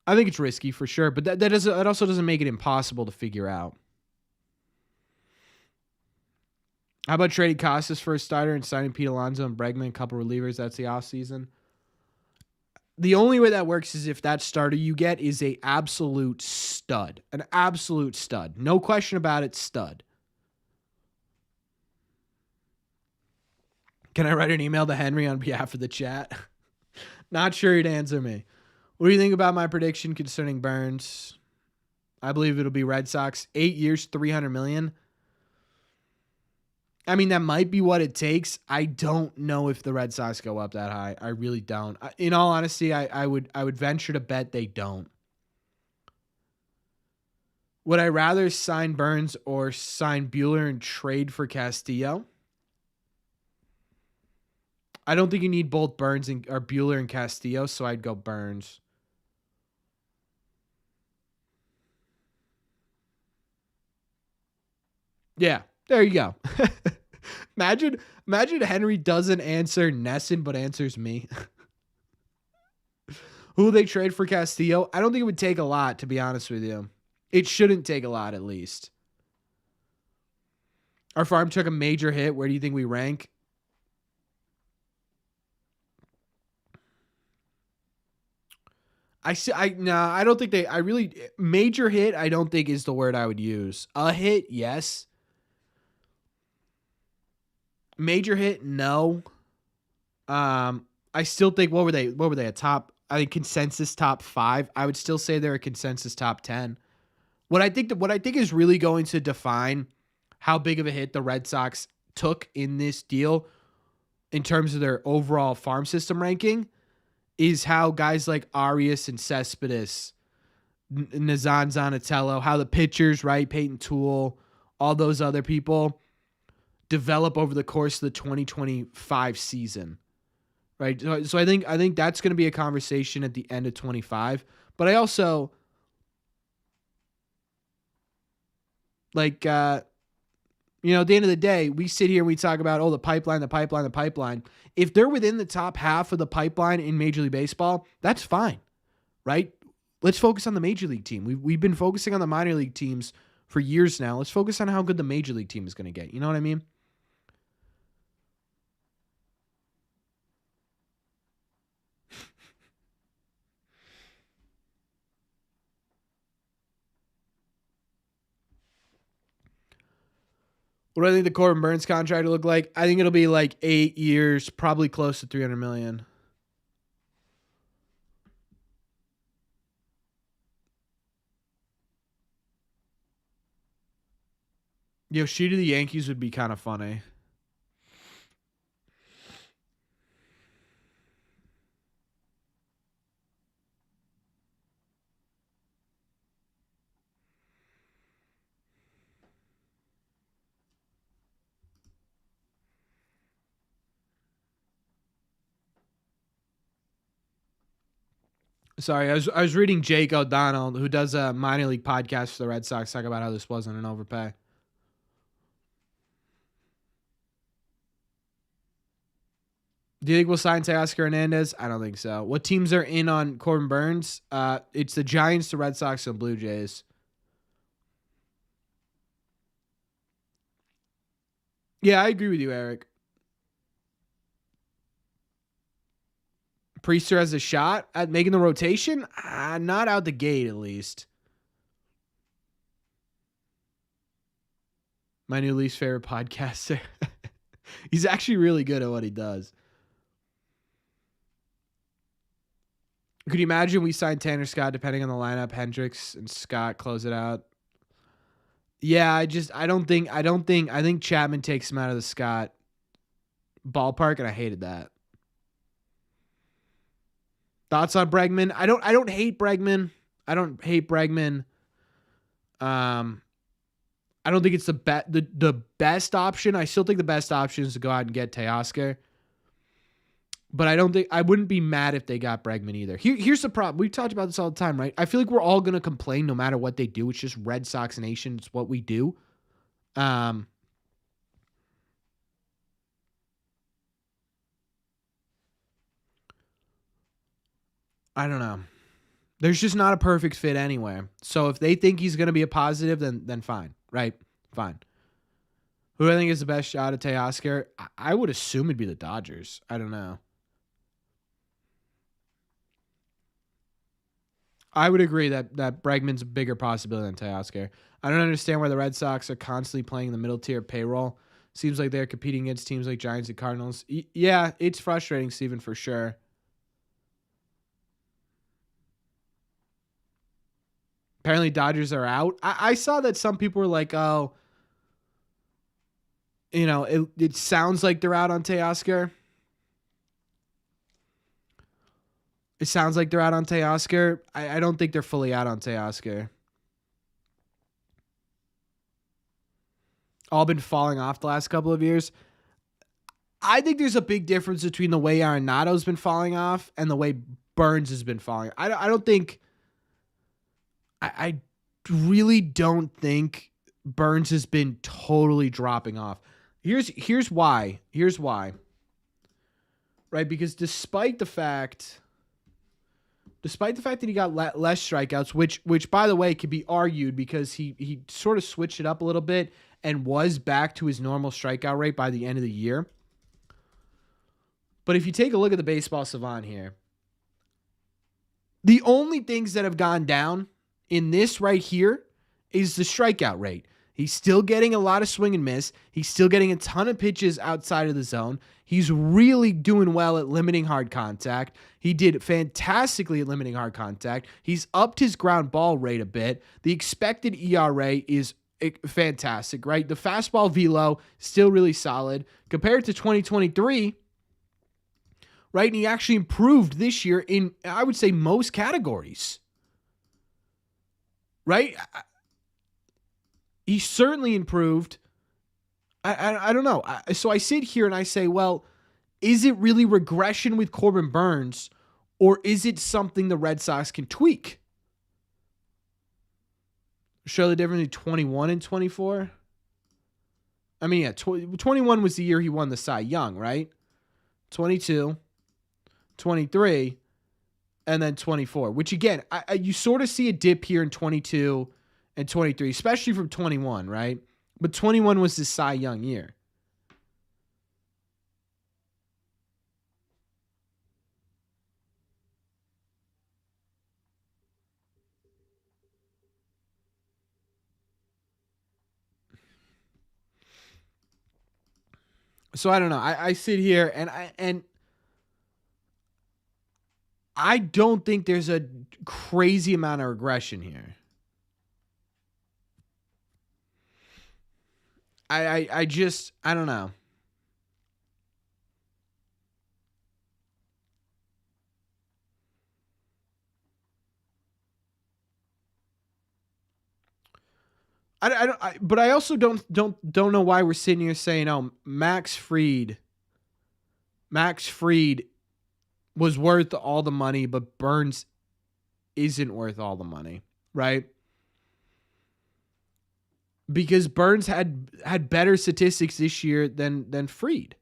I think it's risky for sure, but that also doesn't make it impossible to figure out. How about trading Costas for a starter and signing Pete Alonso and Bregman, a couple relievers? That's the offseason. The only way that works is if that starter you get is an absolute stud. An absolute stud. No question about it, stud. Can I write an email to Henry on behalf of the chat? Not sure he'd answer me. What do you think about my prediction concerning Burnes? I believe it'll be Red Sox. 8 years, $300 million. I mean, that might be what it takes. I don't know if the Red Sox go up that high. I really don't. In all honesty, I would venture to bet they don't. Would I rather sign Burnes or sign Buehler and trade for Castillo? I don't think you need both Burnes or Buehler and Castillo, so I'd go Burnes. Yeah, there you go. Imagine Henry doesn't answer Nesson but answers me. Who will they trade for Castillo? I don't think it would take a lot, to be honest with you. It shouldn't take a lot, at least. Our farm took a major hit. Where do you think we rank? I don't think major hit, I don't think is the word I would use. A hit, yes. Major hit, no. I still think, what were they? A top, I think consensus top 5. I would still say they're a consensus top 10. What I think is really going to define how big of a hit the Red Sox took in this deal in terms of their overall farm system ranking is how guys like Arias and Cespedes, Nazan Zanatello, how the pitchers, right, Peyton Toole, all those other people develop over the course of the 2025 season, right? So I think that's going to be a conversation at the end of 25. But I also like, at the end of the day, we sit here and we talk about, the pipeline. If they're within the top half of the pipeline in Major League Baseball, that's fine, right? Let's focus on the Major League team. We've been focusing on the minor league teams for years now. Let's focus on how good the Major League team is going to get. You know what I mean? What do I think the Corbin Burnes contract will look like? I think it'll be like 8 years, probably close to $300 million. Yoshida to the Yankees would be kind of funny. Sorry, I was reading Jake O'Donnell, who does a minor league podcast for the Red Sox, talk about how this wasn't an overpay. Do you think we'll sign Teoscar Hernandez? I don't think so. What teams are in on Corbin Burnes? It's the Giants, the Red Sox, and Blue Jays. Yeah, I agree with you, Eric. Priester has a shot at making the rotation? Not out the gate, at least. My new least favorite podcaster. He's actually really good at what he does. Could you imagine we signed Tanner Scott depending on the lineup, Hendricks and Scott close it out? Yeah, I think Chapman takes him out of the Scott ballpark, and I hated that. Thoughts on Bregman? I don't hate Bregman. I don't think it's the best option. I still think the best option is to go out and get Teoscar. But I wouldn't be mad if they got Bregman either. Here's the problem. We've talked about this all the time, right? I feel like we're all going to complain no matter what they do. It's just Red Sox Nation. It's what we do. I don't know. There's just not a perfect fit anywhere. So if they think he's going to be a positive, then fine, right? Fine. Who do I think is the best shot at Teoscar? I would assume it'd be the Dodgers. I don't know. I would agree that Bregman's a bigger possibility than Teoscar. I don't understand why the Red Sox are constantly playing the middle tier payroll. Seems like they're competing against teams like Giants and Cardinals. Yeah, it's frustrating, Steven, for sure. Apparently Dodgers are out. I saw that some people were like, oh, it sounds like they're out on Teoscar. It sounds like they're out on Teoscar. I don't think they're fully out on Teoscar. All been falling off the last couple of years. I think there's a big difference between the way Arenado's been falling off and the way Burnes has been falling. I don't think... I really don't think Burnes has been totally dropping off. Here's why. Right? Because despite the fact that he got less strikeouts, which by the way could be argued because he sort of switched it up a little bit and was back to his normal strikeout rate by the end of the year. But if you take a look at the Baseball Savant here, The only things that have gone down in this right here is the strikeout rate. He's still getting a lot of swing and miss. He's still getting a ton of pitches outside of the zone. He's really doing well at limiting hard contact. He did fantastically at limiting hard contact. He's upped his ground ball rate a bit. The expected ERA is fantastic, right? The fastball velo still really solid compared to 2023, right? And he actually improved this year in, I would say, most categories, right? He certainly improved. I don't know. So I sit here and I say, well, is it really regression with Corbin Burnes, or is it something the Red Sox can tweak? Show the difference between 21 and 24? I mean, yeah, 21 was the year he won the Cy Young, right? 22, 23, and then 24, which again, you sort of see a dip here in 22 and 23, especially from 21, right? But 21 was the Cy Young year. So I don't know. I sit here and I don't think there's a crazy amount of regression here. I don't know. But I also don't know why we're sitting here saying, oh, Max Fried was worth all the money, but Burnes isn't worth all the money, right? Because Burnes had better statistics this year than Fried.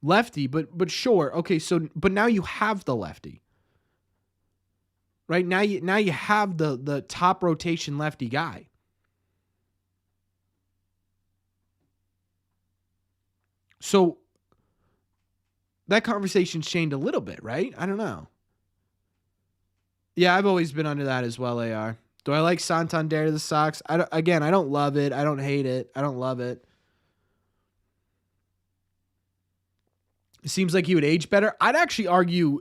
Lefty, but sure, okay. So, but now you have the lefty. Right now you have the top rotation lefty guy. So that conversation's changed a little bit, right? I don't know. Yeah, I've always been under that as well, AR. Do I like Santander to the Sox? I don't love it. I don't hate it. I don't love it. It seems like he would age better. I'd actually argue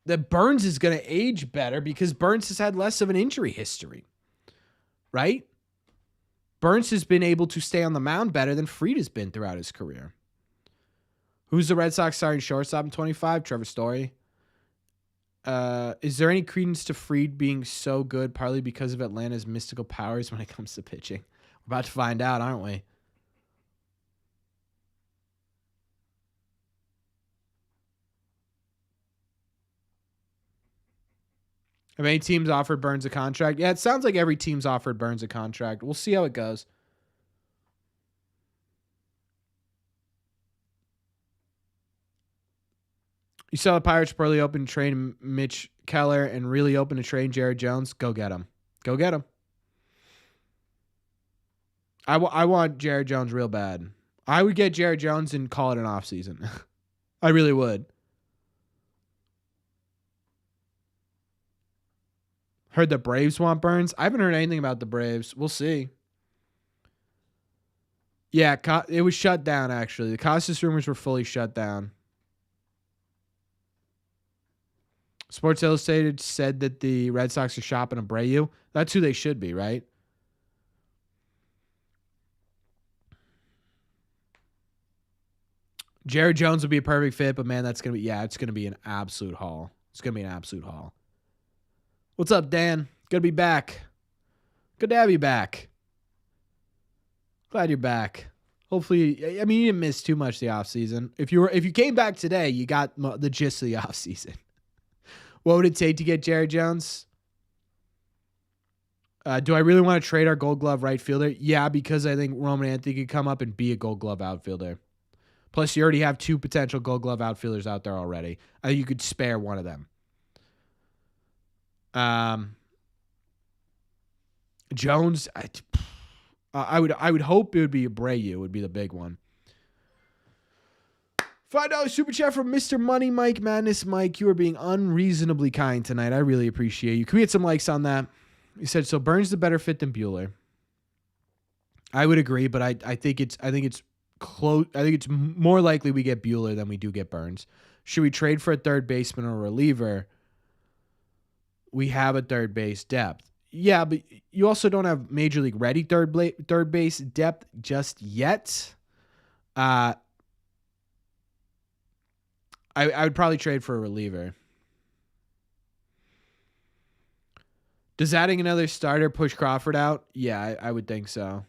that Burnes is going to age better because Burnes has had less of an injury history, right? Burnes has been able to stay on the mound better than Fried has been throughout his career. Who's the Red Sox starting shortstop in 25? Trevor Story. Is there any credence to Fried being so good, partly because of Atlanta's mystical powers when it comes to pitching? We're about to find out, aren't we? Have any teams offered Burnes a contract? Yeah, it sounds like every team's offered Burnes a contract. We'll see how it goes. You saw the Pirates poorly open to trade Mitch Keller and really open to trade Jared Jones. Go get him. Go get him. I want Jared Jones real bad. I would get Jared Jones and call it an offseason. I really would. Heard the Braves want Burnes. I haven't heard anything about the Braves. We'll see. Yeah, it was shut down, actually. The Costas rumors were fully shut down. Sports Illustrated said that the Red Sox are shopping Abreu. That's who they should be, right? Jared Jones would be a perfect fit, but man, it's going to be an absolute haul. It's going to be an absolute haul. What's up, Dan? Good to be back. Good to have you back. Glad you're back. Hopefully, I mean, you didn't miss too much the offseason. If you came back today, you got the gist of the offseason. What would it take to get Jared Jones? Do I really want to trade our Gold Glove right fielder? Yeah, because I think Roman Anthony could come up and be a Gold Glove outfielder. Plus, you already have two potential Gold Glove outfielders out there already. I think you could spare one of them. Jones, I would hope it would be Abreu would be the big one. $5 super chat from Mr. Money Mike Madness Mike. You are being unreasonably kind tonight. I really appreciate you. Can we get some likes on that? He said, so Burnes the better fit than Buehler. I would agree, but I think it's close. I think it's more likely we get Buehler than we do get Burnes. Should we trade for a third baseman or a reliever? We have a third base depth. Yeah, but you also don't have major league ready third base depth just yet. I would probably trade for a reliever. Does adding another starter push Crawford out? Yeah, I would think so.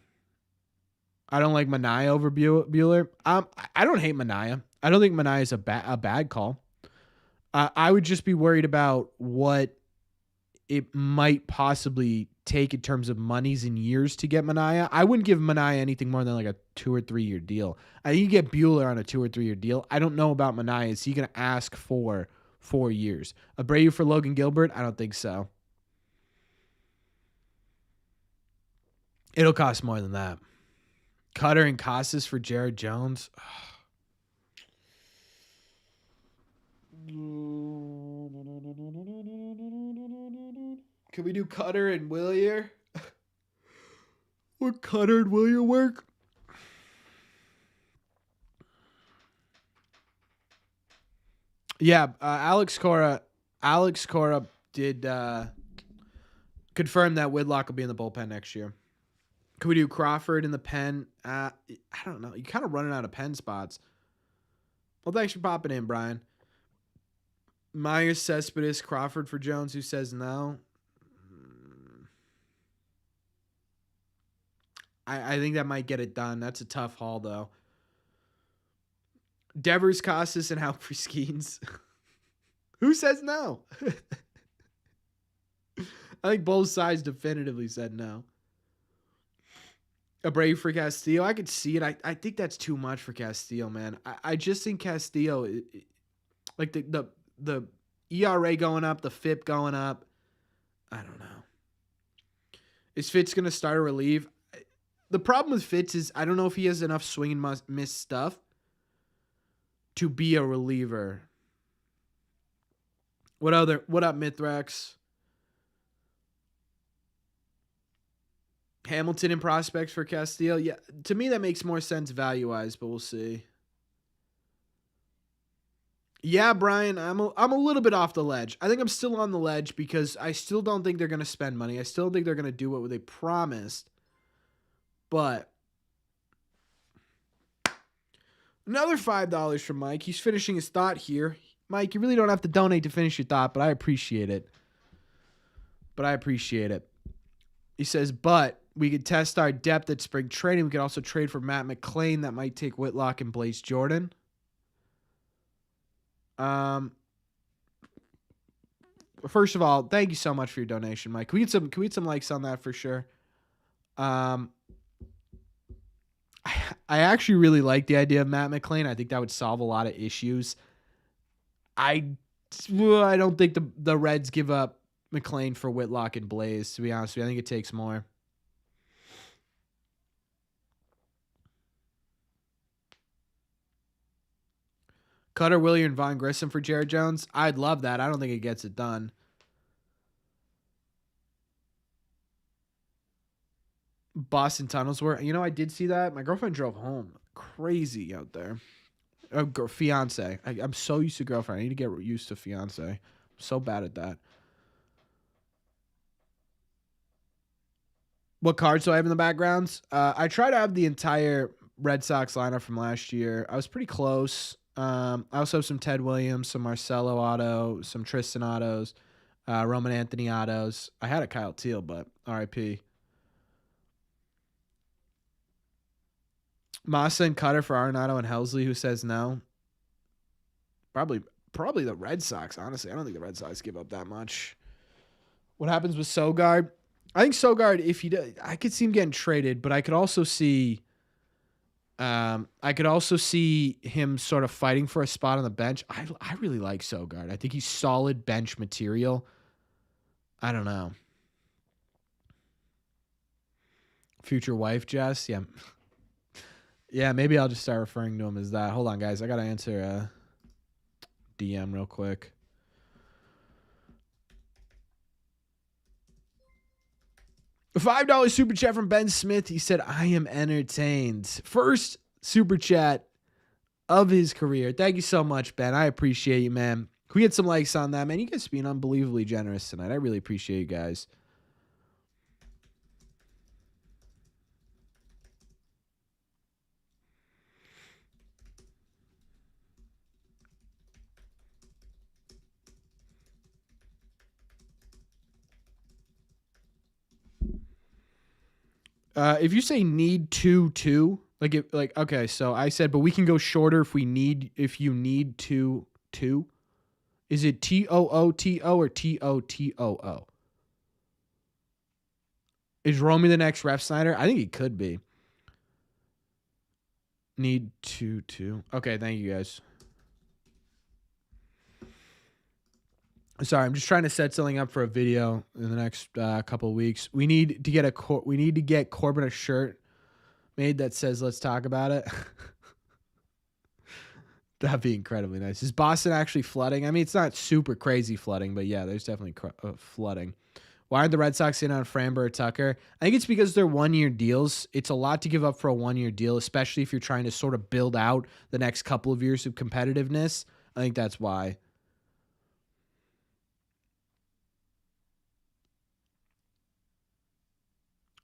I don't like Manaea over Buehler. I don't hate Manaea. I don't think Manaea is a bad call. I would just be worried about what it might possibly take in terms of monies and years to get Manaea. I wouldn't give Manaea anything more than like a 2 or 3 year deal. I think you get Buehler on a 2 or 3 year deal. I don't know about Manaea. Is he going to ask for 4 years? Abreu for Logan Gilbert? I don't think so. It'll cost more than that. Cutter and Casas for Jared Jones. Can we do Cutter and Willier? Would Cutter and Willier work? Yeah, Alex Cora did confirm that Whitlock will be in the bullpen next year. Could we do Crawford in the pen? I don't know. You're kind of running out of pen spots. Well, thanks for popping in, Brian. Myers, Cespedes, Crawford for Jones. Who says no? I think that might get it done. That's a tough haul, though. Devers, Casas, and Alfred Skeens. Who says no? I think both sides definitively said no. Abreu for Castillo. I could see it. I think that's too much for Castillo, man. I just think Castillo, like the ERA going up, the FIP going up. I don't know. Is Fitz going to start a relief? The problem with Fitz is I don't know if he has enough swing and miss stuff to be a reliever. What up, Mithrax? Hamilton and prospects for Castillo. Yeah, to me that makes more sense value-wise, but we'll see. Yeah, Brian, I'm a little bit off the ledge. I think I'm still on the ledge because I still don't think they're going to spend money. I still think they're going to do what they promised. But another $5 from Mike. He's finishing his thought here. Mike, you really don't have to donate to finish your thought, but I appreciate it. He says, but we could test our depth at spring training. We could also trade for Matt McClain. That might take Whitlock and Blaze Jordan. First of all, thank you so much for your donation, Mike. Can we get some likes on that for sure? I actually really like the idea of Matt McClain. I think that would solve a lot of issues. I don't think the Reds give up McClain for Whitlock and Blaze, to be honest with you. I think it takes more. Cutter, Willier, and Von Grissom for Jared Jones. I'd love that. I don't think it gets it done. Boston tunnels were. You know, I did see that. My girlfriend drove home. Crazy out there. Fiance. I'm so used to girlfriend. I need to get used to fiance. I'm so bad at that. What cards do I have in the backgrounds? I try to have the entire Red Sox lineup from last year. I was pretty close. I also have some Ted Williams, some Marcelo auto, some Tristan autos, Roman Anthony autos. I had a Kyle Teal, but RIP. Massa and Cutter for Arenado and Helsley, who says no. Probably the Red Sox, honestly. I don't think the Red Sox give up that much. What happens with Sogard? I think Sogard, if he does, I could see him getting traded, but I could also see him sort of fighting for a spot on the bench. I really like Sogard. I think he's solid bench material. I don't know. Future wife, Jess? Yeah. Yeah, maybe I'll just start referring to him as that. Hold on, guys. I got to answer a DM real quick. A $5 super chat from Ben Smith. He said, I am entertained. First super chat of his career. Thank you so much, Ben. I appreciate you, man. Can we get some likes on that, man? You guys being unbelievably generous tonight. I really appreciate you guys. If you say need two, like okay, so I said, but we can go shorter if you need two. Is it TOOTO or TOTOO? Is Romy the next ref Snyder? I think he could be. Need two. Okay, thank you guys. Sorry, I'm just trying to set something up for a video in the next couple of weeks. We need to get Corbin a shirt made that says "Let's talk about it." That'd be incredibly nice. Is Boston actually flooding? I mean, it's not super crazy flooding, but yeah, there's definitely flooding. Why aren't the Red Sox in on Framber or Tucker? I think it's because they're 1-year deals. It's a lot to give up for a 1-year deal, especially if you're trying to sort of build out the next couple of years of competitiveness. I think that's why.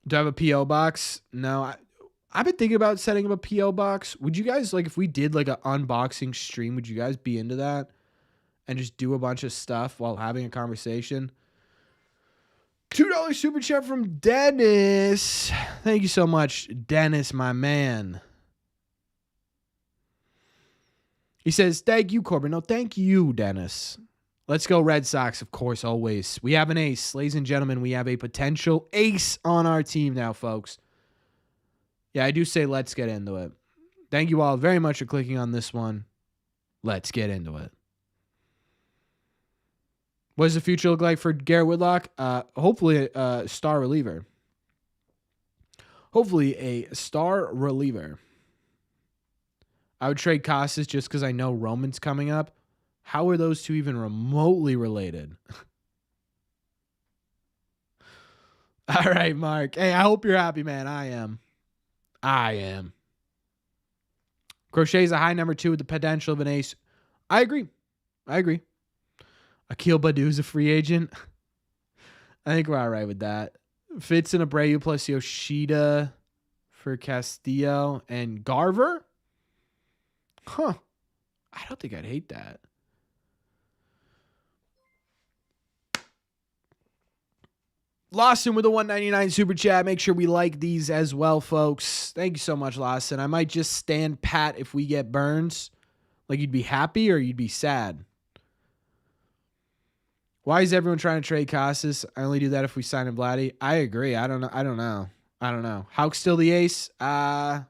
Do I have a P.O. box? No. I've been thinking about setting up a P.O. box. Would you guys, like, if we did, like, an unboxing stream, would you guys be into that? And just do a bunch of stuff while having a conversation? $2 super chat from Dennis. Thank you so much, Dennis, my man. He says, thank you, Corbin. No, thank you, Dennis. Let's go Red Sox, of course, always. We have an ace. Ladies and gentlemen, we have a potential ace on our team now, folks. Yeah, I do say let's get into it. Thank you all very much for clicking on this one. Let's get into it. What does the future look like for Garrett Whitlock? Hopefully a star reliever. Hopefully a star reliever. I would trade Casas just because I know Roman's coming up. How are those two even remotely related? All right, Mark. Hey, I hope you're happy, man. I am. Crochet's a high number 2 with the potential of an ace. I agree. Akil Badu's a free agent. I think we're all right with that. Fitz and Abreu plus Yoshida for Castillo and Garver. Huh. I don't think I'd hate that. Lawson with a $1.99 super chat. Make sure we like these as well, folks. Thank you so much, Lawson. I might just stand pat if we get Burnes. Like, you'd be happy or you'd be sad. Why is everyone trying to trade Casas? I only do that if we sign in Vladdy. I agree. I don't know. Hauk's still the ace? No.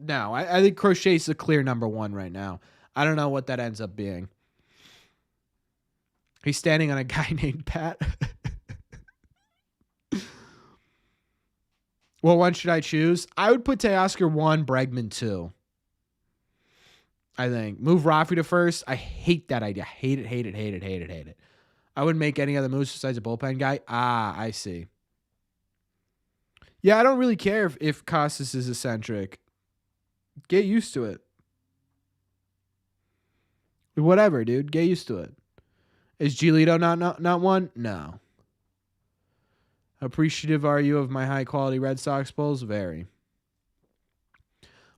I think Crochet's the clear number 1 right now. I don't know what that ends up being. He's standing on a guy named Pat. What one should I choose? I would put Teoscar 1, Bregman 2. I think. Move Rafi to first. I hate that idea. Hate it. I wouldn't make any other moves besides a bullpen guy. I see. Yeah, I don't really care if Casas is eccentric. Get used to it. Whatever, dude. Get used to it. Is Giolito not one? No. Appreciative are you of my high-quality Red Sox polls? Very.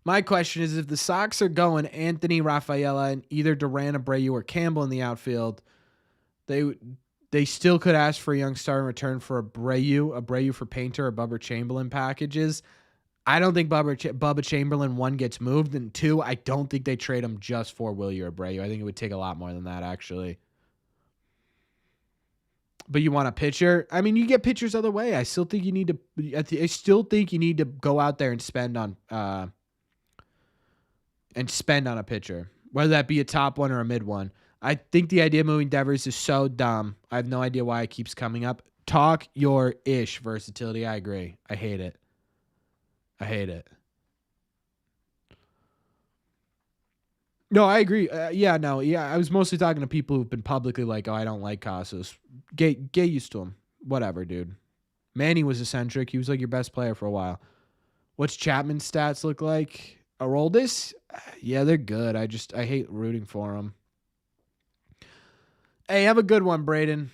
My question is, if the Sox are going Anthony Rafaela and either Duran, Abreu, or Campbell in the outfield, they still could ask for a young star in return for Abreu for Painter or Bubba Chamberlain packages. I don't think Bubba Chamberlain, 1, gets moved, and 2, I don't think they trade him just for Willie or Abreu. I think it would take a lot more than that, actually. But you want a pitcher? I mean, you get pitchers other way. I still think you need to go out there and spend on a pitcher, whether that be a top one or a mid one. I think the idea of moving Devers is so dumb. I have no idea why it keeps coming up. Talk your ish versatility. I agree. I hate it. No, I agree. I was mostly talking to people who've been publicly like, oh, I don't like Casas. Get used to him. Whatever, dude. Manny was eccentric. He was like your best player for a while. What's Chapman's stats look like? Aroldis? Yeah, they're good. I hate rooting for him. Hey, have a good one, Braden.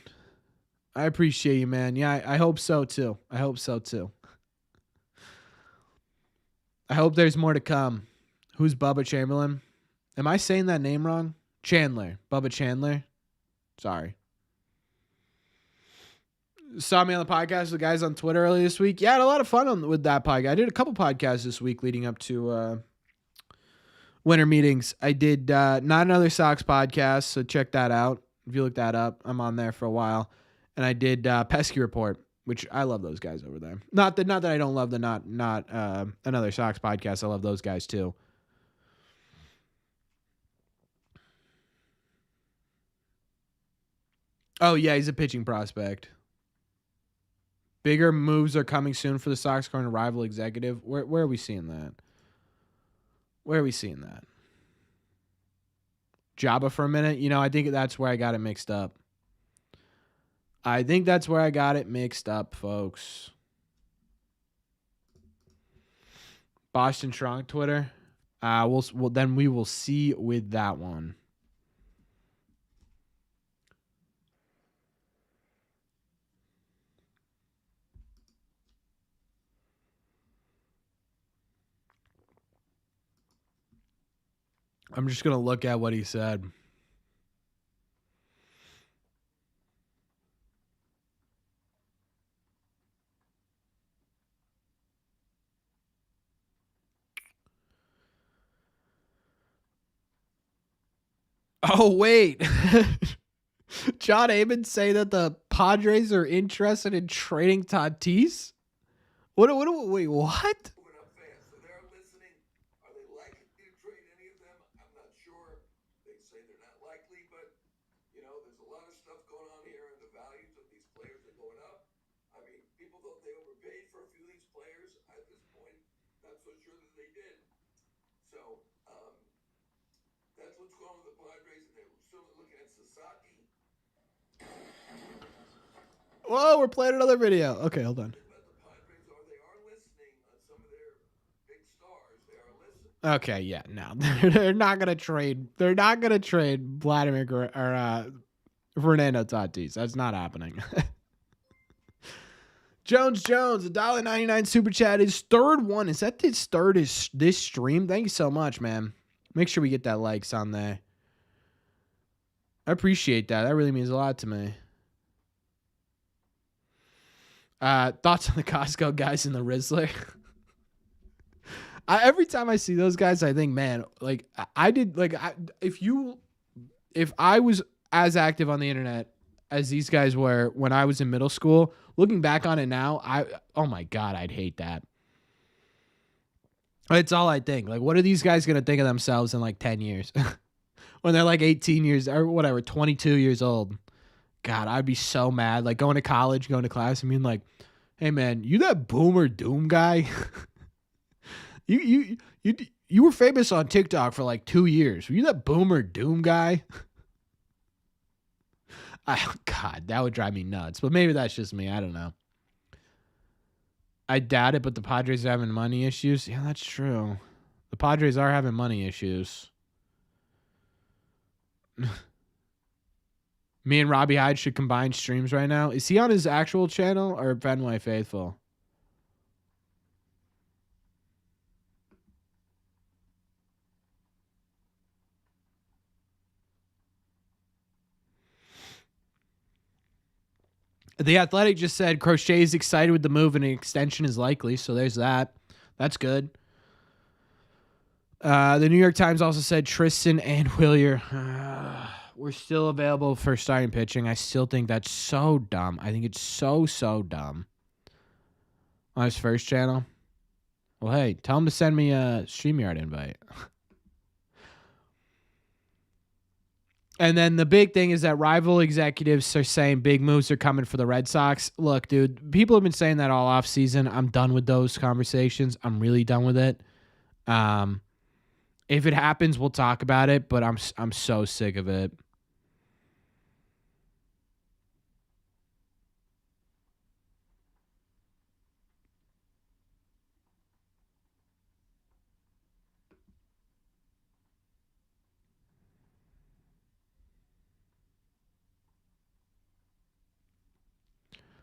I appreciate you, man. Yeah, I hope so too. I hope there's more to come. Who's Bubba Chamberlain? Am I saying that name wrong? Chandler. Bubba Chandler? Sorry. Saw me on the podcast with the guys on Twitter earlier this week. Yeah, I had a lot of fun with that podcast. I did a couple podcasts this week leading up to winter meetings. I did Not Another Sox podcast, so check that out. If you look that up, I'm on there for a while. And I did Pesky Report, which I love those guys over there. Not that I don't love the not Another Sox podcast. I love those guys too. Oh yeah, he's a pitching prospect. Bigger moves are coming soon for the Sox according to Rival Executive. Where are we seeing that? Jabba for a minute? I think that's where I got it mixed up. Folks. Boston Strong Twitter. Then we will see with that one. I'm just going to look at what he said. Oh, wait. John Heyman say that the Padres are interested in trading Tatis? Wait, what? Whoa, we're playing another video. Okay, hold on. Okay, yeah, no. They're not gonna trade. They're not gonna trade Vladimir or Fernando Tatis. That's not happening. Jones, $1.99 super chat. His third one. Is that his third is this stream? Thank you so much, man. Make sure we get that likes on there. I appreciate that. That really means a lot to me. Thoughts on the Costco guys and the Rizzler? Every time I see those guys, I think, man, like if I was as active on the internet as these guys were when I was in middle school, looking back on it now, oh my God, I'd hate that. It's all I think. Like, what are these guys going to think of themselves in like 10 years? When they're like 18 years or whatever, 22 years old. God, I'd be so mad. Like going to college, going to class and being like, hey man, you that boomer doom guy? You were famous on TikTok for like 2 years. Were you that boomer doom guy? God, that would drive me nuts. But maybe that's just me. I don't know. I doubt it, but the Padres are having money issues. Yeah, that's true. The Padres are having money issues. Me and Robbie Hyde should combine streams right now. Is he on his actual channel or Fenway Faithful? The Athletic just said Crochet is excited with the move and an extension is likely. So there's that. That's good. The New York Times also said Tristan and Willier were still available for starting pitching. I still think that's so dumb. I think it's so dumb. On his first channel. Well, hey, tell him to send me a StreamYard invite. And then the big thing is that rival executives are saying big moves are coming for the Red Sox. Look, dude, people have been saying that all offseason. I'm done with those conversations. I'm really done with it. If it happens, we'll talk about it, but I'm so sick of it.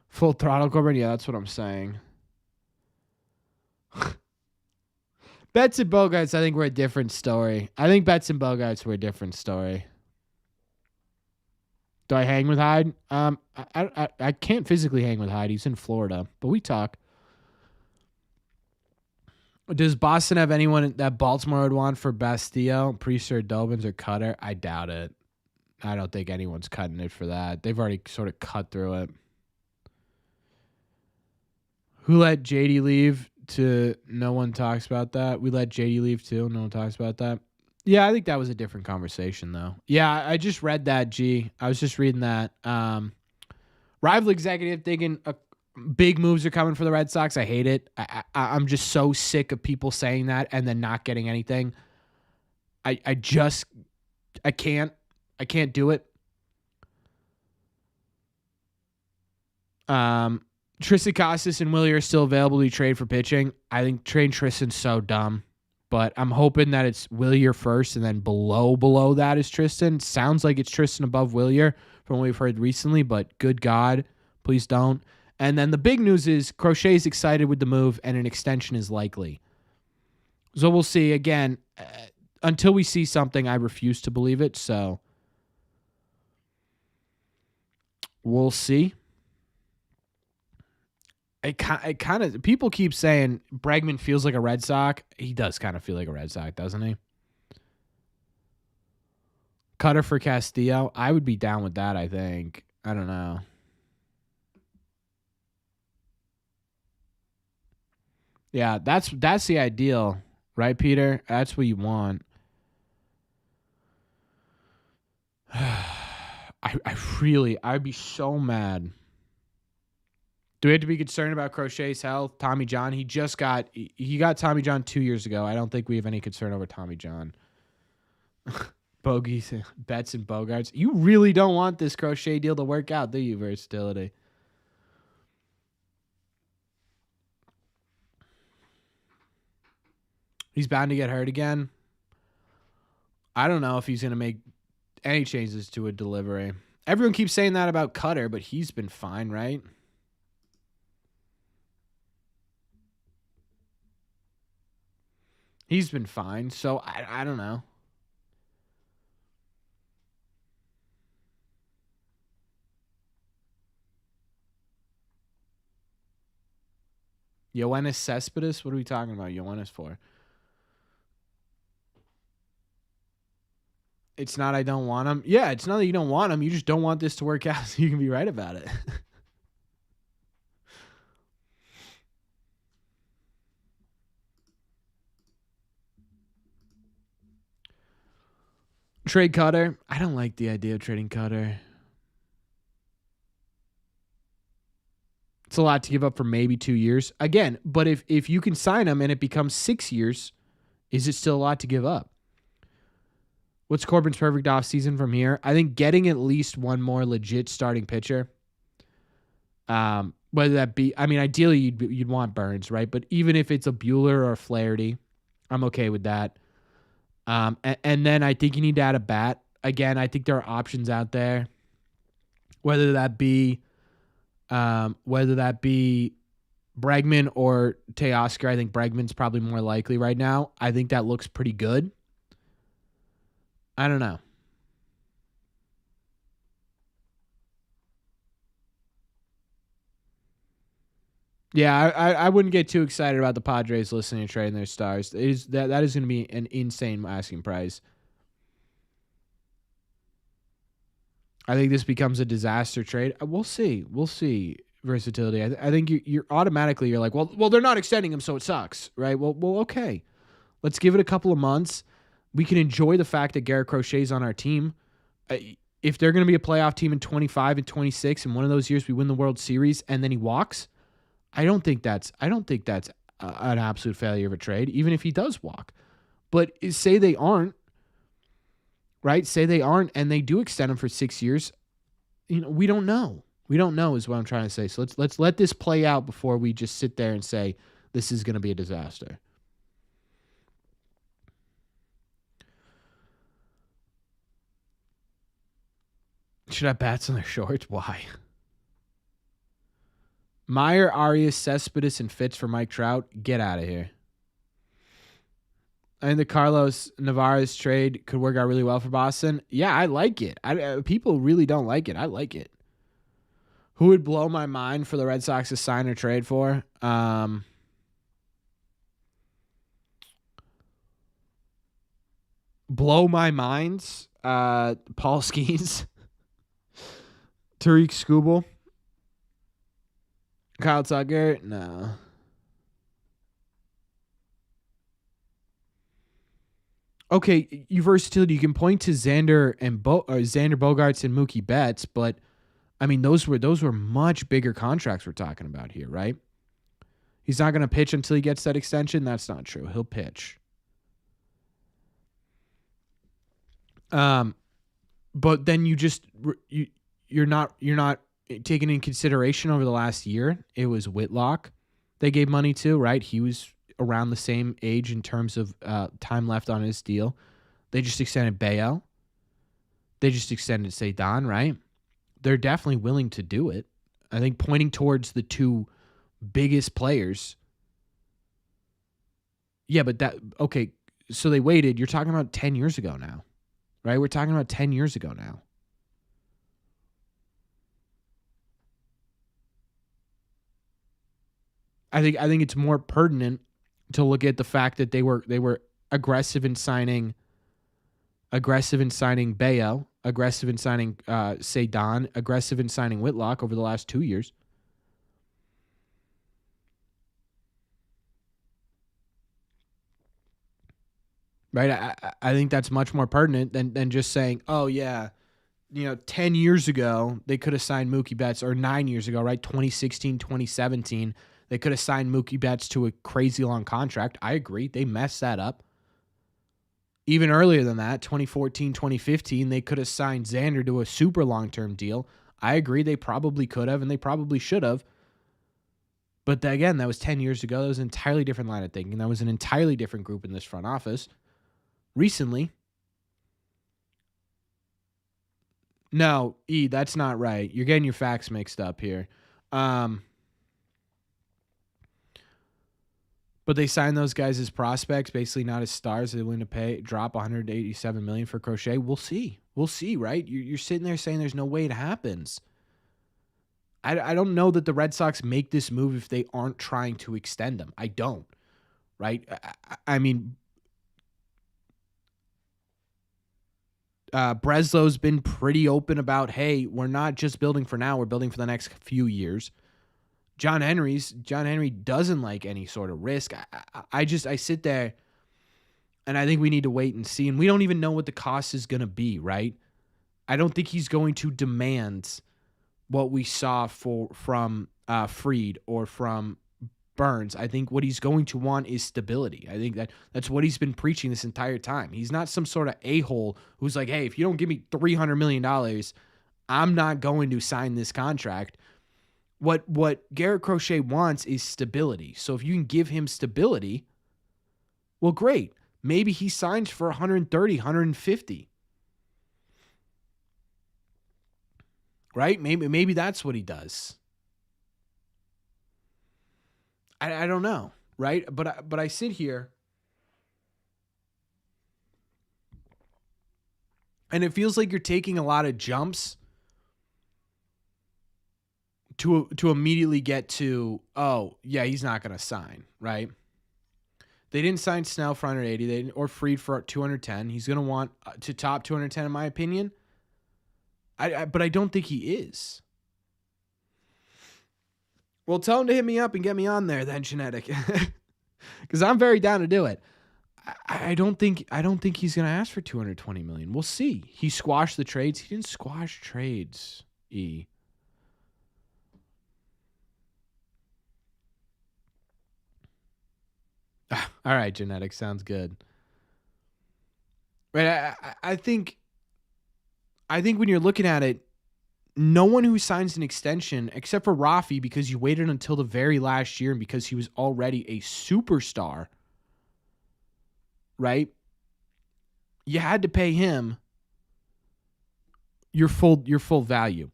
Full throttle, Corbin? Yeah, that's what I'm saying. Betts and Bogarts, I think, were a different story. I think Betts and Bogarts were a different story. Do I hang with Hyde? I can't physically hang with Hyde. He's in Florida, but we talk. Does Boston have anyone that Baltimore would want for Bastillo, Priester, Dobbins, or Cutter? I doubt it. I don't think anyone's cutting it for that. They've already sort of cut through it. Who let JD leave? No one talks about that. We let JD leave too. No one talks about that. Yeah, I think that was a different conversation though. Yeah, I just read that, G. I was just reading that. Rival executive thinking big moves are coming for the Red Sox. I hate it. I'm just so sick of people saying that and then not getting anything. I can't do it. Tristan Casas and Willie are still available to trade for pitching. I think trading Tristan's so dumb, but I'm hoping that it's Willier first and then below that is Tristan. Sounds like it's Tristan above Willier from what we've heard recently, but good God, please don't. And then the big news is Crochet is excited with the move and an extension is likely. So we'll see. Again, until we see something, I refuse to believe it. So we'll see. It kind of, people keep saying Bregman feels like a Red Sox. He does kind of feel like a Red Sox, doesn't he? Cutter for Castillo. I would be down with that, I think. I don't know. Yeah, that's the ideal, right, Peter? That's what you want. I'd be so mad. Do we have to be concerned about Crochet's health? Tommy John, he got Tommy John 2 years ago. I don't think we have any concern over Tommy John. Bogies, Betts, and Bogarts. You really don't want this Crochet deal to work out, do you, Versatility? He's bound to get hurt again. I don't know if he's going to make any changes to a delivery. Everyone keeps saying that about Cutter, but he's been fine, right? He's been fine, so I don't know. Yoenis Cespedes? What are we talking about Yoenis for? It's not I don't want him. Yeah, it's not that you don't want him. You just don't want this to work out so you can be right about it. Trade Cutter. I don't like the idea of trading Cutter. It's a lot to give up for maybe 2 years. Again, but if you can sign him and it becomes 6 years, is it still a lot to give up? What's Corbin's perfect offseason from here? I think getting at least one more legit starting pitcher. Whether that be, I mean, ideally you'd want Burnes, right? But even if it's a Bueller or a Flaherty, I'm okay with that. And then I think you need to add a bat. Again, I think there are options out there. Whether that be Bregman or Teoscar, I think Bregman's probably more likely right now. I think that looks pretty good. I don't know. Yeah, I wouldn't get too excited about the Padres listening to trading their stars. That is going to be an insane asking price. I think this becomes a disaster trade. We'll see. Versatility. I think you're automatically you're like, well, they're not extending him, so it sucks, right? Well, okay. Let's give it a couple of months. We can enjoy the fact that Garrett Crochet's on our team. If they're going to be a playoff team in 25 and 26, and one of those years we win the World Series, and then he walks, I don't think that's an absolute failure of a trade, even if he does walk. But say they aren't, right? Say they aren't, and they do extend him for 6 years. We don't know. We don't know is what I'm trying to say. So let's let this play out before we just sit there and say this is going to be a disaster. Should have bats on their shorts? Why? Meyer, Arias, Cespedes, and Fitz for Mike Trout. Get out of here. I think the Carlos Navarez trade could work out really well for Boston. Yeah, I like it. People really don't like it. I like it. Who would blow my mind for the Red Sox to sign or trade for? Blow my minds. Paul Skeens. Tariq Skubal. Kyle Tucker. No. Okay, you versatility. You can point to Xander and Xander Bogaerts and Mookie Betts, but I mean those were much bigger contracts we're talking about here, right? He's not going to pitch until he gets that extension. That's not true. He'll pitch. But then you're not taking in consideration over the last year. It was Whitlock they gave money to, right? He was around the same age in terms of time left on his deal. They just extended Bayo. They just extended Cedon, right? They're definitely willing to do it. I think pointing towards the two biggest players. Yeah, but so they waited. You're talking about 10 years ago now, right? We're talking about 10 years ago now. I think it's more pertinent to look at the fact that they were aggressive in signing Bayo, aggressive in signing Cedon, aggressive in signing Whitlock over the last 2 years. Right? I think that's much more pertinent than just saying, oh, yeah, 10 years ago, they could have signed Mookie Betts, or 9 years ago, right? 2016, 2017, they could have signed Mookie Betts to a crazy long contract. I agree. They messed that up. Even earlier than that, 2014, 2015, they could have signed Xander to a super long-term deal. I agree. They probably could have, and they probably should have. But again, that was 10 years ago. That was an entirely different line of thinking. That was an entirely different group in this front office. Recently, no, that's not right. You're getting your facts mixed up here. But they signed those guys as prospects, basically not as stars. They're willing to drop $187 million for Crochet. We'll see, right? You're sitting there saying there's no way it happens. I don't know that the Red Sox make this move if they aren't trying to extend them. I don't, right? I mean, Breslow's been pretty open about, hey, we're not just building for now, we're building for the next few years. John Henry doesn't like any sort of risk. I sit there and I think we need to wait and see. And we don't even know what the cost is going to be, right? I don't think he's going to demand what we saw from Fried or from Burnes. I think what he's going to want is stability. I think that's what he's been preaching this entire time. He's not some sort of a-hole who's like, hey, if you don't give me $300 million, I'm not going to sign this contract. What Garrett Crochet wants is stability. So if you can give him stability, well, great. Maybe he signs for 130, 150. Right? Maybe that's what he does. I don't know, right? But I sit here and it feels like you're taking a lot of jumps to immediately get to, oh, yeah, he's not going to sign, right? They didn't sign Snell for 180 or Fried for 210. He's going to want to top 210 in my opinion. But I don't think he is. Well, tell him to hit me up and get me on there then, Genetic. Because I'm very down to do it. I don't think he's going to ask for $220 million. We'll see. He squashed the trades. He didn't squash trades, E. All right, Genetic. Sounds good. Right? I think when you're looking at it, no one who signs an extension, except for Rafi, because you waited until the very last year and because he was already a superstar, right? You had to pay him your full value.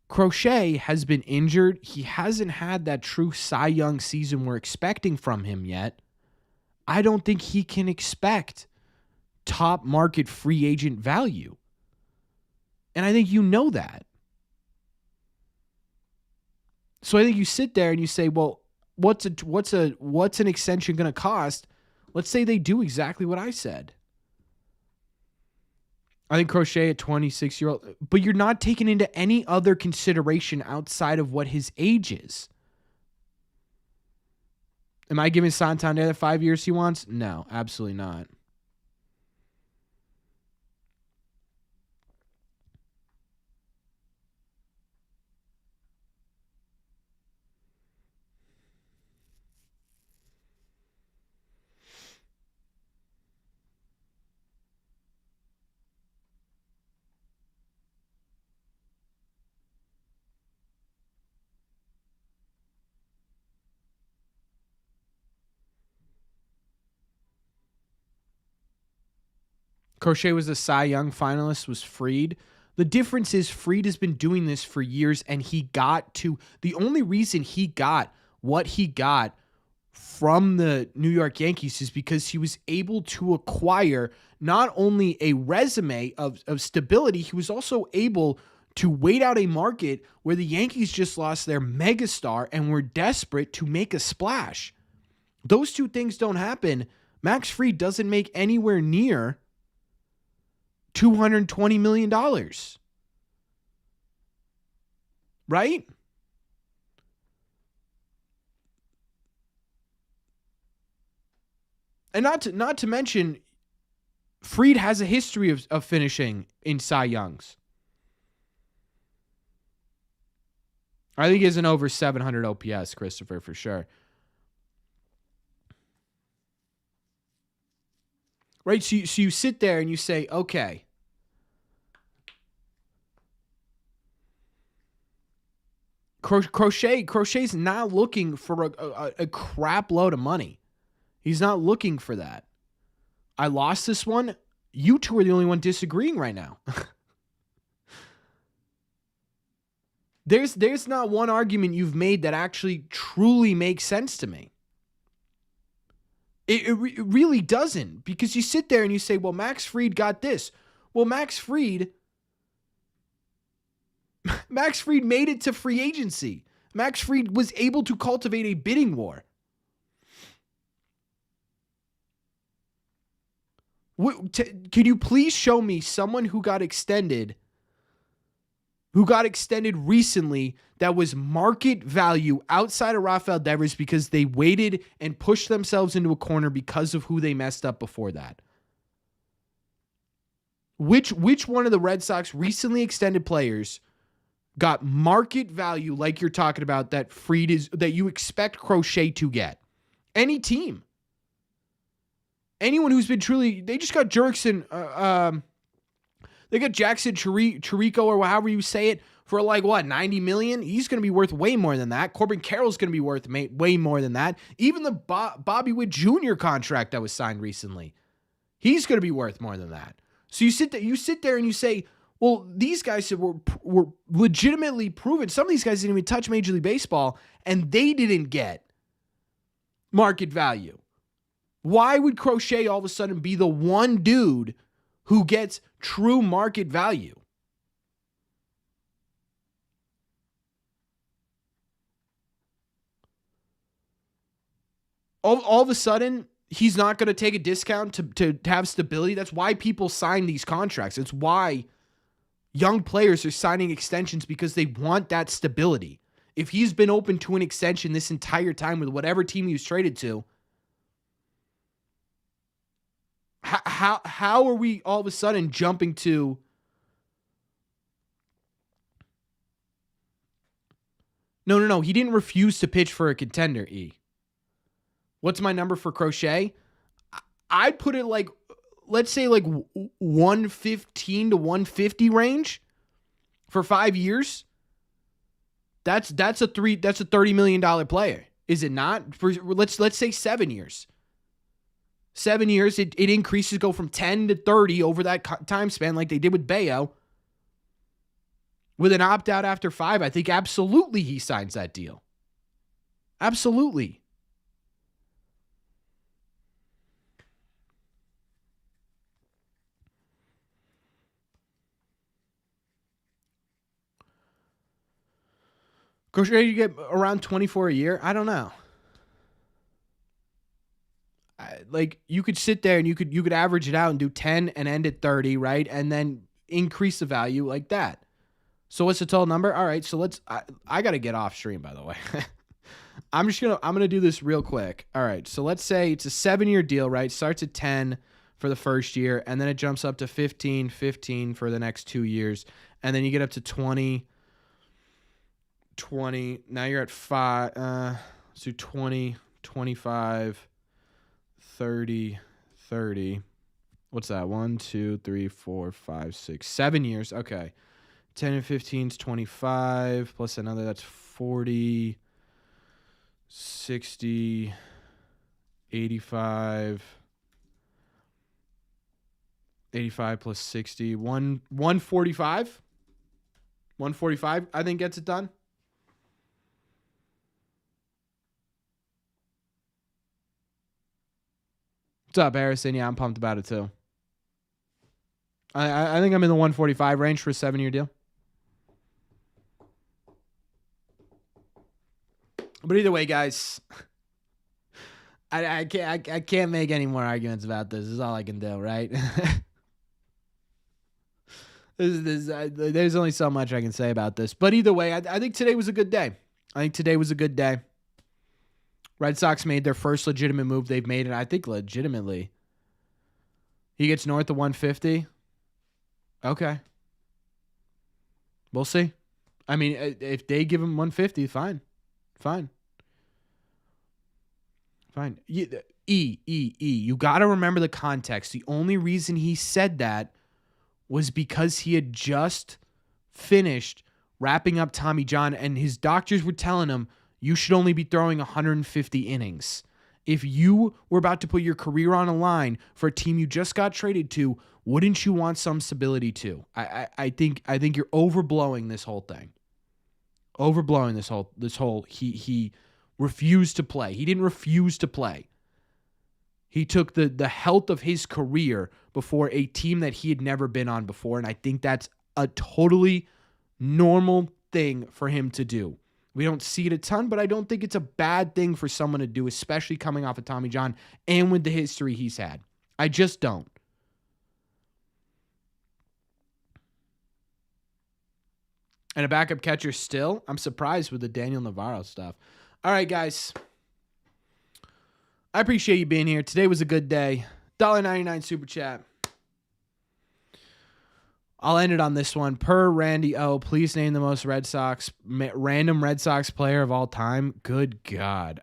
Crochet has been injured. He hasn't had that true Cy Young season we're expecting from him yet. I don't think he can expect top market free agent value. And I think you know that. So I think you sit there and you say, well, what's an extension going to cost? Let's say they do exactly what I said. I think Crochet at 26-year-old, but you're not taking into any other consideration outside of what his age is. Am I giving Santander the 5 years he wants? No, absolutely not. Crochet was a Cy Young finalist, was Fried. The difference is Fried has been doing this for years, and the only reason he got what he got from the New York Yankees is because he was able to acquire not only a resume of stability, he was also able to wait out a market where the Yankees just lost their megastar and were desperate to make a splash. Those two things don't happen. Max Fried doesn't make anywhere near $220 million. Right? And not to mention, Fried has a history of finishing in Cy Youngs. I think he has an over 700 OPS, Christopher, for sure. Right? So you sit there and you say, okay, Crochet's not looking for a crap load of money. He's not looking for that. I lost this one. You two are the only one disagreeing right now. There's not one argument you've made that actually truly makes sense to me. It really doesn't, because you sit there and you say, well, Max Fried got this. Well, Max Fried made it to free agency. Max Fried was able to cultivate a bidding war. Can you please show me someone who got extended recently that was market value outside of Rafael Devers because they waited and pushed themselves into a corner because of who they messed up before that? Which one of the Red Sox recently extended players got market value like you're talking about that you expect Crochet to get? Any team. Anyone who's been they just got Jurickson, they got Jackson Chirico, or however you say it, for like what, $90 million? He's going to be worth way more than that. Corbin Carroll's going to be worth way more than that. Even the Bobby Witt Jr. contract that was signed recently, he's going to be worth more than that. So you sit there and you say, well, these guys were legitimately proven. Some of these guys didn't even touch Major League Baseball, and they didn't get market value. Why would Crochet all of a sudden be the one dude who gets true market value? All of a sudden, he's not going to take a discount to have stability. That's why people sign these contracts. It's why young players are signing extensions, because they want that stability. If he's been open to an extension this entire time with whatever team he was traded to, how are we all of a sudden jumping to No, he didn't refuse to pitch for a contender, E. What's my number for Crochet? I'd put it like let's say like 115 to 150 range for 5 years. That's a $30 million player. Is it not? For let's say 7 years. 7 years, it increases, go from 10 to 30 over that time span like they did with Bayo. With an opt-out after 5, I think absolutely he signs that deal. Absolutely. Crochet, you get around 24 a year? I don't know. Like, you could sit there and you could average it out and do 10 and end at 30, right? And then increase the value like that. So what's the total number? All right, so I got to get off stream, by the way. I'm going to do this real quick. All right, so let's say it's a 7-year deal, right? Starts at 10 for the first year, and then it jumps up to 15 for the next 2 years. And then you get up to 20. Now you're at 5. So 20, 25, 30. What's that? 1, 2, 3, 4, 5, 6, 7 years. Okay. 10 and 15 is 25 plus another, that's 40, 60, 85 plus 60, 145. 145, I think, gets it done. What's up, Harrison? Yeah, I'm pumped about it too. I think I'm in the 145 range for a 7-year deal. But either way, guys, I can't make any more arguments about this. This is all I can do, right? There's only so much I can say about this. But either way, I think today was a good day. Red Sox made their first legitimate move they've made, and I think legitimately. He gets north of 150. Okay. We'll see. I mean, if they give him 150, fine. You got to remember the context. The only reason he said that was because he had just finished wrapping up Tommy John, and his doctors were telling him, you should only be throwing 150 innings. If you were about to put your career on a line for a team you just got traded to, wouldn't you want some stability too? I think you're overblowing this whole thing. He refused to play. He didn't refuse to play. He took the health of his career before a team that he had never been on before, and I think that's a totally normal thing for him to do. We don't see it a ton, but I don't think it's a bad thing for someone to do, especially coming off of Tommy John and with the history he's had. I just don't. And a backup catcher still? I'm surprised with the Daniel Navarro stuff. All right, guys. I appreciate you being here. Today was a good day. $1.99 super chat. I'll end it on this one. Per Randy O, please name the most random Red Sox player of all time. Good God.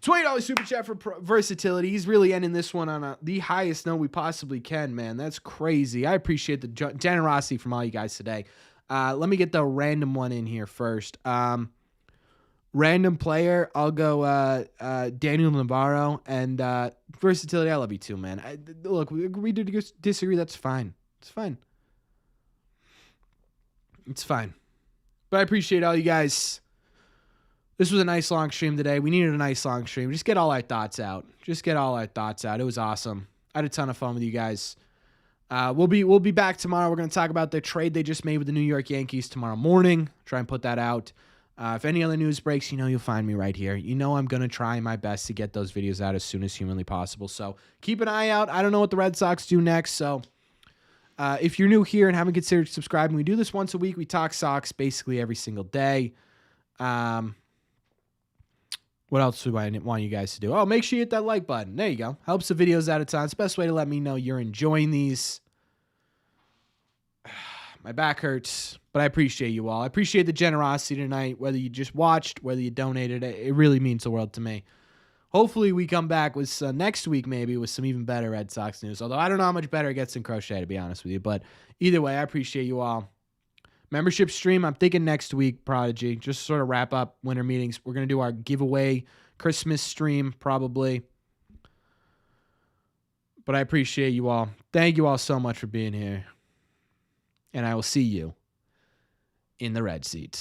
20 super chat for versatility. He's really ending this one on the highest note we possibly can, man. That's crazy. I appreciate the generosity from all you guys today. Let me get the random one in here first. Random player, I'll go Daniel Navarro. And versatility, I love you too, man. Look, we agree to disagree. That's fine. It's fine. But I appreciate all you guys. This was a nice long stream today. We needed a nice long stream. Just get all our thoughts out. It was awesome. I had a ton of fun with you guys. We'll be back tomorrow. We're going to talk about the trade they just made with the New York Yankees tomorrow morning. Try and put that out. If any other news breaks, you'll find me right here. I'm going to try my best to get those videos out as soon as humanly possible. So keep an eye out. I don't know what the Red Sox do next. So if you're new here and haven't considered subscribing, we do this once a week. We talk Sox basically every single day. What else do I want you guys to do? Make sure you hit that like button. There you go. Helps the videos out a ton. It's the best way to let me know you're enjoying these. My back hurts, but I appreciate you all. I appreciate the generosity tonight, whether you just watched, whether you donated. It really means the world to me. Hopefully we come back with next week maybe with some even better Red Sox news, although I don't know how much better it gets than Crochet, to be honest with you. But either way, I appreciate you all. Membership stream, I'm thinking next week, Prodigy. Just sort of wrap up winter meetings. We're going to do our giveaway Christmas stream probably. But I appreciate you all. Thank you all so much for being here. And I will see you in the red seats.